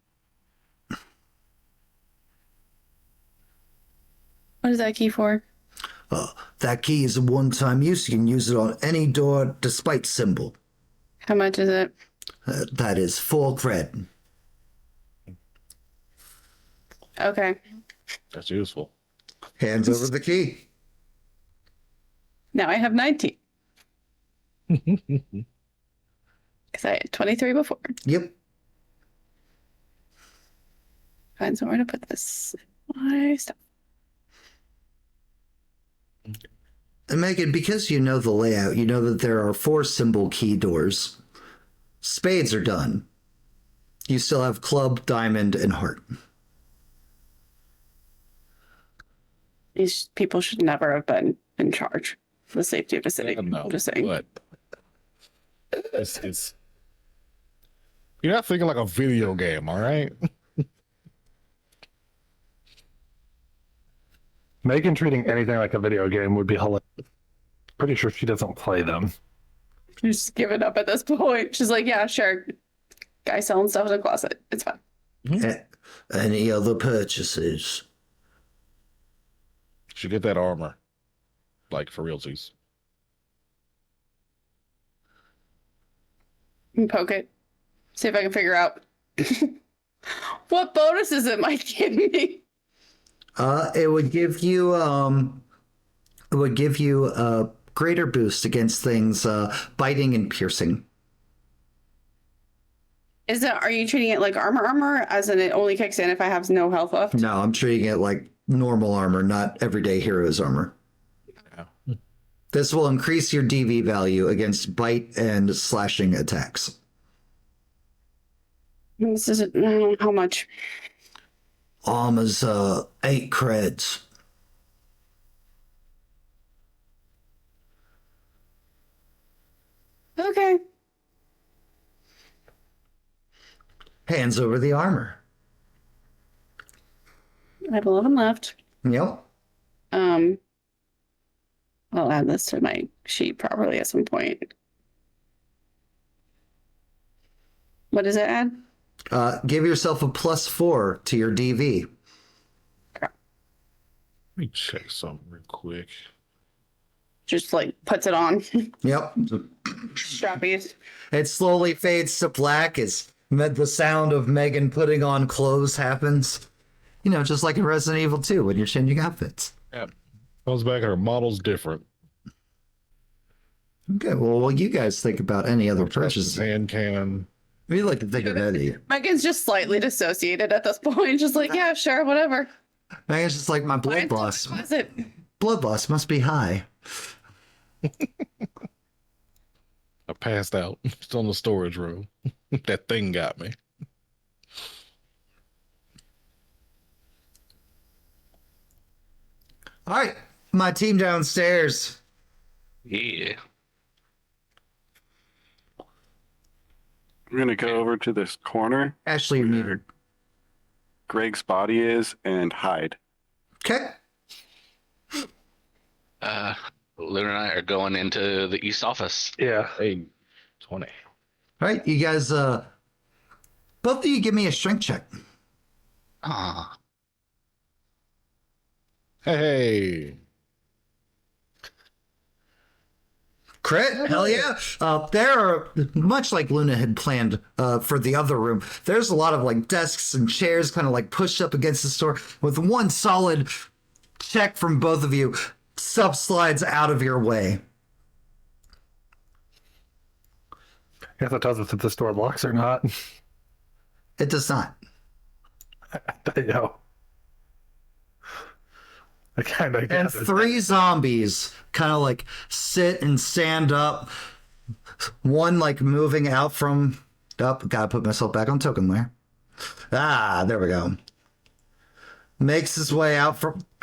What is that key for? That key is a one-time use. You can use it on any door, despite symbol. How much is it? That is 4 cred. Okay. That's useful. Hands over the key. Now I have 19. Because I had 23 before. Yep. Find somewhere to put this. My stuff. And Megan, because you know the layout, you know that there are 4 symbol key doors. Spades are done. You still have club, diamond, and heart. These people should never have been in charge of the safety of a city. No, I'm just saying. but it's you're not thinking like a video game, all right? Megan treating anything like a video game would be hilarious. Pretty sure she doesn't play them. She's given up at this point. She's like, yeah, sure. Guy selling stuff in the closet. It's fine. Any other purchases? Should get that armor, like for realsies. Poke it. See if I can figure out what bonuses it might give me. It would give you a greater boost against things biting and piercing. Are you treating it like armor, as in it only kicks in if I have no health left? No, I'm treating it like normal armor, not everyday hero's armor. Yeah. This will increase your DV value against bite and slashing attacks. This is how much? Armor's 8 creds. Okay. Hands over the armor. I have 11 left. Yep. I'll add this to my sheet properly at some point. What does it add? Give yourself a +4 to your DV. Let me check something real quick. Just like puts it on. Yep. Strappies. It slowly fades to black as the sound of Megan putting on clothes happens. You know, just like in Resident Evil 2 when you're changing outfits. Yep. Comes back, her model's different. Okay, well, what you guys think about any other purchases? Hand cannon. We like to think of Eddie. Megan's just slightly dissociated at this point. Just like, yeah, sure, whatever. Megan's just like, my blood loss. What is it? Blood loss must be high. I passed out. It's on the storage room. That thing got me. All right, my team downstairs. Yeah. We're going to go over to this corner. Ashley, you're muted. Greg's body is and hide. Okay. Luna and I are going into the east office. Yeah. Hey, 20. All right, you guys, both of you give me a strength check. Ah, Hey. Crit, hell yeah. There are, much like Luna had planned for the other room, there's a lot of like desks and chairs kind of like pushed up against the door. With one solid check from both of you, stuff slides out of your way. I guess that tells us if this door locks or not. It does not. I know. I kind of And guess. three zombies kind of like sit and stand up. One like moving out from. Oh, gotta put myself back on token there. Ah, there we go. Makes his way out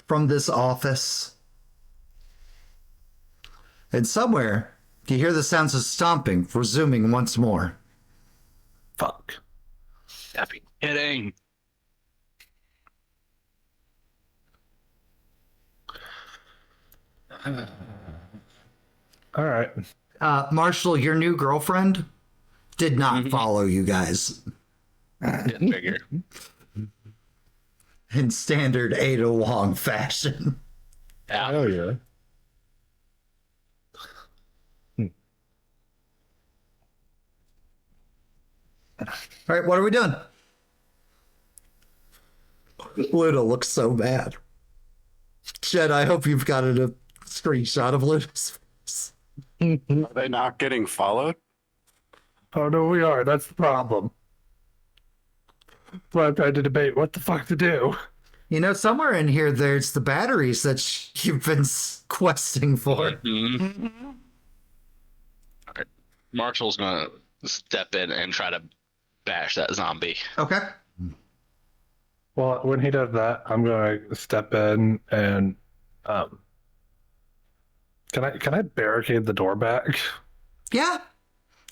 from this office. And somewhere, you hear the sounds of stomping resuming once more. Fuck. happy hitting. All right. Marshall, your new girlfriend did not follow you guys Didn't figure. in standard Ada Wong fashion. Yeah. Hell yeah. All right, what are we doing? Luna looks so bad. Jed, I hope you've got a screenshot of Luna's face. Are they not getting followed? Oh no, we are. That's the problem. Well, I'm trying to debate what the fuck to do. You know, somewhere in here, there's the batteries that you've been questing for. Mhm. Okay. Marshall's gonna step in and try to bash that zombie. Okay. Well, when he does that, I'm gonna step in and can I barricade the door back? Yeah.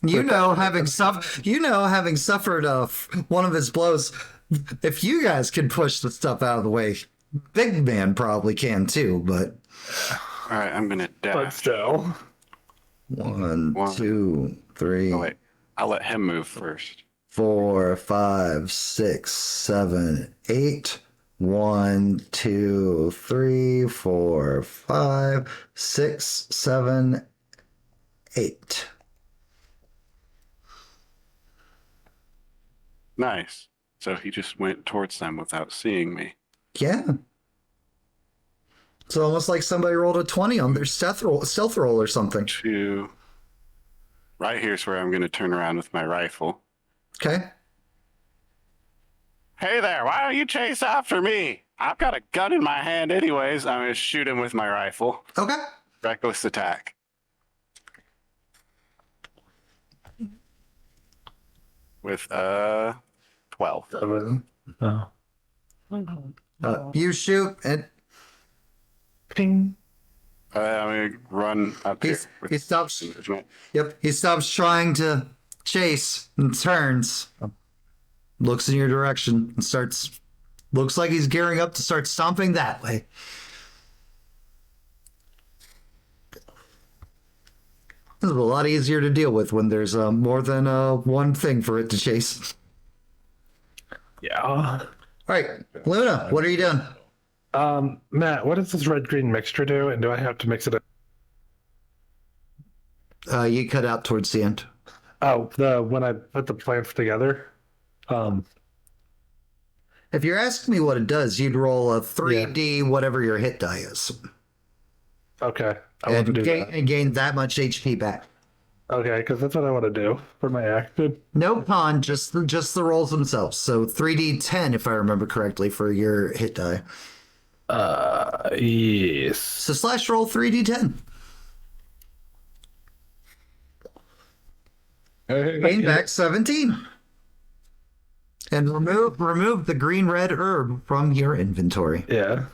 Having suffered one of his blows, if you guys can push the stuff out of the way, Big Man probably can too, but All right, I'm gonna But dash. still. one, One. 2, 3, Oh wait, I'll let him move first. 4, 5, 6, 7, 8. 1, 2, 3, 4, 5, 6, 7, 8. Nice. So he just went towards them without seeing me. Yeah. It's almost like somebody rolled a 20 on their stealth roll or something. Two. Right here's where I'm gonna turn around with my rifle. Okay. Hey there, why don't you chase after me? I've got a gun in my hand anyways. I'm gonna shoot him with my rifle. Okay. Reckless attack. With 12. 7. Oh. You shoot and Ping. I'm gonna run up here. he stops. Yep. He stops trying to chase and turns. Looks in your direction and starts. Looks like he's gearing up to start stomping that way. This is a lot easier to deal with when there's more than one thing for it to chase. Yeah. All right, Luna, what are you doing? Matt, what does this red-green mixture do? And do I have to mix it? You cut out towards the end. Oh, when I put the plants together. If you're asking me what it does, you'd roll a 3D whatever your hit die is. Okay. I want to do that. And gain that much HP back. Okay, because that's what I want to do for my action. No con, just the rolls themselves. So 3D10, if I remember correctly, for your hit die. Yes. So slash roll 3D10. Gain back 17. And remove the green red herb from your inventory. Yeah.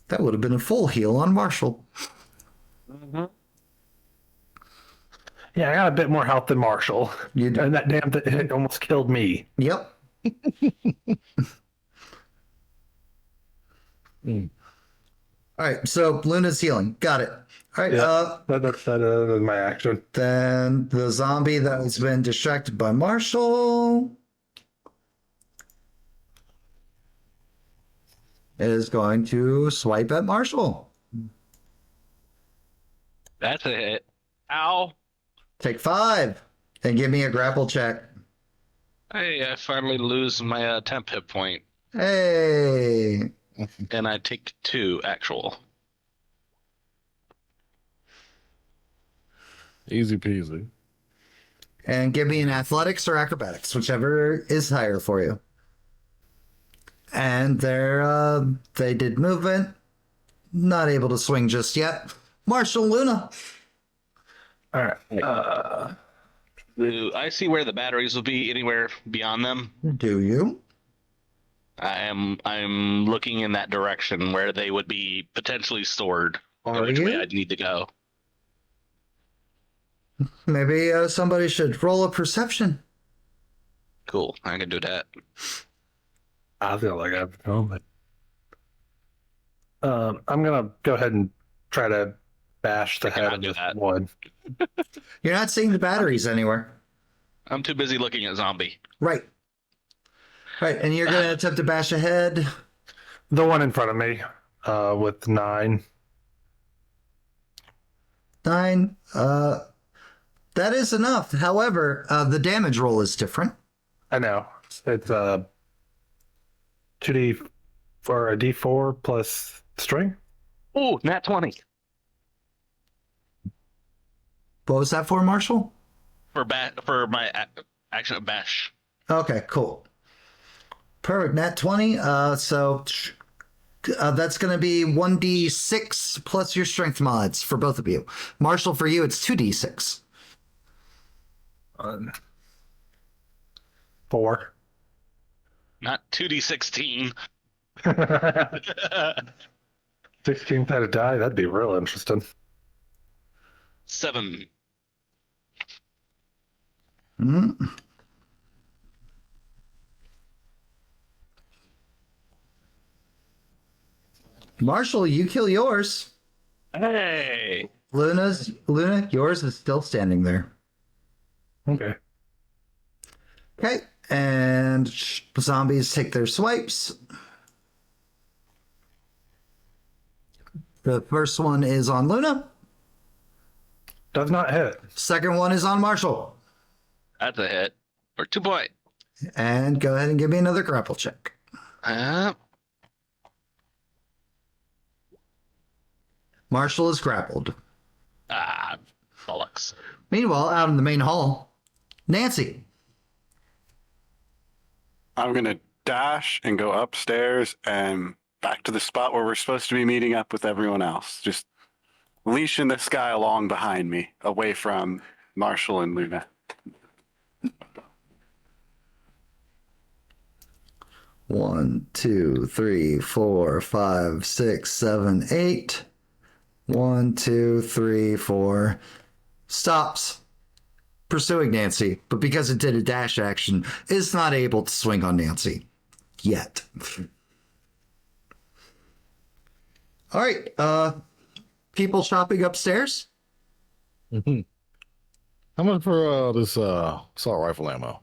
That would have been a full heal on Marshall. Yeah, I got a bit more health than Marshall. You do. And that damn thing it almost killed me. Yep. Mm. All right, so Luna's healing. Got it. All right, Yeah. That's my action. then the zombie that has been distracted by Marshall is going to swipe at Marshall. That's a hit. Ow. Take 5 and give me a grapple check. Hey, I finally lose my temp hit point, Hey. and I take 2 actual. Easy peasy. And give me an athletics or acrobatics, whichever is higher for you. And they did movement. Not able to swing just yet. Marshall, Luna. All right. Do I see where the batteries will be anywhere beyond them? Do you? I'm looking in that direction where they would be potentially stored. Are which way you? I'd need to go. Maybe somebody should roll a perception. Cool. I can do that. I feel like I've known it. I'm gonna go ahead and try to bash the head cannot of do this that. one. You're not seeing the batteries anywhere. I'm too busy looking at zombie. Right. Right, and you're going to attempt to bash ahead. The one in front of me, with 9. 9. That is enough. However, the damage roll is different. I know. It's 2D for a D4 plus strength. Ooh, nat 20 What was that for, Marshall? for my action of bash. Okay, cool. Perfect. Nat 20. So that's going to be 1d6 plus your strength mods for both of you. Marshall, for you, it's 2d6. 4. Not 2d16. 16th out of die. That'd be real interesting. 7. Mm. Marshall, you kill yours. Hey. Luna, yours is still standing there. Okay. Okay, and zombies take their swipes. The first one is on Luna. Does not hit. Second one is on Marshall. That's a hit. For 2 point. And go ahead and give me another grapple check. Marshall is grappled. Bollocks. Meanwhile, out in the main hall, Nancy. I'm going to dash and go upstairs and back to the spot where we're supposed to be meeting up with everyone else. Just leashing this guy along behind me, away from Marshall and Luna. One, two, three, four, five, six, seven, 8. 1, 2, 3, 4. Stops pursuing Nancy, but because it did a dash action, is not able to swing on Nancy yet. All right, people shopping upstairs. Mm-hmm. How much for this assault rifle ammo?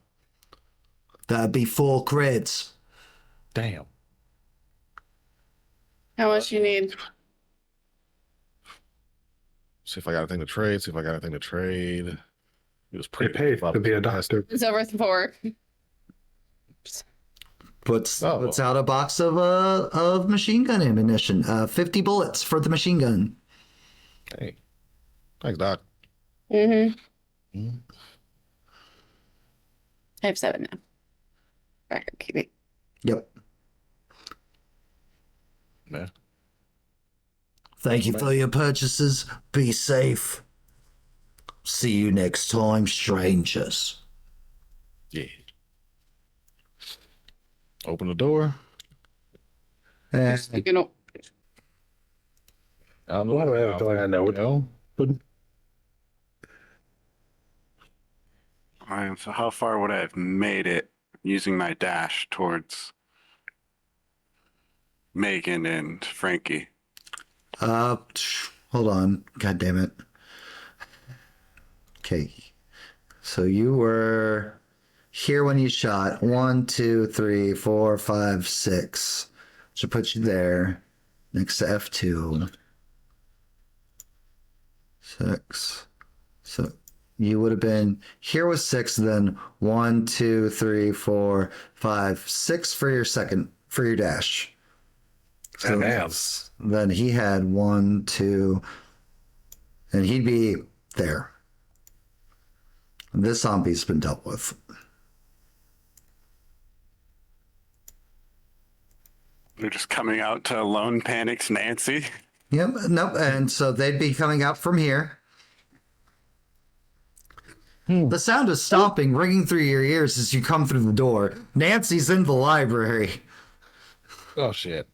That'd be full crits. Damn. How much you need? See if I got anything to trade. It was pretty Get paid to be a doctor. It's over 4. Puts out a box of machine gun ammunition. 50 bullets for the machine gun. Hey, thanks, Doc. Mm-hmm. I have 7 now. Record keeping. Yep. Yeah. Thank you for your purchases. Be safe. See you next time, strangers. Yeah. Open the door. And You know, I don't know. Why do I have a feeling I know it? You know? Alright, so how far would I have made it using my dash towards Megan and Frankie? Hold on. God damn it. Okay. So you were here when you shot. 1, 2, 3, 4, 5, 6. Should put you there next to F2. 6. So you would have been here was 6, then 1, 2, 3, 4, 5, 6 for your second for your dash. So then he had 1, 2, and he'd be there. This zombie's been dealt with. They're just coming out to Lone Panic's Nancy. Yep, nope. And so they'd be coming out from here. The sound of stomping ringing through your ears as you come through the door. Nancy's in the library. Oh shit.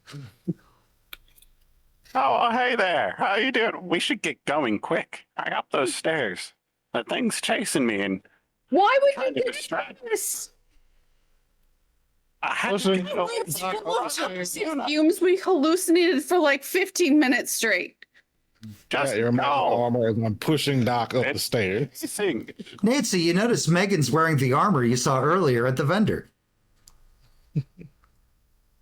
Oh, hey there. How you doing? We should get going quick. I up those stairs. That thing's chasing me and Why would trying you to do distract. this? I had Listen. to go. Fumes, we hallucinated for like 15 minutes straight. Just Your go. armor as I'm pushing Doc up the It's stairs. chasing. Nancy, you notice Megan's wearing the armor you saw earlier at the vendor.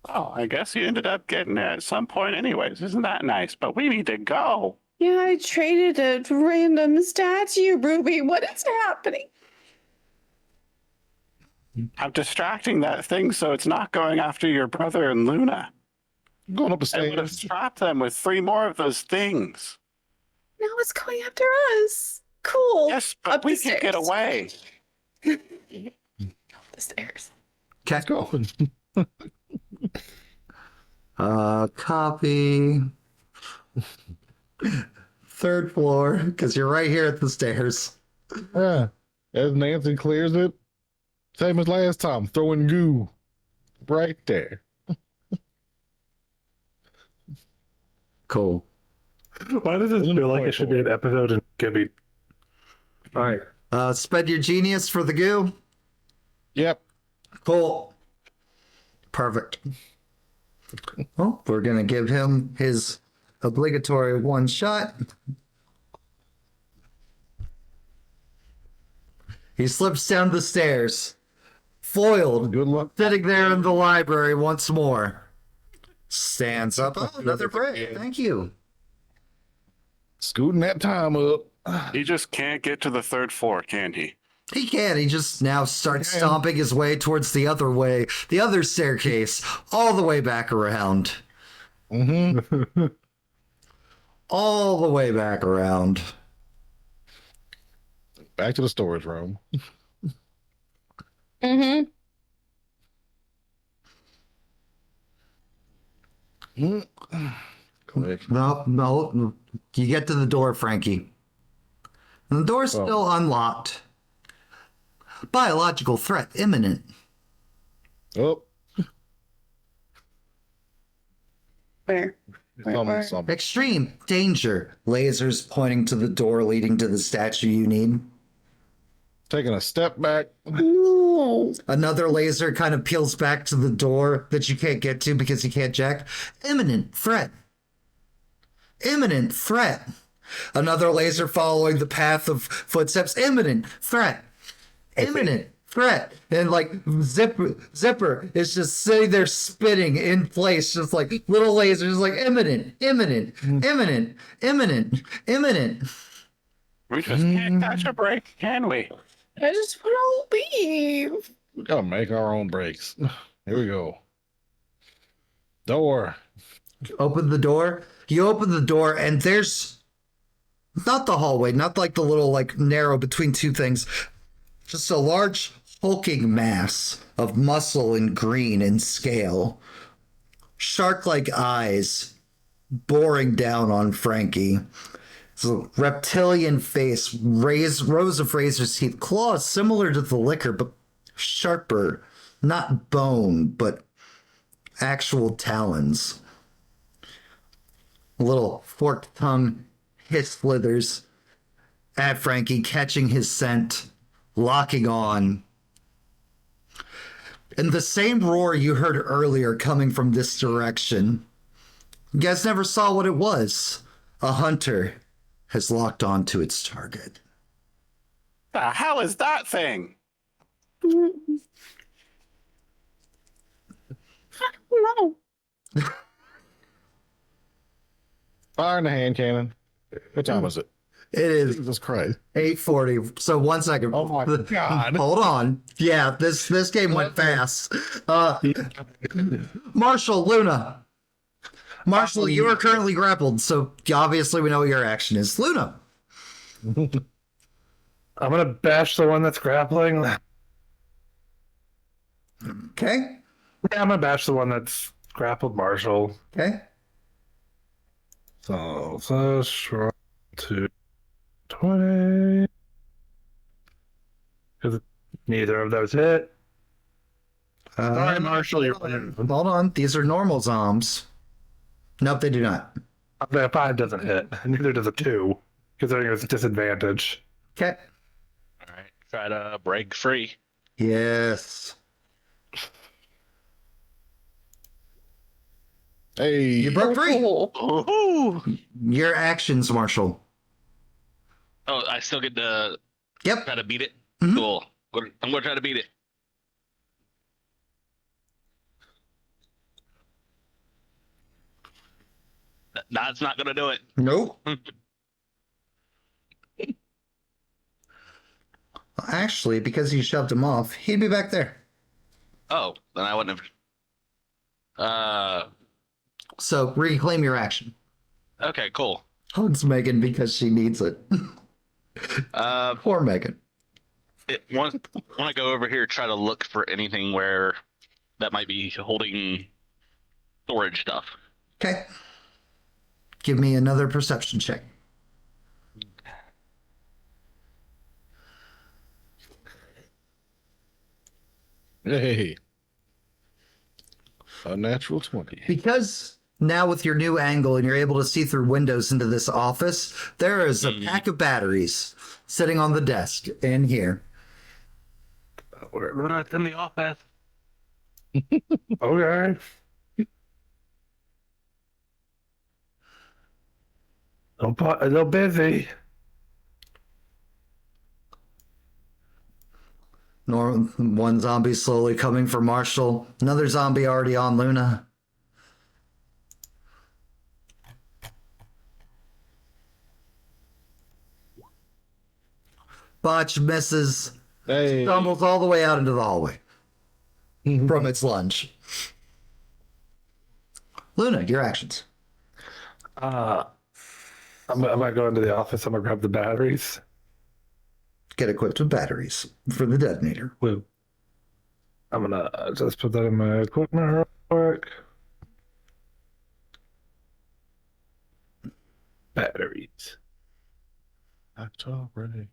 Oh, I guess you ended up getting it at some point anyways. Isn't that nice? But we need to go. Yeah, I traded a random statue, Ruby. What is happening? I'm distracting that thing so it's not going after your brother and Luna. I'm going up the I would have stairs. trapped them with 3 more of those things. Now it's going after us. Cool. Yes, but Up we the can get stairs. away. The stairs. Okay. Go. Copy. 3rd floor, because you're right here at the stairs. Yeah. As Nancy clears it, same as last time, throwing goo right there. Cool. Why does it feel like it should be an episode and can be? All right. Spend your genius for the goo. Yep. Cool. Perfect. Well, we're going to give him his obligatory 1 shot. He slips down the stairs, foiled, Good luck. sitting there in the library once more. Stands up. Oh, another break. Thank you. Scooting that time up. He just can't get to the 3rd floor, can he? He can. He just now starts stomping his way towards the other staircase, all the way back around. Mm-hmm. All the way back around. Back to the storage room. Mm-hmm. No. You get to the door, Frankie. And the door's still unlocked. Biological threat imminent. Oh, Where? Where? some. Extreme danger. Lasers pointing to the door leading to the statue you need. Taking a step back. No. Another laser kind of peels back to the door that you can't get to because you can't jack. Imminent threat. Imminent threat. Another laser following the path of footsteps. Imminent threat. Imminent threat. And like Zipper is just sitting there spinning in place, just like little lasers, like imminent. We just can't catch a break, can we? I just want to leave. We gotta make our own breaks. Here we go. Door. Open the door. You open the door, and there's not the hallway, not like the little like narrow between two things. Just a large hulking mass of muscle and green in scale. Shark-like eyes boring down on Frankie. It's a reptilian face, rows of razor's teeth, claws similar to the liquor, but sharper. Not bone, but actual talons. A little forked tongue hiss slithers at Frankie, catching his scent. locking on. And the same roar you heard earlier coming from this direction. You guys never saw what it was. A hunter has locked on to its target. The hell is that thing? No. Fire in the hand cannon. What time is it? It is Jesus Christ. 8:40. So 1 second. Oh my God. Hold on. Yeah, this game went fast. Marshall, Luna. Marshall, you are currently grappled, so obviously we know what your action is. Luna. I'm gonna bash the one that's grappling. Okay. Yeah, I'm gonna bash the one that's grappled Marshall. Okay. So +1 to 20. Because neither of those hit. Sorry, Marshall, you're Hold on. These are normal zombs. Nope, they do not. The 5 doesn't hit. Neither does a 2. Because there's a disadvantage. Okay. All right, try to break free. Yes. Hey. You broke free. Oh, Your actions, Marshall. oh, I still get to Yep. try to beat it. Mhm. Cool. I'm gonna try to beat it. That's not gonna do it. Nope. Actually, because you shoved him off, he'd be back there. Oh, then I wouldn't have. So reclaim your action. Okay, cool. Hugs Megan because she needs it. Poor Megan. When I go over here, try to look for anything where that might be holding storage stuff. Okay. Give me another perception check. Hey. A natural 20. Because now with your new angle and you're able to see through windows into this office, there is a pack of batteries sitting on the desk in here. We're not in the office. Okay. A little busy. One zombie slowly coming for Marshall. Another zombie already on Luna. Botch misses. Hey. Stumbles all the way out into the hallway from its lunge. Luna, your actions. I'm gonna go into the office. I'm gonna grab the batteries. Get equipped with batteries for the detonator. Woo. I'm gonna just put that in my equipment real quick. Batteries. That's already.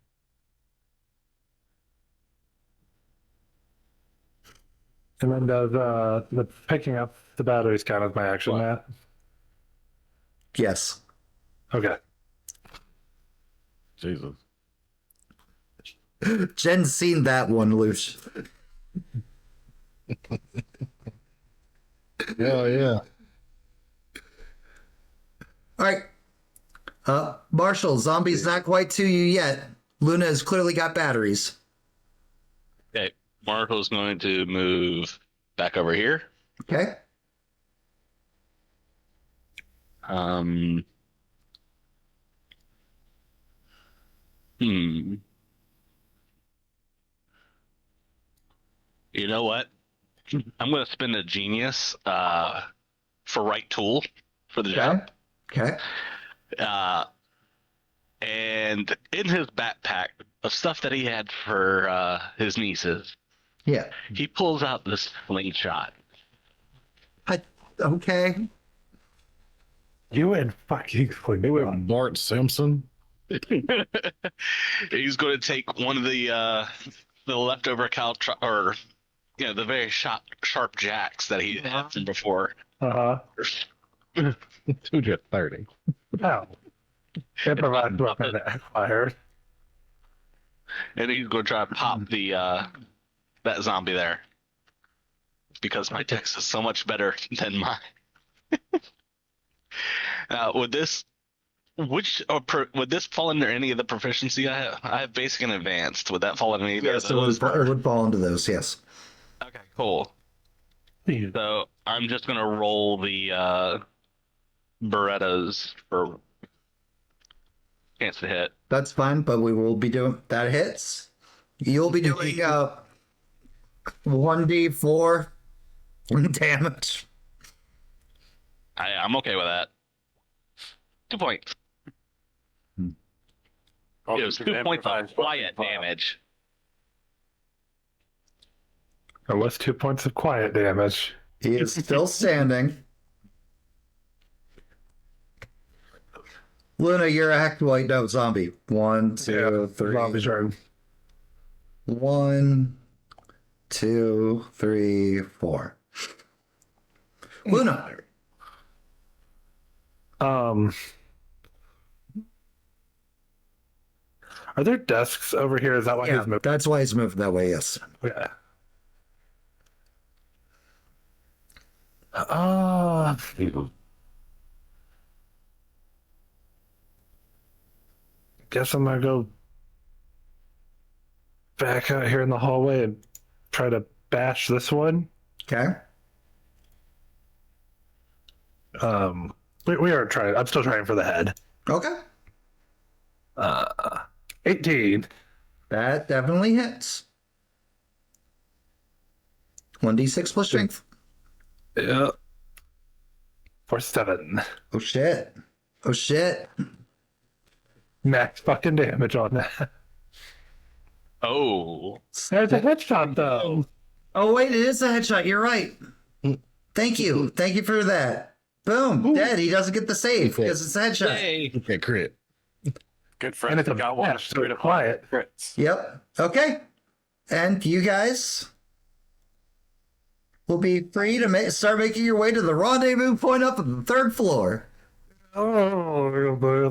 And then does the picking up the batteries count as my action, Matt? Yes. Okay. Jesus. Jen's seen that one, Luce. Yeah, yeah. All right. Marshall, zombie's not quite to you yet. Luna has clearly got batteries. Okay, Marco's going to move back over here. Okay. Hmm. You know what? I'm going to spend a genius for right tool for the job. Okay. And in his backpack of stuff that he had for his nieces, Yeah. he pulls out this slingshot. Okay. You and fucking They went Bart Simpson. He's going to take one of the leftover the very sharp jacks that he had from before. Uh-huh. 230. No. Improvised weapon acquired. And he's going to try to pop the that zombie there because my dex is so much better than mine. Would this would this fall under any of the proficiency I have? I have basic and advanced. Would that fall under any Yes, of those? it would fall into those. Yes. Okay, cool. So I'm just gonna roll the Berettas for chance to hit. That's fine, but we will be doing that hits. You'll be doing 1d4 damage. I'm okay with that. 2 points. It was 2 points of quiet damage. And what's 2 points of quiet damage? He is still standing. Luna, you're white. No, zombie. 1, 2, 3. Zombie turn. 1, 2, 3, 4. Luna. Are there desks over here? Is that why Yeah, he's moving? that's why he's moving that way, yes. Yeah. Guess I'm gonna go back out here in the hallway and try to bash this one. Okay. We are trying. I'm still trying for the head. Okay. 18. That definitely hits. 1d6 plus strength. Yeah. For 7. Oh shit. Oh shit. Max fucking damage on that. Oh. There's a headshot though. Oh wait, it is a headshot. You're right. Thank you. Thank you for that. Boom. Dead. He doesn't get the save because it's a headshot. Yay. Okay, crit. Good And friend. it's a Got one bash, so straight it's up quiet. crits. Yep. Okay. And you guys will be free to start making your way to the rendezvous point up on the 3rd floor. Oh,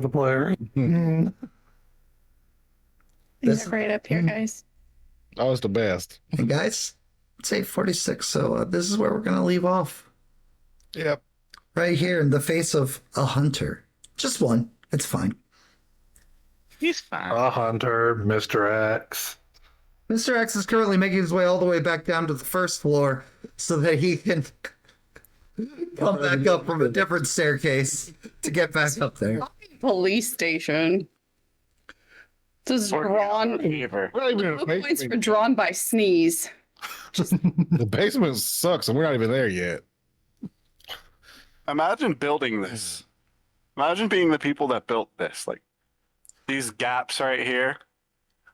the player. Things This- are great up here, guys. That was the best. And guys, it's 8:46, so this is where we're going to leave off. Yep. Right here in the face of a hunter. Just one. It's fine. He's fine. A hunter, Mr. X. Mr. X is currently making his way all the way back down to the 1st floor so that he can come back up from a different staircase to get back up there. Police station. This is drawn. Fever. We're not even in a Blue points basement. were drawn by sneeze. The basement sucks, and we're not even there yet. Imagine building this. Imagine being the people that built this. Like these gaps right here.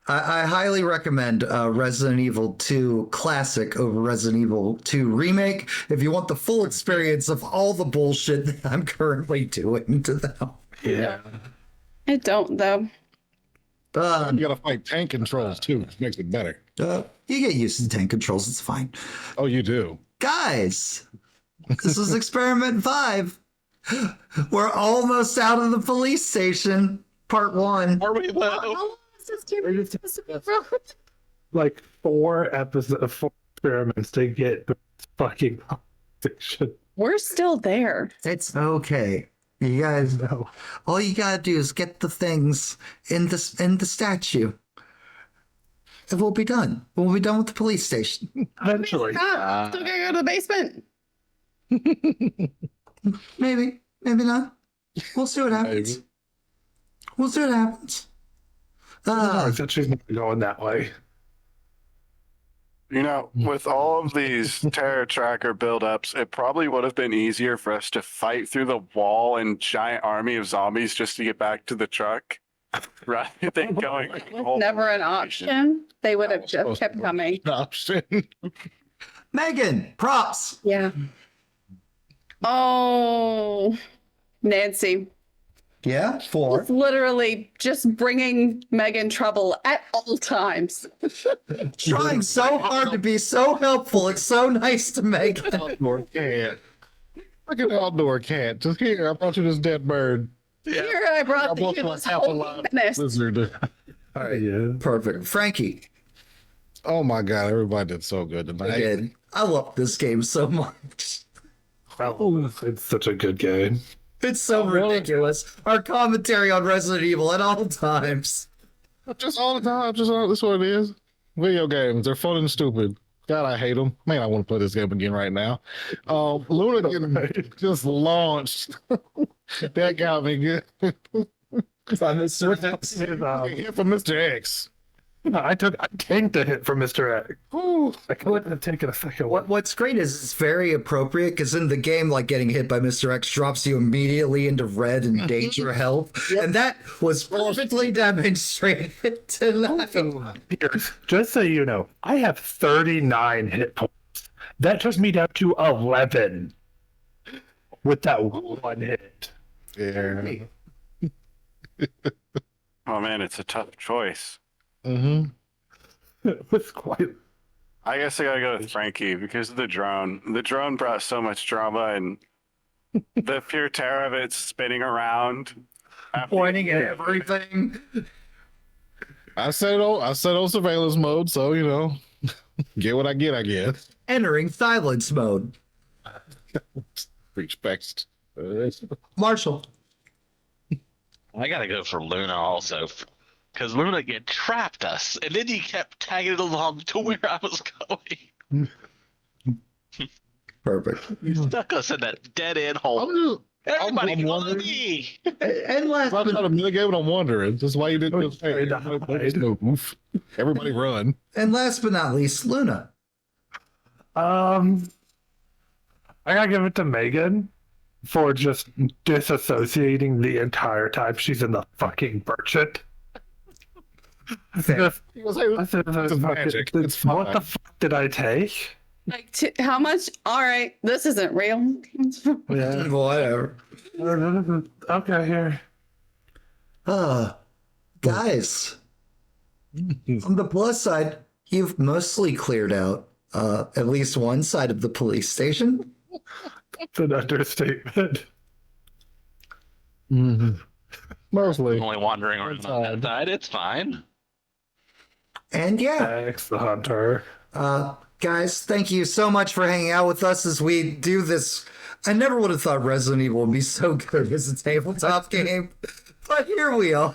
I highly recommend Resident Evil 2 Classic over Resident Evil 2 Remake if you want the full experience of all the bullshit that I'm currently doing to them. Yeah. I don't, though. You gotta fight tank controls too, which makes it better. You get used to tank controls, it's fine. Oh, you do. Guys, this was Experiment 5. We're almost out of the police station, part 1. Are we though? Like 4 experiments to get the fucking station. We're still there. It's okay. You guys know. All you gotta do is get the things in the statue. And we'll be done. We'll be done with the police station. Eventually. Ah, still gotta go to the basement. Maybe. Maybe not. We'll see what happens. Maybe. We'll see what happens. Except she's not going that way. You know, with all of these terror tracker buildups, it probably would have been easier for us to fight through the wall and giant army of zombies just to get back to the truck, rather than going. Never an option. They would have just Supposed kept to be coming. an option. Megan, props. Yeah. Oh, Nancy. Yeah, 4. It's literally just bringing Megan trouble at all times. Trying so hard to be so helpful. It's so nice to Megan. Outdoor cat. Look at the outdoor cat. Just here, I brought you this dead bird. Here I brought I brought you you a this half whole alive menace. lizard. All right. Yeah. Perfect. Frankie, Oh my god, everybody did so good tonight. again, I love this game so much. It's such a good game. It's so ridiculous. Our commentary on Resident Evil at all times. Just all the time. That's what it is. Video games, they're fun and stupid. God, I hate them. Man, I want to play this game again right now. Luna getting just launched. That got me good. From Mr. Hit from Mr. X. I tanked a hit from Mr. X. Ooh. I couldn't have taken a second one. What's great is it's very appropriate because in the game, like getting hit by Mr. X drops you immediately into red and danger health. And that was perfectly demonstrated tonight. Here, just so you know, I have 39 hit points. That took me down to 11 with that one hit. Yeah. Oh man, it's a tough choice. Mm-hmm. It was quite. I guess I gotta go with Frankie because of the drone. The drone brought so much drama and the pure terror of it spinning around. Pointing at everything. I set on surveillance mode, so you know, get what I get, I guess. Entering silence mode. Respect. Marshall. I gotta go for Luna also, because Luna get trapped us, and then you kept tagging it along to where I was going. Perfect. You stuck us in that dead end hole. Everybody, I'm follow wondering. me. And last I'm trying to but, mitigate what I'm wondering. That's why you didn't just hey, everybody move. Everybody run. and last but not least, Luna. I gotta give it to Megan for just disassociating the entire time she's in the fucking merchant. Fair. It's magic. It's What fine. the fuck did I take? Like, how much? All right, this isn't real. Yeah. Whatever. Okay, here. Guys, on the plus side, you've mostly cleared out at least one side of the police station. It's an understatement. Mostly. I'm only wandering around on that side. It's fine. And yeah, Thanks, the hunter. guys, thank you so much for hanging out with us as we do this. I never would have thought Resident Evil would be so good as a tabletop game, but here we are.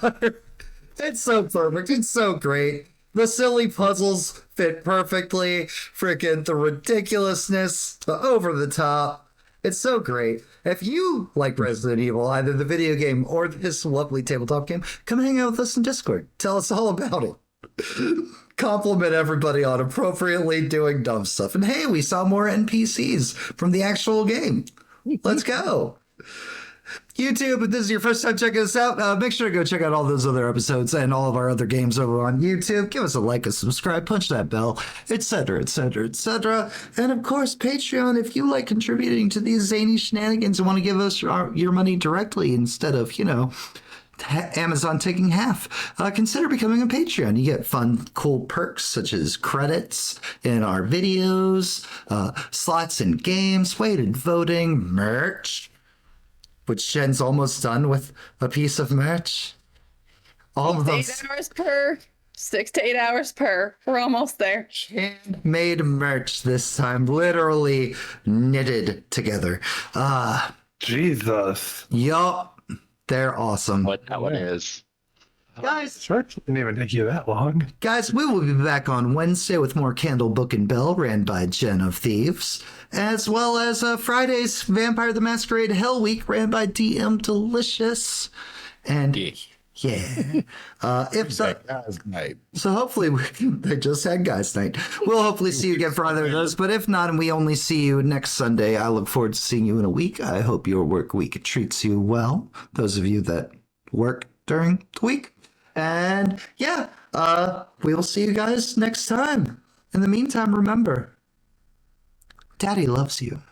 It's so perfect. It's so great. The silly puzzles fit perfectly. Freaking the ridiculousness, the over the top. It's so great. If you like Resident Evil, either the video game or this lovely tabletop game, come hang out with us in Discord. Tell us all about it. Compliment everybody on appropriately doing dumb stuff. And hey, we saw more NPCs from the actual game. Let's go. YouTube, if this is your first time checking us out, make sure to go check out all those other episodes and all of our other games over on YouTube. Give us a like, a subscribe, punch that bell, etc., etc., etc. And of course, Patreon, if you like contributing to these zany shenanigans and want to give us your money directly instead of, Amazon taking half, consider becoming a Patreon. You get fun, cool perks such as credits in our videos, slots in games, weighted voting, merch, which Jen's almost done with a piece of merch. All of those 8 hours per, 6 to 8 hours per. We're almost there. handmade merch this time, literally knitted together. Jesus. Yup. They're awesome. What that one is. Guys, Church didn't even take you that long. Guys, we will be back on Wednesday with more Candle Book and Bell, ran by Jen-of-Thieves, as well as Friday's Vampire the Masquerade Hell Week, ran by DM Duchess. And yeah, if so, Guys, night. so hopefully they just had guys night. We'll hopefully see you again for either of those. But if not, and we only see you next Sunday, I look forward to seeing you in a week. I hope your work week treats you well. Those of you that work during the week. And yeah, we will see you guys next time. In the meantime, remember, Daddy loves you.